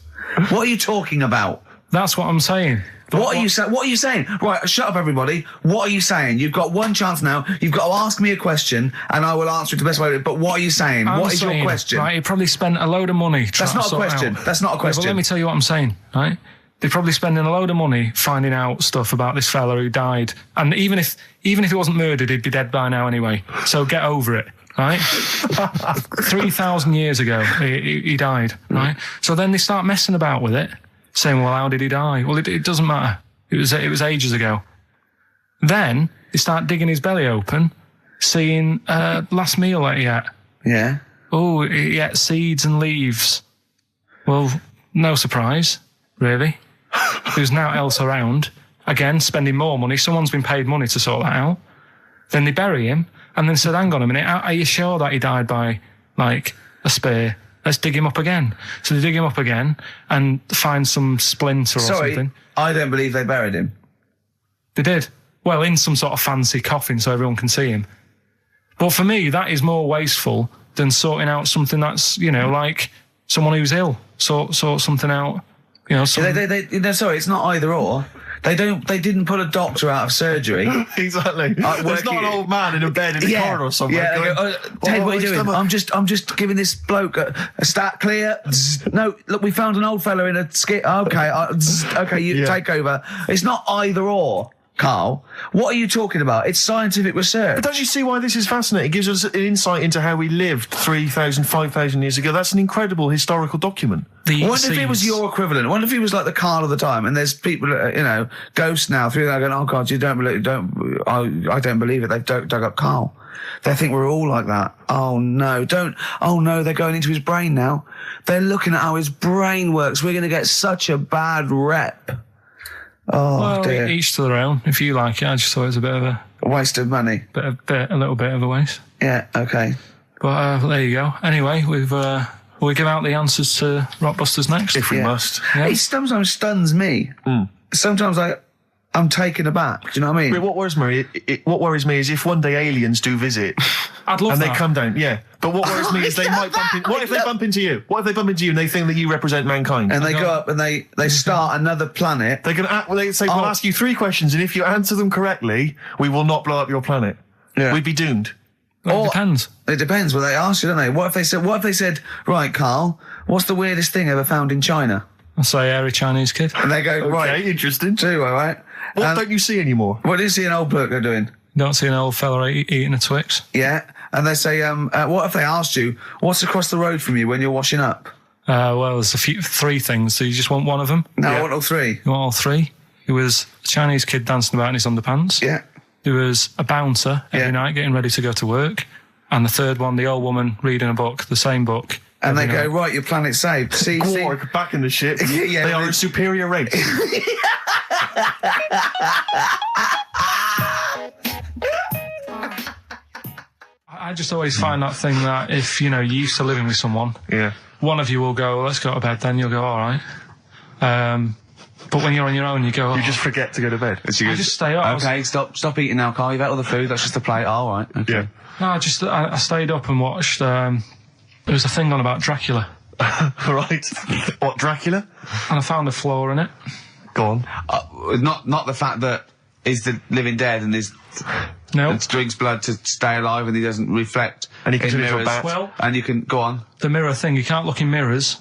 What are you talking about? That's what I'm saying. What are you saying? Right, shut up, everybody. What are you saying? You've got one chance now. You've got to ask me a question, and I will answer it the best way. But what are you saying? What is your question? Right, he probably spent a load of money. That's not a question. That's not a question. But let me tell you what I'm saying. Right, they're probably spending a load of money finding out stuff about this fella who died. And even if he wasn't murdered, he'd be dead by now anyway. So get over it. Right, 3,000 years ago he died. Right, so then they start messing about with it. Saying, well, how did he die? Well, it doesn't matter. It was ages ago. Then they start digging his belly open, seeing last meal that he ate. Yeah. Oh, he ate seeds and leaves. Well, no surprise, really. There's now else around. Again, spending more money. Someone's been paid money to sort that out. Then they bury him, and then said, hang on a minute, are you sure that he died by, like, a spear? Let's dig him up again. So they dig him up again and find some splinter or something. I don't believe they buried him. They did. Well, in some sort of fancy coffin so everyone can see him. But for me, that is more wasteful than sorting out something that's, you know, like someone who's ill. Sort something out. You know, sorry, it's not either or. They didn't put a doctor out of surgery. Exactly. There's not an old man in a bed in the corridor somewhere. Yeah, going, Ted, what are you doing? I'm just giving this bloke a stat clear. No, look, we found an old fella in a skit. Okay, you take over. It's not either or. Karl, what are you talking about? It's scientific research. But don't you see why this is fascinating? It gives us an insight into how we lived 3,000, 5,000 years ago. That's an incredible historical document. I wonder if it was your equivalent. I wonder if he was like the Karl of the time, and there's people, ghosts now through there going, oh God, I don't believe it. They've dug up Karl. They think we're all like that. Oh no, they're going into his brain now. They're looking at how his brain works. We're going to get such a bad rep. Oh, well, dear. Each to their own. If you like it, I just thought it was a bit of a waste of money. A little bit of a waste. Yeah, okay. But there you go. Anyway, we'll give out the answers to Rockbusters next. If we must. Yeah. It sometimes stuns me. Sometimes I'm taken aback. Do you know what I mean? But what worries me is if one day aliens do visit, I'd love and that. they come down. Yeah. But what worries me is they might bump into. What if they bump into you? What if they bump into you and they think that you represent mankind? And they go up and they start another planet. They can they say, we'll ask you 3 questions, and if you answer them correctly, we will not blow up your planet. Yeah. We'd be doomed. Well, it depends. It depends what they ask you, don't they? What if they said, right, Carl, what's the weirdest thing ever found in China? I say hairy Chinese kid. And they go, right. Okay, interesting. Too, all right. What don't you see anymore? What do you see an old bloke doing? Don't see an old fella eating a Twix. Yeah. And they say, what if they asked you, what's across the road from you when you're washing up? Well, there's three things. So you just want one of them? No, I want all three. You want all three? It was a Chinese kid dancing about in his underpants. Yeah. There was a bouncer every night getting ready to go to work. And the third one, the old woman reading a book, the same book. And they go, right, your planet's saved. See, Quark, back in the ship. Yeah, they are a superior race. I just always find that thing that if, you know, you're used to living with someone, one of you will go, let's go to bed, then you'll go, all right. But when you're on your own, you go, you just forget to go to bed. I just stay up. Okay, stop eating now, Carl. You've had all the food. That's just a plate. All right. Okay. Yeah. No, I stayed up and watched, there was a thing on about Dracula. Right. What, Dracula? And I found a flaw in it. Go on. Not the fact that he's the living dead and and drinks blood to stay alive and he doesn't reflect. And he can in turn into a mirrors. bat. Well, and you can go on. The mirror thing, you can't look in mirrors,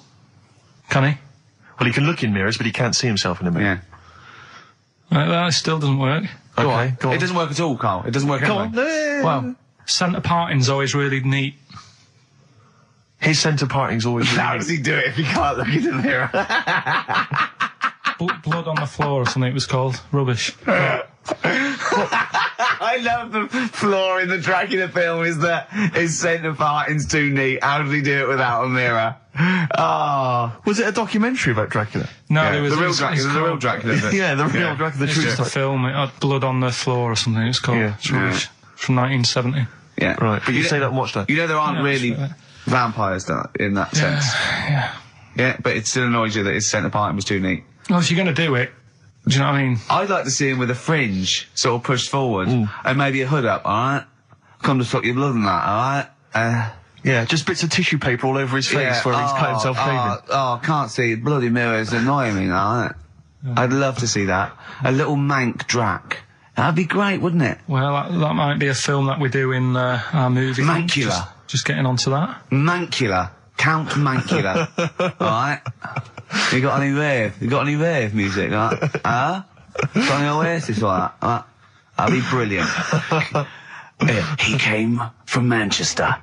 can he? Well, he can look in mirrors, but he can't see himself in a mirror. Yeah. That still doesn't work. Go on. It doesn't work at all, Carl. It doesn't work Go anyway. on. Well, centre parting's always really neat. His centre parting's always really How does he do it if he can't look in the mirror? Blood on the floor or something it was called. Rubbish. I love the flaw in the Dracula film is that his centre parting's too neat. How does he do it without a mirror? Oh. Was it a documentary about Dracula? No, there was the real Dracula. Yeah, the real Dracula. The true Just a film. It had blood on the floor or something. It was called. Yeah. It's rubbish. From 1970. Yeah. Right, but you say that and watch that. You know there aren't really vampires in that sense. Yeah. Yeah, but it still annoys you that his centre parting was too neat. Well, if you're going to do it, do you know what I mean? I'd like to see him with a fringe sort of pushed forward and maybe a hood up, alright? Come to suck your blood and that, alright? Yeah, just bits of tissue paper all over his face where he's cut himself shaving. Oh, can't see. Bloody mirrors annoying me now, alright? I'd love to see that. A little mank Drac. That'd be great, wouldn't it? Well, that might be a film that we do in our movie. Mancula. Just getting onto that. Mancula. Count Mancula. Alright? You got any rave music, like? Huh? Got any Oasis like that? That'd be brilliant. He came from Manchester.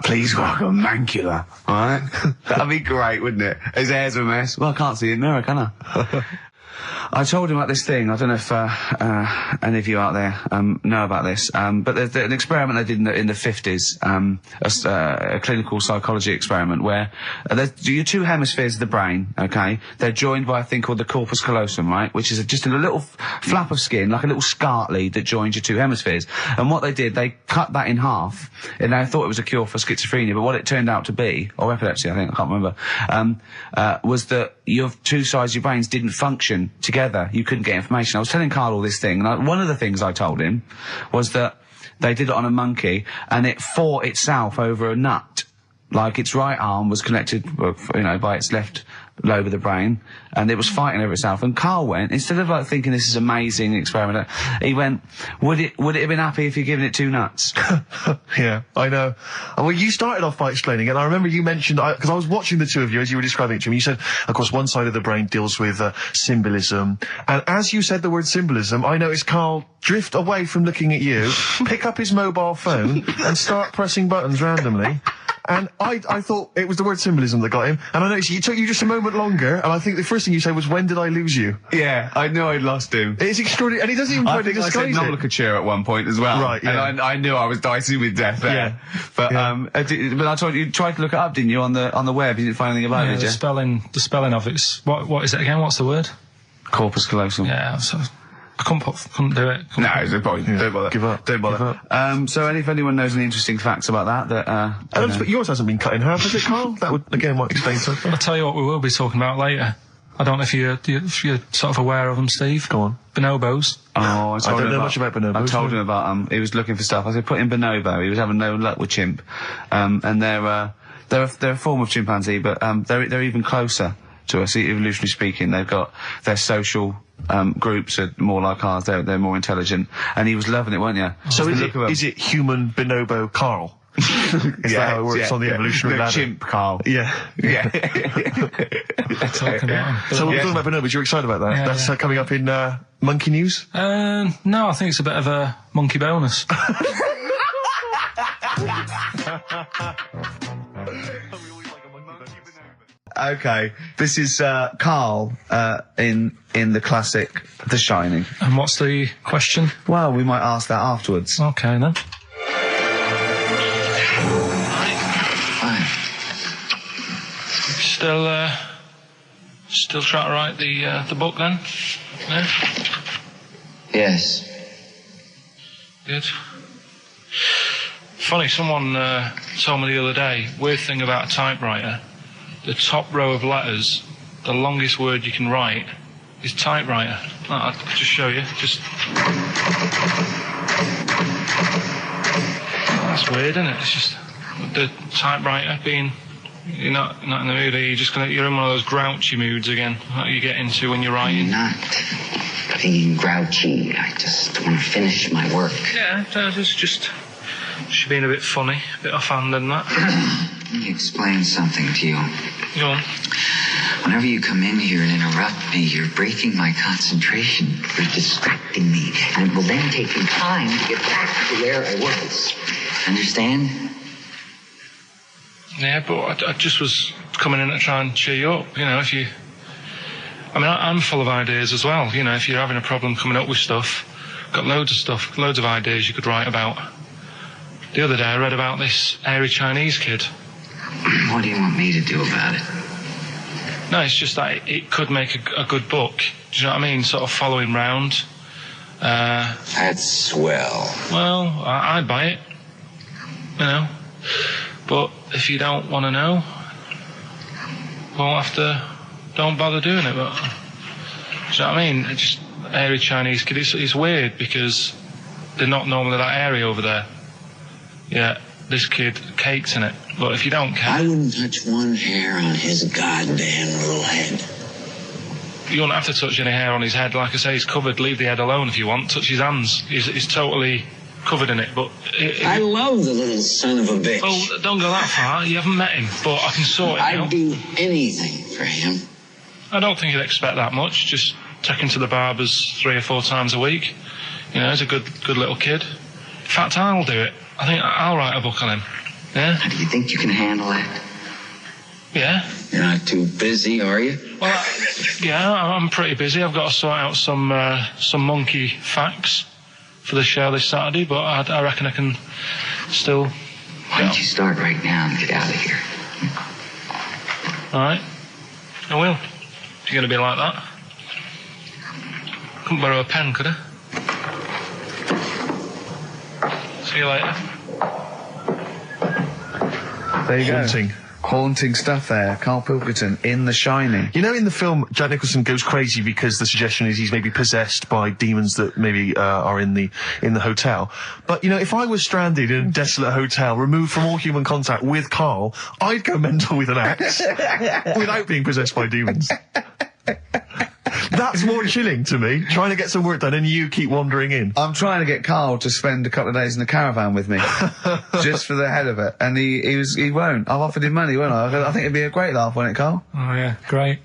Please welcome Mancula. Alright? That'd be great, wouldn't it? His hair's a mess. Well, I can't see in the mirror, can I? I told him about this thing. I don't know if any of you out there know about this, but there's an experiment they did in the 50s, a clinical psychology experiment where there's your two hemispheres of the brain, okay? They're joined by a thing called the corpus callosum, right? Which is just a little flap of skin, like a little scarlet lead that joins your two hemispheres. And what they did, they cut that in half, and they thought it was a cure for schizophrenia, but what it turned out to be, or epilepsy, I think, I can't remember, was that your two sides of your brains didn't function together. You couldn't get information. I was telling Carl all this thing, and one of the things I told him was that they did it on a monkey, and it fought itself over a nut. Like its right arm was connected, by its left lobe of the brain, and it was fighting over itself. And Carl went, instead of like thinking this is amazing experiment, he went, would it have been happy if you'd given it two nuts? Yeah, I know. Well, you started off by explaining it, and I remember you mentioned, because I was watching the two of you as you were describing it to me, you said, of course, one side of the brain deals with symbolism, and as you said the word symbolism, I noticed Carl drift away from looking at you, pick up his mobile phone, and start pressing buttons randomly. And I thought it was the word symbolism that got him. And I noticed it took you just a moment longer, and I think the first thing you said was, when did I lose you? Yeah, I knew I'd lost him. It's extraordinary, and he doesn't even try to disguise it. I said nomenclature at one point as well. Right, yeah. And I knew I was dicing with death there. Yeah. But, but I told you tried to look it up, didn't you, on the web? You didn't find anything about it, did you? The spelling of it's, what is it again? What's the word? Corpus callosum. Yeah, so I couldn't do it. No, it's a point. Yeah. Don't bother. Give up. Don't bother. So if anyone knows any interesting facts about that, but yours hasn't been cut in half, has it, Carl? That would, again, might explain something. I'll tell you what we will be talking about later. I don't know if you're sort of aware of them, Steve. Go on. Bonobos. Oh, I don't know much about bonobos. I told him about he was looking for stuff. I said, put in bonobo. He was having no luck with chimp. And they're a form of chimpanzee, but they're even closer to us. Evolutionarily speaking, they've got their social groups are more like ours. They're more intelligent, and he was loving it, weren't you? So is it human bonobo Karl? Is that how it works on the evolutionary ladder? Chimp Karl. Yeah. Yeah. Talking about him. So we're talking about bonobos. You're excited about that? Yeah, That's coming up in Monkey News? No, I think it's a bit of a monkey bonus. Okay, this is Karl in the classic The Shining. And what's the question? Well, we might ask that afterwards. Okay, then. Still trying to write the book then? Yeah? Yes. Good. Funny, someone told me the other day, weird thing about a typewriter, the top row of letters, the longest word you can write is typewriter. I'll just show you. That's weird, isn't it? It's just the typewriter being... You're not in the mood, are you? You're in one of those grouchy moods again, that you get into when you're writing. I'm not being grouchy. I just want to finish my work. Yeah, it's just being a bit funny, a bit offhand and that. Let me explain something to you. Go on. Whenever you come in here and interrupt me, you're breaking my concentration. You're distracting me. And it will then take me time to get back to where I was. Understand? Yeah, but I just was coming in to try and cheer you up. You know, I'm full of ideas as well. You know, if you're having a problem coming up with stuff, got loads of ideas you could write about. The other day I read about this airy Chinese kid. What do you want me to do about it? No, it's just that it could make a good book. Do you know what I mean? Sort of following round. That's swell. Well, I'd buy it. You know. But if you don't want to know, don't bother doing it. But, do you know what I mean? It's just airy Chinese kid. It's weird because they're not normally that airy over there. Yeah, this kid cakes in it. But if you don't care... I wouldn't touch one hair on his goddamn little head. You won't have to touch any hair on his head. Like I say, he's covered. Leave the head alone if you want. Touch his hands. He's totally covered in it. But I love the little son of a bitch. Well, don't go that far. You haven't met him. But I can sort it out. I'd do anything for him. I don't think you'd expect that much. Just take him to the barbers 3 or 4 times a week. You know, he's a good little kid. In fact, I'll do it. I think I'll write a book on him. Yeah? How do you think you can handle that? Yeah. You're not too busy, are you? Well, yeah, I'm pretty busy. I've got to sort out some monkey facts for the show this Saturday, but I reckon I can still... Why don't you start right now and get out of here? All right. I will. If you're going to be like that. Couldn't borrow a pen, could I? See you later. There you go. Haunting stuff there. Karl Pilkington in The Shining. You know, in the film, Jack Nicholson goes crazy because the suggestion is he's maybe possessed by demons that maybe are in the hotel. But, you know, if I was stranded in a desolate hotel, removed from all human contact with Karl, I'd go mental with an axe without being possessed by demons. That's more chilling to me, trying to get some work done and you keep wandering in. I'm trying to get Karl to spend a couple of days in the caravan with me, just for the head of it, and he won't. I've offered him money, won't I? I think it'd be a great laugh, won't it, Karl? Oh yeah, great.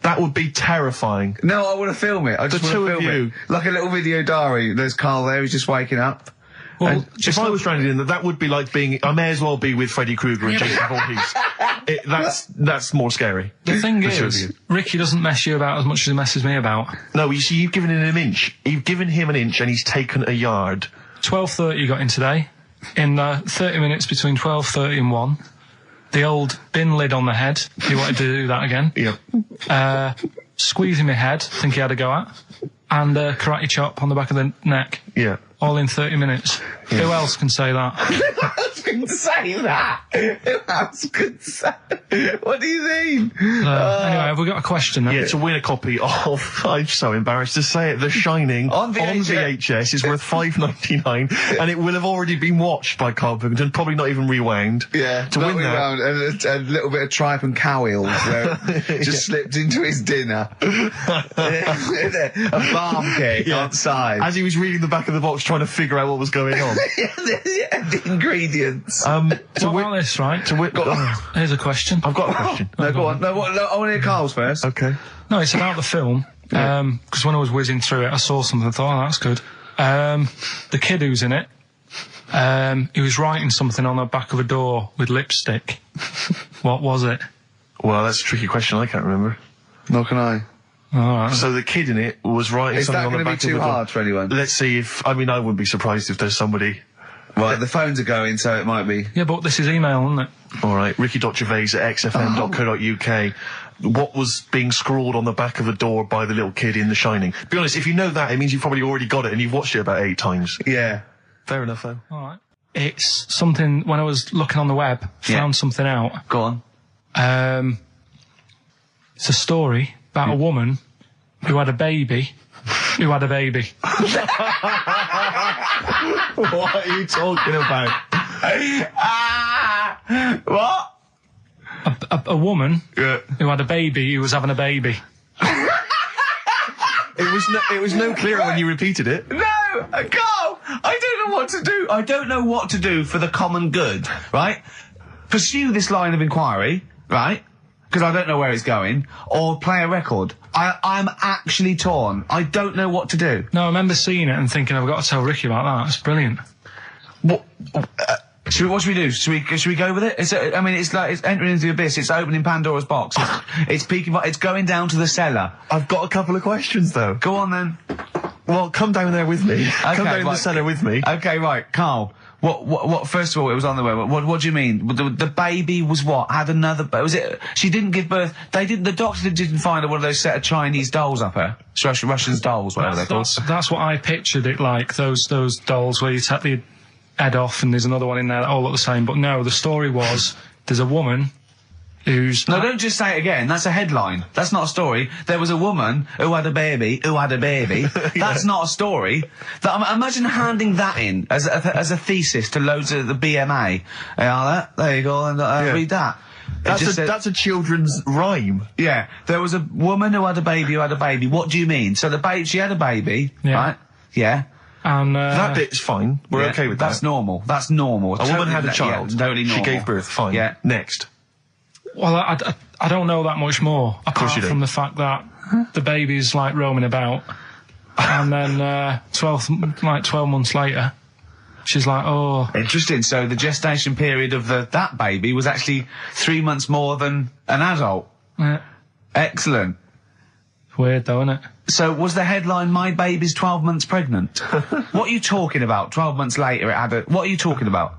That would be terrifying. No, I want to film it. I just want to film it. Like a little video diary. There's Karl there, he's just waking up. Well, if I was stranded in that would be like being... I may as well be with Freddy Krueger and Jason Voorhees. That's more scary. The thing is, Ricky doesn't mess you about as much as he messes me about. No, you see, you've given him an inch. You've given him an inch and he's taken a yard. 12:30 you got in today. In 30 minutes between 12:30 and 1. The old bin lid on the head. He wanted to do that again. Yep. Squeezing my head, think he had a go at. And karate chop on the back of the neck. Yeah. all in 30 minutes. Yeah. Who else can say that? Who else can say that? Who else can say? What do you mean? Anyway, have we got a question then? Yeah, to win a copy of, I'm so embarrassed to say it, The Shining On VHS is worth $5.99, and it will have already been watched by Karl Pilkington, probably not even rewound. Yeah, to win that. and a little bit of tripe and cow eels where it just slipped into his dinner. A barm cake outside. As he was reading the back of the box trying to figure out what was going on. The ingredients. What about this, right? Here's a question. I've got a question. No, go on. No, I want to hear Carl's first. Okay. No, it's about the film. Because when I was whizzing through it, I saw something and thought, oh, that's good. The kid who's in it, he was writing something on the back of a door with lipstick. What was it? Well, that's a tricky question. I can't remember. Nor can I. Alright. So the kid in it was writing Is something that on the going to back be of the too door. hard for anyone? Let's see if, I mean, I wouldn't be surprised if there's somebody. Right, the phones are going, so it might be. Yeah, but this is email, isn't it? Alright, Ricky.Gervais at xfm.co.uk. What was being scrawled on the back of a door by the little kid in The Shining? Be honest, if you know that, it means you've probably already got it and you've watched it about 8 times. Yeah. Fair enough, though. Alright. It's something, when I was looking on the web, found something out. Go on. It's a story about a woman who had a baby. Who had a baby. What are you talking about? What? A woman who had a baby who was having a baby. It was no clearer when you repeated it. No! Carl! I don't know what to do. I don't know what to do for the common good, right? Pursue this line of inquiry, right? Because I don't know where it's going. Or play a record. I'm actually torn. I don't know what to do. No, I remember seeing it and thinking, I've got to tell Ricky about that. It's brilliant. What should we do? Should we go with it? It's entering into the abyss. It's opening Pandora's box. It's peeking. It's going down to the cellar. I've got a couple of questions, though. Go on then. Well, come down there with me. Come down the cellar with me. Okay, right, Carl. What? First of all, it was on the way. What do you mean? The baby was what? Had another? Was it? She didn't give birth. They didn't. The doctor didn't find her one of those set of Chinese dolls up her. Russian dolls, whatever they're called. That's what I pictured it like. Those dolls where you take the head off and there's another one in there that all look the same. But no, the story was there's a woman who's... No, don't just say it again. That's a headline. That's not a story. There was a woman who had a baby, That's not a story. Imagine handing that in as a thesis to loads of the BMA. There you go, and read that. That's a children's rhyme. Yeah. There was a woman who had a baby What do you mean? So she had a baby, right? Yeah. And that bit's fine. We're okay with that. That's normal. That's normal. A woman had a child. Yeah, totally normal. She gave birth. Fine. Yeah. Next. Well, I don't know that much more. Apart from the fact that the baby's like roaming about, and then 12 months later, she's like, oh. Interesting. So the gestation period of that baby was actually 3 months more than an adult. Yeah. Excellent. Weird though, isn't it? So was the headline, "My baby's 12 months pregnant"? What are you talking about? 12 months later, it had a... What are you talking about?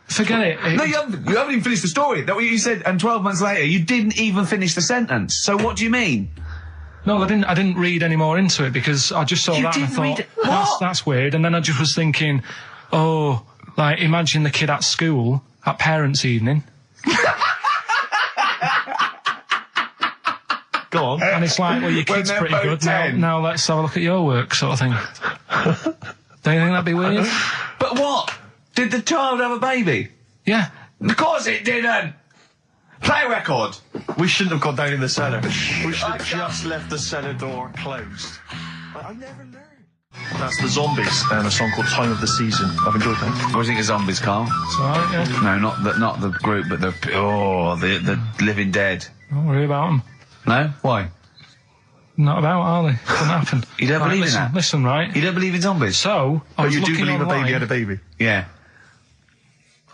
Forget it. No, you haven't even finished the story. That's what you said. And 12 months later, you didn't even finish the sentence. So what do you mean? No, I didn't read any more into it because I just saw that and I thought, that's weird. And then I just was thinking, oh, like, imagine the kid at school at parents' evening. Go on. And it's like, well, your kid's pretty good. Now let's have a look at your work, sort of thing. Don't you think that'd be weird? But what? Did the child have a baby? Yeah. Of course it didn't! Play a record! We shouldn't have gone down in the cellar. We should have just left the cellar door closed. I never learned. That's the Zombies and a song called Time of the Season. I've enjoyed that. What do you think of Zombies, Carl? It's alright, yeah. No, not the group, but the Living Dead. Don't worry about them. No? Why? Not about, are they? Doesn't happen. You don't believe in that? Listen, right? You don't believe in zombies? So, but you do believe a baby had a baby? Yeah.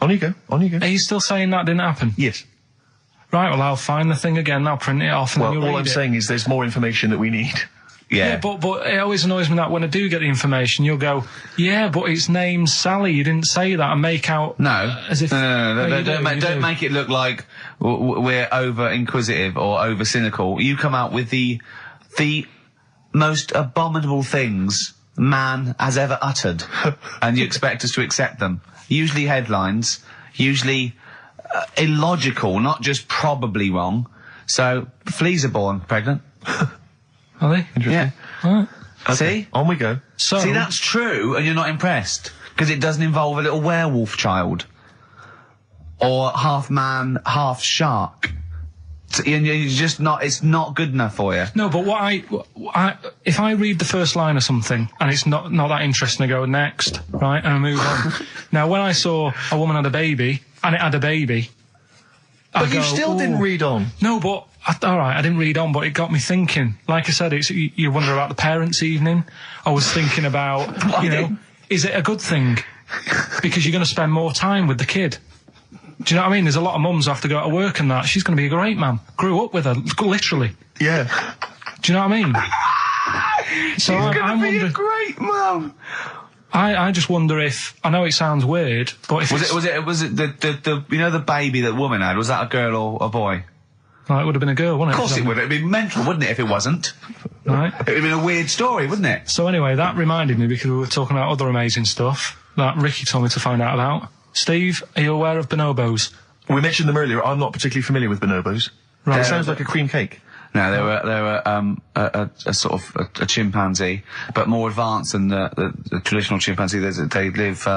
On you go. Are you still saying that didn't happen? Yes. Right, well, I'll find the thing again, I'll print it off, and then you'll read it. All I'm saying is there's more information that we need. Yeah, but it always annoys me that when I do get the information, you'll go, yeah, but its name's Sally, you didn't say that, and make out... No. As if... No, don't make it look like we're over-inquisitive or over-cynical. You come out with the most abominable things man has ever uttered, and you expect us to accept them. Usually headlines, usually illogical, not just probably wrong. So, fleas are born pregnant. Are they? Interesting. Yeah. Right. Okay. See? On we go. So, See, that's true, and you're not impressed. Because it doesn't involve a little werewolf child. Or half man, half shark. And you're just not, it's not good enough for you. No, but if I read the first line of something and it's not that interesting, I go next, right, and I move on. Now, when I saw a woman had a baby, and it had a baby, But you still didn't read on. No, but, alright, I didn't read on, but it got me thinking. Like I said, you wonder about the parents' evening. I was thinking about, is it a good thing? Because you're going to spend more time with the kid. Do you know what I mean? There's a lot of mums who have to go to work and that. She's going to be a great mum. Grew up with her, literally. Yeah. Do you know what I mean? So She's going to be a great mum. I just wonder if, I know it sounds weird, but if was it the you know the baby that woman had, was that a girl or a boy? Well, it would have been a girl, wouldn't it? Of course it would. It'd be mental, wouldn't it, if it wasn't? Right. It'd have been a weird story, wouldn't it? So anyway, that reminded me, because we were talking about other amazing stuff that Ricky told me to find out about. Steve, are you aware of bonobos? We mentioned them earlier. I'm not particularly familiar with bonobos. Right. It sounds like a cream cake. No, they were a sort of a chimpanzee, but more advanced than the traditional chimpanzee. They live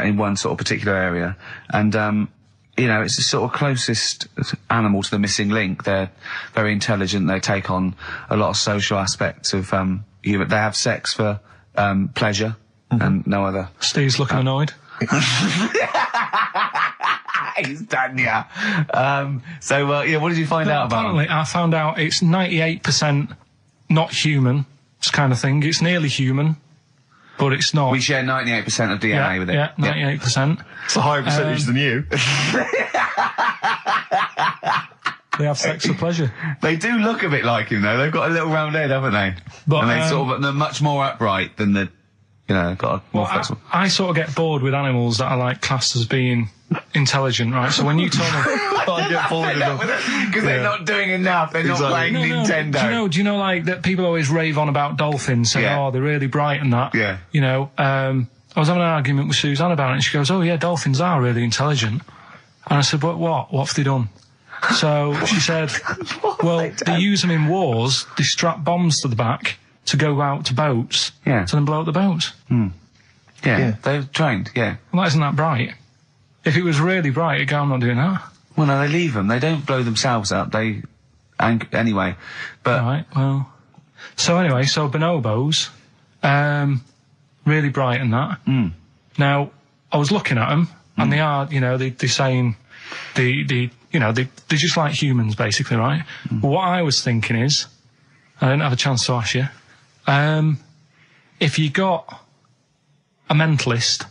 in one sort of particular area, and it's the sort of closest animal to the missing link. They're very intelligent. They take on a lot of social aspects of human. They have sex for pleasure and no other. Steve's looking annoyed. He's done, yeah. What did you find out about apparently, I found out it's 98% not human, this kind of thing. It's nearly human, but it's not. We share 98% of DNA with it. Yeah, 98%. It's a higher percentage than you. They have sex for pleasure. They do look a bit like him, though. They've got a little round head, haven't they? But, and they're much more upright than the, got a more flexible. I sort of get bored with animals that are like classed as being intelligent, right? So when you told me, I get bored with them because they're not doing enough. They're not playing Nintendo. Do you know like that people always rave on about dolphins, saying, oh, they're really bright and that. Yeah. I was having an argument with Suzanne about it, and she goes, oh yeah, dolphins are really intelligent. And I said, but what? What have they done? So she said, well, they use them in wars. They strap bombs to the back to go out to boats, to then blow up the boats. Yeah, they're trained, yeah. Well, that isn't that bright. If it was really bright, it'd go, I'm not doing that. Well, no, they leave them. They don't blow themselves up. Anyway, but... Right, well... So anyway, bonobos, really bright and that. Now, I was looking at them, and they are, they're saying, they're just like humans, basically, right? But what I was thinking is, I didn't have a chance to ask you, if you got a mentalist...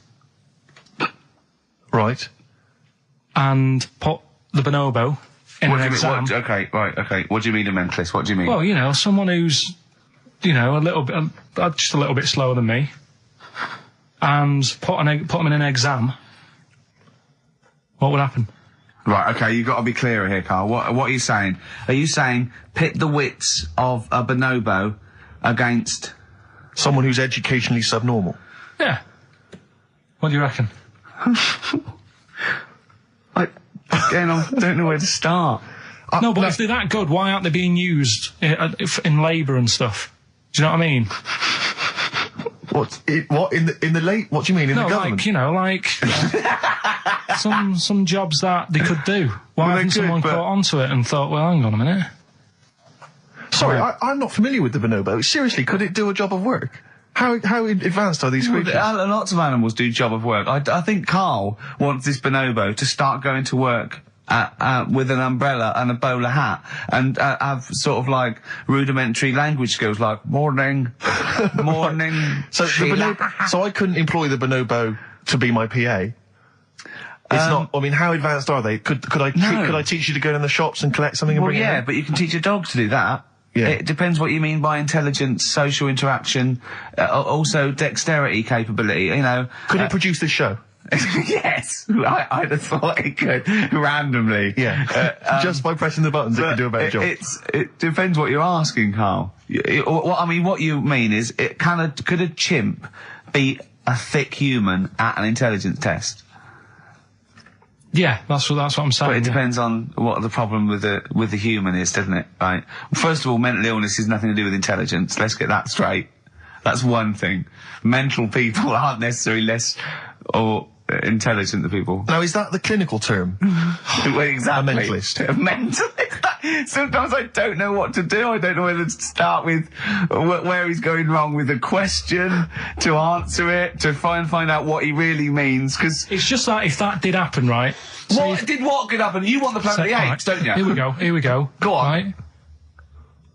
Right. And put the bonobo in an exam. What do you mean a mentalist? What do you mean? Well, someone who's, a little bit, just a little bit slower than me, and put them in an exam. What would happen? Right, okay, you've got to be clearer here, Carl. What are you saying? Are you saying pit the wits of a bonobo against... someone who's educationally subnormal? Yeah. What do you reckon? I don't know where to start. No, but if they're that good, why aren't they being used in labour and stuff? Do you know what I mean? What in the late? What do you mean in the government? Like some jobs that they could do. Why hasn't someone caught onto it and thought, well, hang on a minute? Sorry, I'm not familiar with the bonobo. Seriously, could it do a job of work? How advanced are these creatures? Lots of animals do job of work. I think Carl wants this bonobo to start going to work with an umbrella and a bowler hat and have sort of like rudimentary language skills like morning. So I couldn't employ the bonobo to be my PA. It's not. I mean, how advanced are they? Could I teach you to go in the shops and collect something and bring it in? But you can teach a dog to do that. Yeah. It depends what you mean by intelligence, social interaction, also dexterity capability, Could it produce this show? Yes, I'd have thought it could randomly. Yeah, just by pressing the buttons, it could do a better job. It depends what you're asking, Carl. What you mean is, could a chimp beat a thick human at an intelligence test? Yeah, that's what I'm saying. But it depends on what the problem with the human is, doesn't it? Right. First of all, mental illness has nothing to do with intelligence. Let's get that straight. That's one thing. Mental people aren't necessarily less or intelligent than people. Now, is that the clinical term? Well, exactly. A mentalist. A mentalist. Sometimes I don't know what to do. I don't know whether to start with where he's going wrong with the question, to answer it, to find out what he really means, because... It's just that if that did happen, right? What could happen? You want the Planet of the Apes, don't you? Here we go. Go on. Right?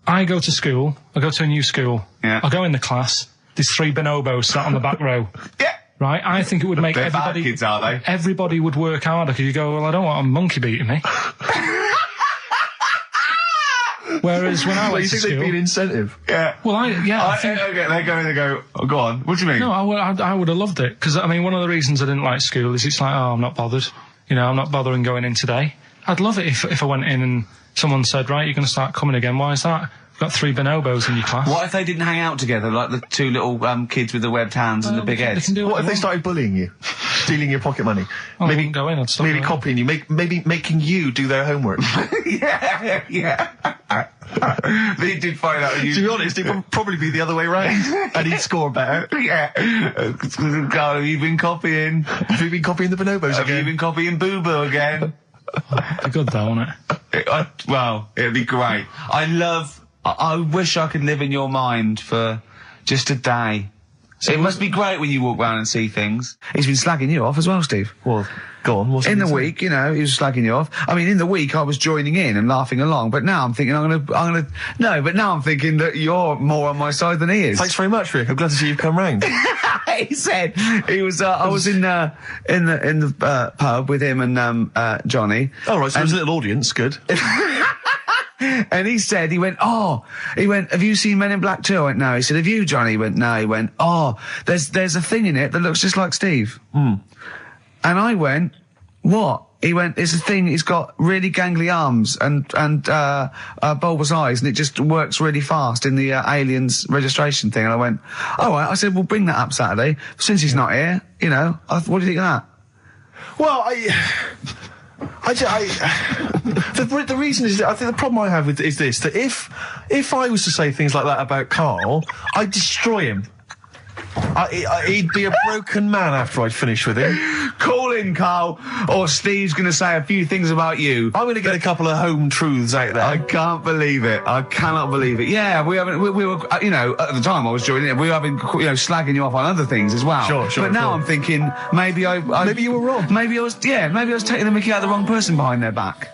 I go to school. I go to a new school. Yeah. I go in the class. There's 3 bonobos sat on the back row. Yeah. Right? I think it would make They're everybody... bad kids, are they? Everybody would work harder, because you go, well, I don't want a monkey beating me. Whereas when I went to school... You think they'd be an incentive? Yeah. Well, I think... Okay, they go, oh, go on. What do you mean? No, I would have loved it, because, I mean, one of the reasons I didn't like school is it's like, oh, I'm not bothered. You know, I'm not bothering going in today. I'd love it if I went in and someone said, right, you're going to start coming again. Why is that? You've got 3 bonobos in your class. What if they didn't hang out together, like the 2 little kids with the webbed hands and the big heads? What if they started bullying you? Stealing your pocket money? I wouldn't go in, I'd stop maybe going. copying you, maybe making you do their homework. Yeah. They did find out. To be honest, it would probably be the other way round, and he'd score better. Yeah. Carl, have you been copying? Have you been copying the bonobos Have again? you been copying Boo Boo again? It'd be good though, wouldn't it? Well, it'd be great. I wish I could live in your mind for just a day. So it must be great when you walk around and see things. He's been slagging you off as well, Steve. Well, go on. What's in the week, you know, he was slagging you off. I mean, in the week I was joining in and laughing along, but now I'm thinking but now I'm thinking that you're more on my side than he is. Thanks very much, Rick. I'm glad to see you've come round. He said he was. I was in the pub with him and Johnny. Oh right, so there's a little audience. Good. And he went, have you seen Men in Black 2? I went, no. He said, have you, Johnny? He went, no. He went, there's a thing in it that looks just like Steve. And I went, what? He went, it's a thing, he's got really gangly arms and bulbous eyes, and it just works really fast in the aliens registration thing. And I went, all right. I said, well, bring that up Saturday. Since he's not here, you know, what do you think of that? Well, the reason is that I think the problem I have is this, that if I was to say things like that about Carl, I'd destroy him. He'd be a broken man after I'd finished with him. Call in, Carl, or Steve's going to say a few things about you. I'm going to get a couple of home truths out there. I can't believe it. I cannot believe it. Yeah, we were, you know, at the time I was joining it, we were having, you know, slagging you off on other things as well. Sure. But now I'm thinking, maybe maybe you were wrong. Maybe I was taking the mickey out of the wrong person behind their back.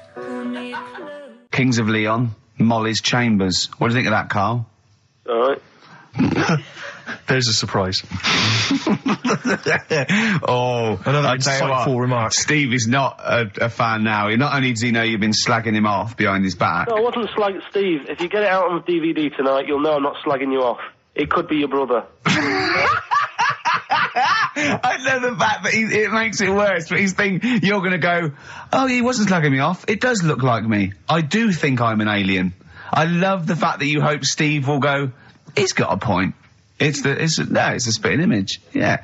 Kings of Leon, Molly's Chambers. What do you think of that, Carl? All right. There's a surprise. Another insightful remark. Steve is not a fan now. Not only does he know you've been slagging him off behind his back. No, I wasn't slagging Steve. If you get it out on DVD tonight, you'll know I'm not slagging you off. It could be your brother. I love the fact that it makes it worse, but he's thinking you're going to go, oh, he wasn't slagging me off. It does look like me. I do think I'm an alien. I love the fact that you hope Steve will go, he's got a point. It's a spitting image. Yeah.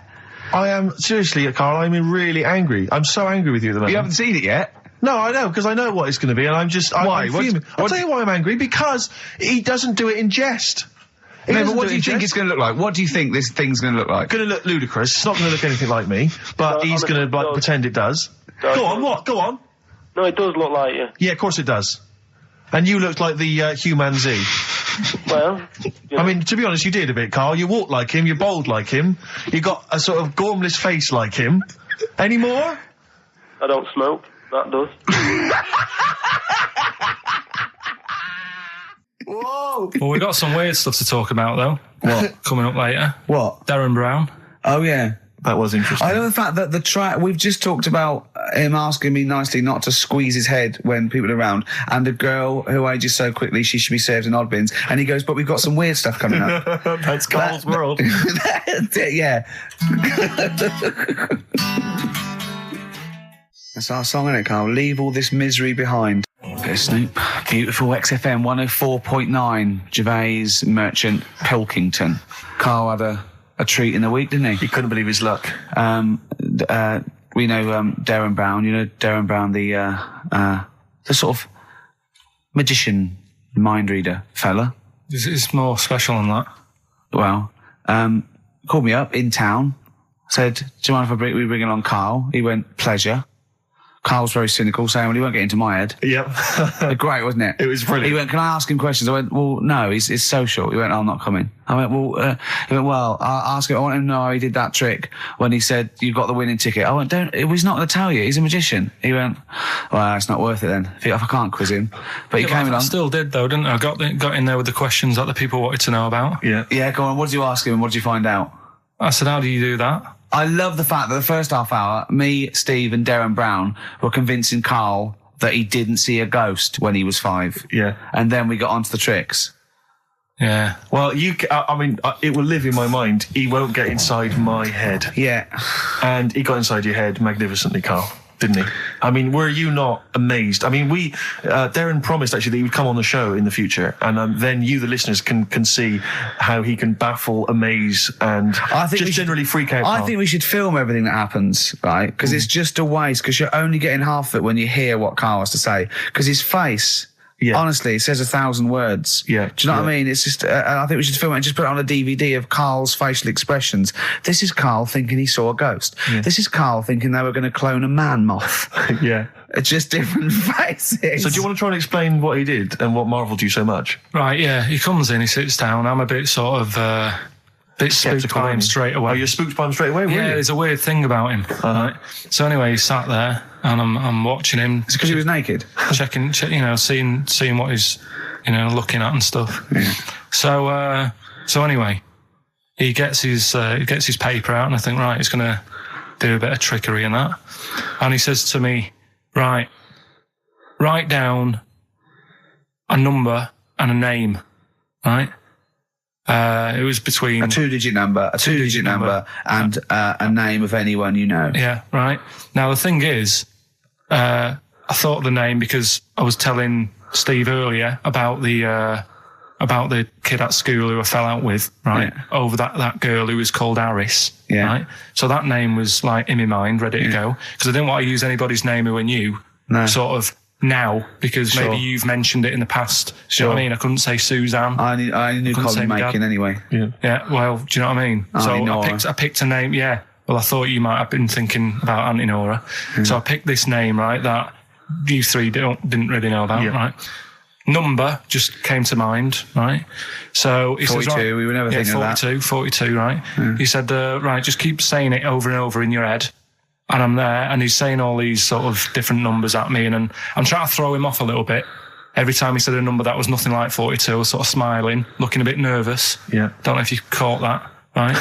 I am, seriously, Carl, I'm really angry. I'm so angry with you at the moment. You haven't seen it yet? No, I know, because I know what it's going to be, and I'm Why? fuming. I'll tell you why I'm angry, because he doesn't do it in jest. No, but what do you think it's going to look like? What do you think this thing's going to look like? Going to look ludicrous. It's not going to look anything like me, but he's going to pretend it does. Go on, what? Go on. No, it does look like you. Yeah, of course it does. And you looked like the Human Z. Well, I mean, to be honest, you did a bit, Carl. You walk like him, you're bold like him, you got a sort of gormless face like him. Any more? I don't smoke. That does. Whoa! Well, we've got some weird stuff to talk about, though. What? Coming up later. What? Darren Brown. Oh, yeah. That was interesting. I know the fact that we've just talked about him asking me nicely not to squeeze his head when people are around, and a girl who ages so quickly she should be served in odd bins, and he goes, but we've got some weird stuff coming up. That's Carl's world. Yeah. That's our song, isn't it, Carl? Leave all this misery behind. Bit of Snoop. Beautiful XFM 104.9. Gervais Merchant Pilkington. Carl had a treat in the week, didn't he? He couldn't believe his luck. We know Darren Brown. You know Darren Brown, the sort of magician, mind reader fella. It's more special than that. Well, called me up in town. Said, do you mind if we bring along Carl? He went, pleasure. Carl's very cynical, saying, well, he won't get into my head. Yep. Great, wasn't it? It was brilliant. He went, can I ask him questions? I went, well, no, he's social. He went, oh, I'm not coming. I went, well, he went, well, I'll ask him. I want him to know how he did that trick when he said, you've got the winning ticket. I went, he's not going to tell you. He's a magician. He went, well, it's not worth it then. If I can't quiz him. But he came along. I still did, though, didn't I? Got in there with the questions that the people wanted to know about. Yeah. Yeah, go on. What did you ask him and what did you find out? I said, how do you do that? I love the fact that the first half hour, me, Steve and Darren Brown were convincing Carl that he didn't see a ghost when he was 5. Yeah. And then we got onto the tricks. Yeah. Well, it will live in my mind. He won't get inside my head. Yeah. And he got inside your head magnificently, Carl, didn't he? I mean, were you not amazed? I mean, Darren promised actually that he would come on the show in the future, and then you, the listeners, can see how he can baffle, amaze, and generally freak out. I think we should film everything that happens, right? Because it's just a waste, because you're only getting half of it when you hear what Carl has to say. Because his face... Yeah. Honestly, it says 1,000 words. Yeah. Do you know what I mean? It's just, I think we should film it and just put it on a DVD of Carl's facial expressions. This is Carl thinking he saw a ghost. Yeah. This is Carl thinking they were going to clone a man moth. Yeah. It's just different faces. So do you want to try and explain what he did and what marvelled you so much? Right, yeah. He comes in, he sits down. I'm a bit sort of... bit spooked by him straight away. Oh, you're spooked by him straight away, Yeah, there's a weird thing about him. Right? So anyway, he sat there, and I'm watching him. It's because he was naked? Checking, seeing what he's, looking at and stuff. Yeah. So anyway, he gets his paper out, and I think, right, he's going to do a bit of trickery and that. And he says to me, right, write down a number and a name, right? It was between... A two-digit number, and a name of anyone you know. Yeah, right. Now, the thing is, I thought of the name because I was telling Steve earlier about the kid at school who I fell out with, right? Yeah. Over that girl who was called Aris, right? So that name was, like, in my mind, ready to go. Because I didn't want to use anybody's name who I knew, sort of... now, because maybe you've mentioned it in the past. Do you know what I mean? I couldn't say Suzanne. I knew Colin Makin anyway. Yeah, well, do you know what I mean? So I picked a name, yeah. Well, I thought you might have been thinking about Auntie Nora. So I picked this name, right, that you three didn't really know about, right? Number just came to mind, right? So he 42, says, right, we were never thinking of that. 42, right? He said, right, just keep saying it over and over in your head. And I'm there, and he's saying all these sort of different numbers at me, and I'm trying to throw him off a little bit. Every time he said a number that was nothing like 42, I was sort of smiling, looking a bit nervous. Yeah. Don't know if you caught that, right?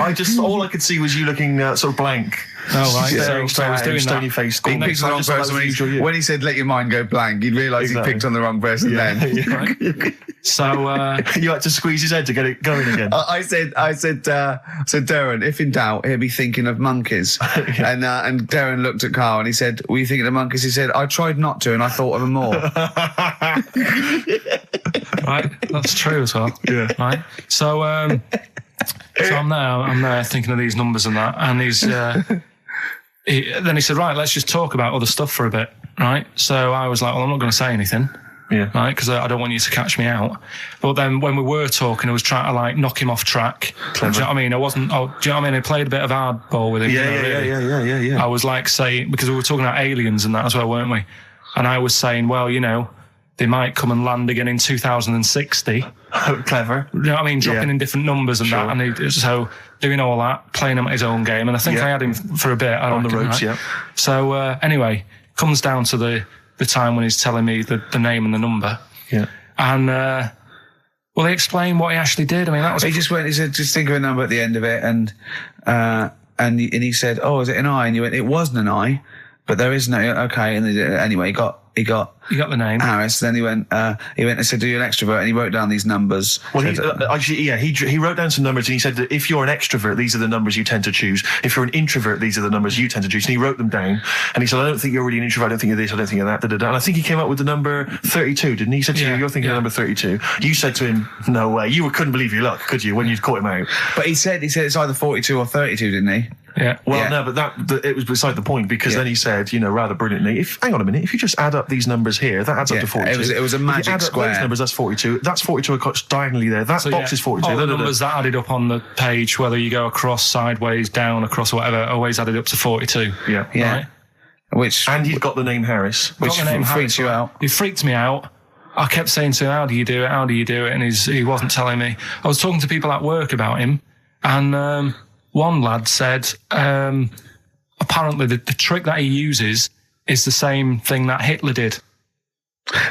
I just, all I could see was you looking sort of blank. Oh, right. So I was doing stony face. He picked the wrong person when he said, let your mind go blank, you'd realise he picked on the wrong person then. Yeah. Right. So, you had to squeeze his head to get it going again. I said, Darren, if in doubt, he'll be thinking of monkeys. And Darren looked at Carl and he said, were you thinking of monkeys? He said, I tried not to and I thought of them more. Right, that's true as well. Yeah. Right. So I'm there thinking of these numbers and that, and then he said, right, let's just talk about other stuff for a bit, right? So I was like, well, I'm not going to say anything. Yeah. Right, because I don't want you to catch me out. But then when we were talking, I was trying to, like, knock him off track. Clever. Do you know what I mean? Do you know what I mean? I played a bit of hardball with him. Yeah. I was like saying, because we were talking about aliens and that as well, weren't we? And I was saying, well, they might come and land again in 2060. Clever. You know what I mean? Dropping in different numbers and that. And so doing all that, playing him at his own game. And I think I had him for a bit. On the ropes, right? So anyway, comes down to the time when he's telling me the name and the number. Yeah. And, well, he explained what he actually did. I mean, that was... He said, just think of a number at the end of it. And he said, oh, is it an I? And you went, it wasn't an I. But there is no, okay, and anyway, he got the name. Harris, then he went and said, are you an extrovert? And he wrote down these numbers. Well, he wrote down some numbers and he said that if you're an extrovert, these are the numbers you tend to choose. If you're an introvert, these are the numbers you tend to choose. And he wrote them down and he said, I don't think you're really an introvert, I don't think you're this, I don't think you're that, And I think he came up with the number 32, didn't he? He said to you, you're thinking of number 32. You said to him, no way. You couldn't believe your luck, could you, when you'd caught him out? But he said it's either 42 or 32, didn't he? Yeah. Well, no, but it was beside the point because then he said, rather brilliantly, hang on a minute, if you just add up these numbers here, that adds up to 42. It was a magic if you add square. Up those numbers, that's 42. That's 42 across diagonally there. That box is 42. All the numbers that added up on the page, whether you go across, sideways, down, across, whatever, always added up to 42. Yeah. Right? And you've got the name Harris, which freaks you out. It freaked me out. I kept saying to him, how do you do it? How do you do it? And he wasn't telling me. I was talking to people at work about him, and one lad said, apparently the trick that he uses is the same thing that Hitler did.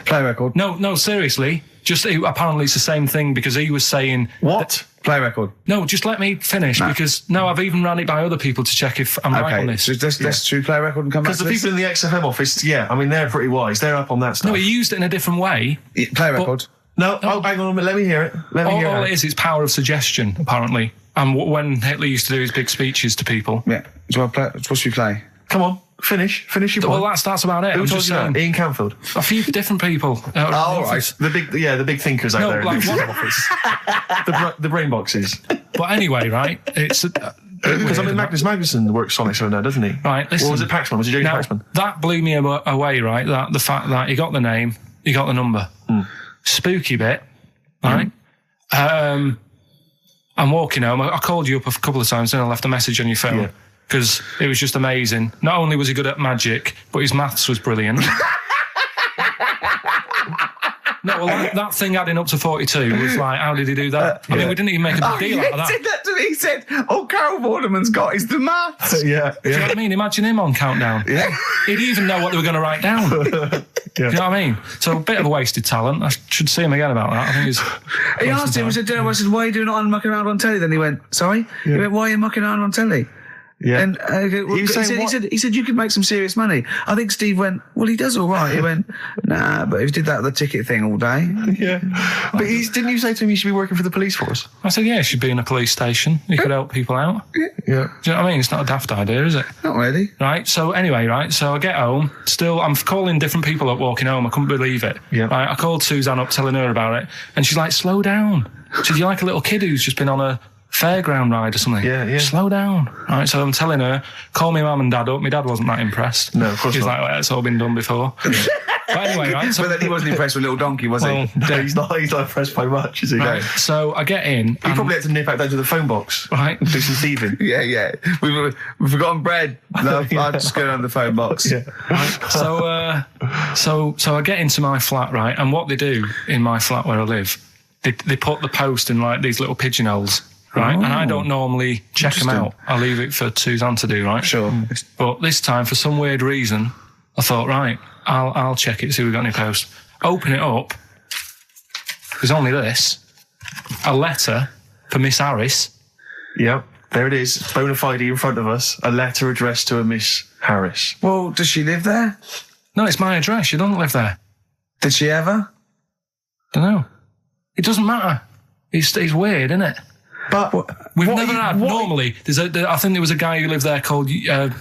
Play record. No, seriously. Apparently it's the same thing because he was saying... What? Play record. No, just let me finish because... No, I've even ran it by other people to check if I'm right on this. So let's do play record and come back to this. Because the people in the XFM office, they're pretty wise. They're up on that stuff. No, he used it in a different way. Play record. No, hang on a minute. Let me hear it. All it is power of suggestion, apparently. And when Hitler used to do his big speeches to people. Yeah. What should we play? Come on. Finish your point. Well, that's about it. Who told you that? Ian Canfield. A few different people. Right. The big thinkers out there in the office. The brain boxes. But anyway, right? It's because Magnus Magnuson works Sonic Show now, doesn't he? Right. Listen. Or was it Paxman? Was it James Paxman? That blew me away, right? That the fact that he got the name, he got the number. Spooky bit, right? I'm walking home. I called you up a couple of times and I left a message on your phone. Yeah. Because it was just amazing. Not only was he good at magic, but his maths was brilliant. No, well, that thing adding up to 42 was like, how did he do that? I mean, we didn't even make a big deal out of that. He said that to me. He said, all Carol Vorderman's got is the maths. Do you know what I mean? Imagine him on Countdown. Yeah. He'd even know what they were going to write down. Do you know what I mean? So a bit of a wasted talent. I should see him again about that. I think he asked him, I said, why are you doing it mucking around on telly? Then he went, sorry? He went, why are you mucking around on telly? Yeah. And he said you could make some serious money. I think Steve went, well, he does all right. He went, nah, but if he did that with the ticket thing all day. Yeah. But didn't you say to him you should be working for the police force? I said, yeah, he should be in a police station. He could help people out. Yeah. Do you know what I mean? It's not a daft idea, is it? Not really. Right. So anyway, right. So I get home. Still, I'm calling different people up walking home. I couldn't believe it. Yeah. Right. I called Suzanne up telling her about it. And she's like, slow down. She said, you're like a little kid who's just been on a fairground ride or something. Yeah. Slow down. Right, so I'm telling her, call me mum and dad up. My dad wasn't that impressed. No, of course He's not. like, well, it's all been done before. But anyway, right. So, but then he wasn't impressed with Little Donkey, was he? No, he's not impressed by much, is he? Right. So I get in. He probably had to nip out down to the phone box. Right. Do some thieving. Yeah. We've forgotten bread. No, I'm just going on the phone box. Yeah. Right. So I get into my flat, right, and what they do in my flat where I live, they put the post in like these little pigeonholes. Right, and I don't normally check them out. I leave it for Suzanne to do, right? Sure. But this time, for some weird reason, I thought, right, I'll check it, see if we've got any post. Open it up. There's only this. A letter for Miss Harris. Yep, there it is. Bona fide in front of us. A letter addressed to a Miss Harris. Well, does she live there? No, it's my address. She doesn't live there. Did she ever? Don't know. It doesn't matter. It's weird, isn't it? But we've never had. Normally, I think there was a guy who lived there called Yaki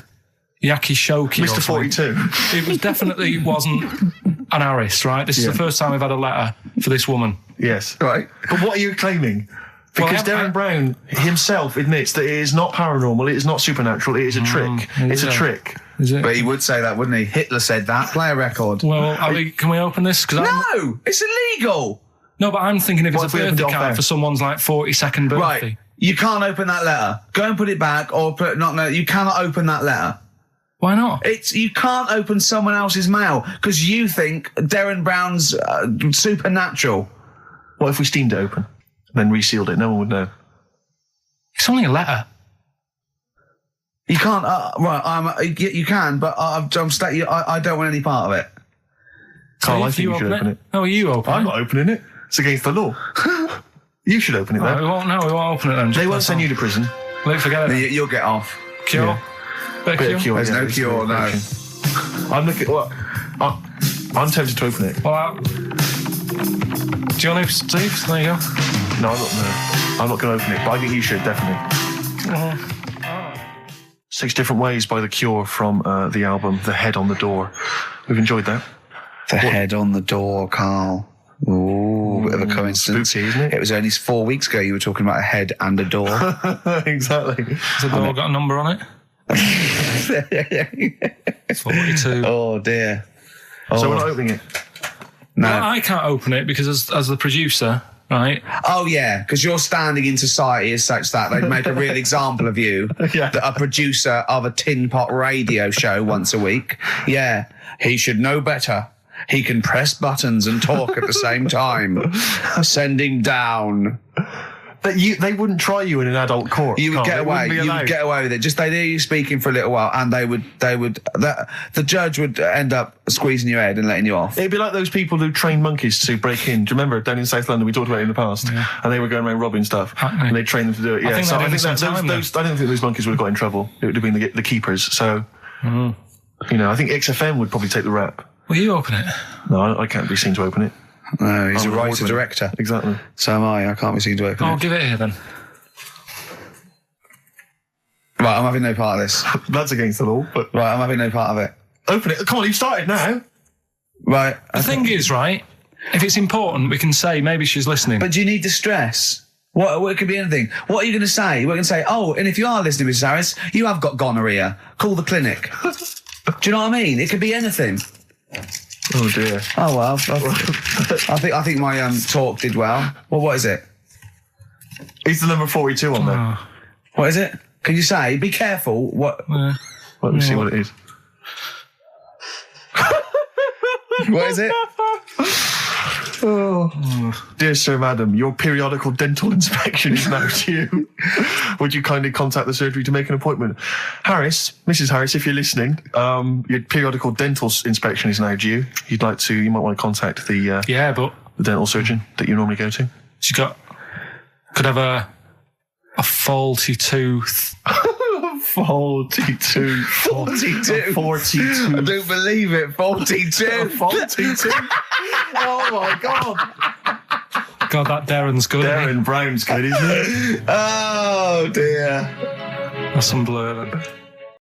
Shoki. Mr. 42. It was definitely wasn't an Harris, right? This is the first time we've had a letter for this woman. Yes. Right. But what are you claiming? Because Darren Brown himself admits that it is not paranormal, it is not supernatural, it is a trick. It's a trick. Is it? But he would say that, wouldn't he? Hitler said that. Play a record. Well, can we open this? No! It's illegal! No, but I'm thinking if it's a birthday card for someone's like 42nd birthday. Right. You can't open that letter. Go and put it back or you cannot open that letter. Why not? You can't open someone else's mail because you think Darren Brown's supernatural. What if we steamed it open and then resealed it? No one would know. It's only a letter. You can't, you can, but I don't want any part of it. Carl, I think you should open it. No, you open it. I'm not opening it. It's against the law. You should open it, though. We won't open it then. They won't send you to prison. Forget it. You'll get off. Cure? Bit of cure. There's no cure, no. I'm looking. Well, I'm tempted to open it. Well, do you want to, Steve? There you go. No, I'm not going to open it, but I think you should, definitely. 6 Different Ways by The Cure from the album The Head on the Door. We've enjoyed that. Head on the door, Carl. Ooh, bit of a coincidence. Spooky, isn't it? It was only 4 weeks ago you were talking about a head and a door. Exactly. Has the door got a number on it? 42. Oh, dear. So we're not opening it? No. Well, I can't open it because as the producer, right? Oh, yeah, because your standing in society is such that they'd make a real example of you. Yeah. A producer of a tin pot radio show once a week. Yeah, he should know better. He can press buttons and talk at the same time. Sending down. But they wouldn't try you in an adult court. You would get away. You would get away with it. Just they'd hear you speaking for a little while, and the judge would end up squeezing your head and letting you off. It'd be like those people who train monkeys to break in. Do you remember down in South London? We talked about it in the past, and they were going around robbing stuff, and they trained them to do it. Yeah, I don't think those monkeys would have got in trouble. It would have been the keepers. So, I think XFM would probably take the rap. Will you open it? No, I can't be seen to open it. No, he's a writer-director. Exactly. So am I. I can't be seen to open it. I'll give it here then. Right, I'm having no part of this. That's against the law, but... Right, I'm having no part of it. Open it. Come on, you've started now. Right. The thing is, right, if it's important, we can say maybe she's listening. But do you need to stress? What it could be anything. What are you going to say? We're going to say, oh, and if you are listening, Mrs. Harris, you have got gonorrhea. Call the clinic. Do you know what I mean? It could be anything. Oh dear. Oh well. I think my talk did well. Well, what is it? It's the number 42 on there. What is it? Can you say? Be careful. What? Let me see what it is. What is it? Dear Sir, Madam, your periodical dental inspection is now due. Would you kindly contact the surgery to make an appointment? Harris, Mrs. Harris, if you're listening, your periodical dental inspection is now due. You might want to contact the dental surgeon that you normally go to. She could have a faulty tooth. 42. 42. 42. I don't believe it. 42. 42. Oh my God. God, that Darren's good. Darren Brown's good, isn't it? Oh dear. That's some blur then.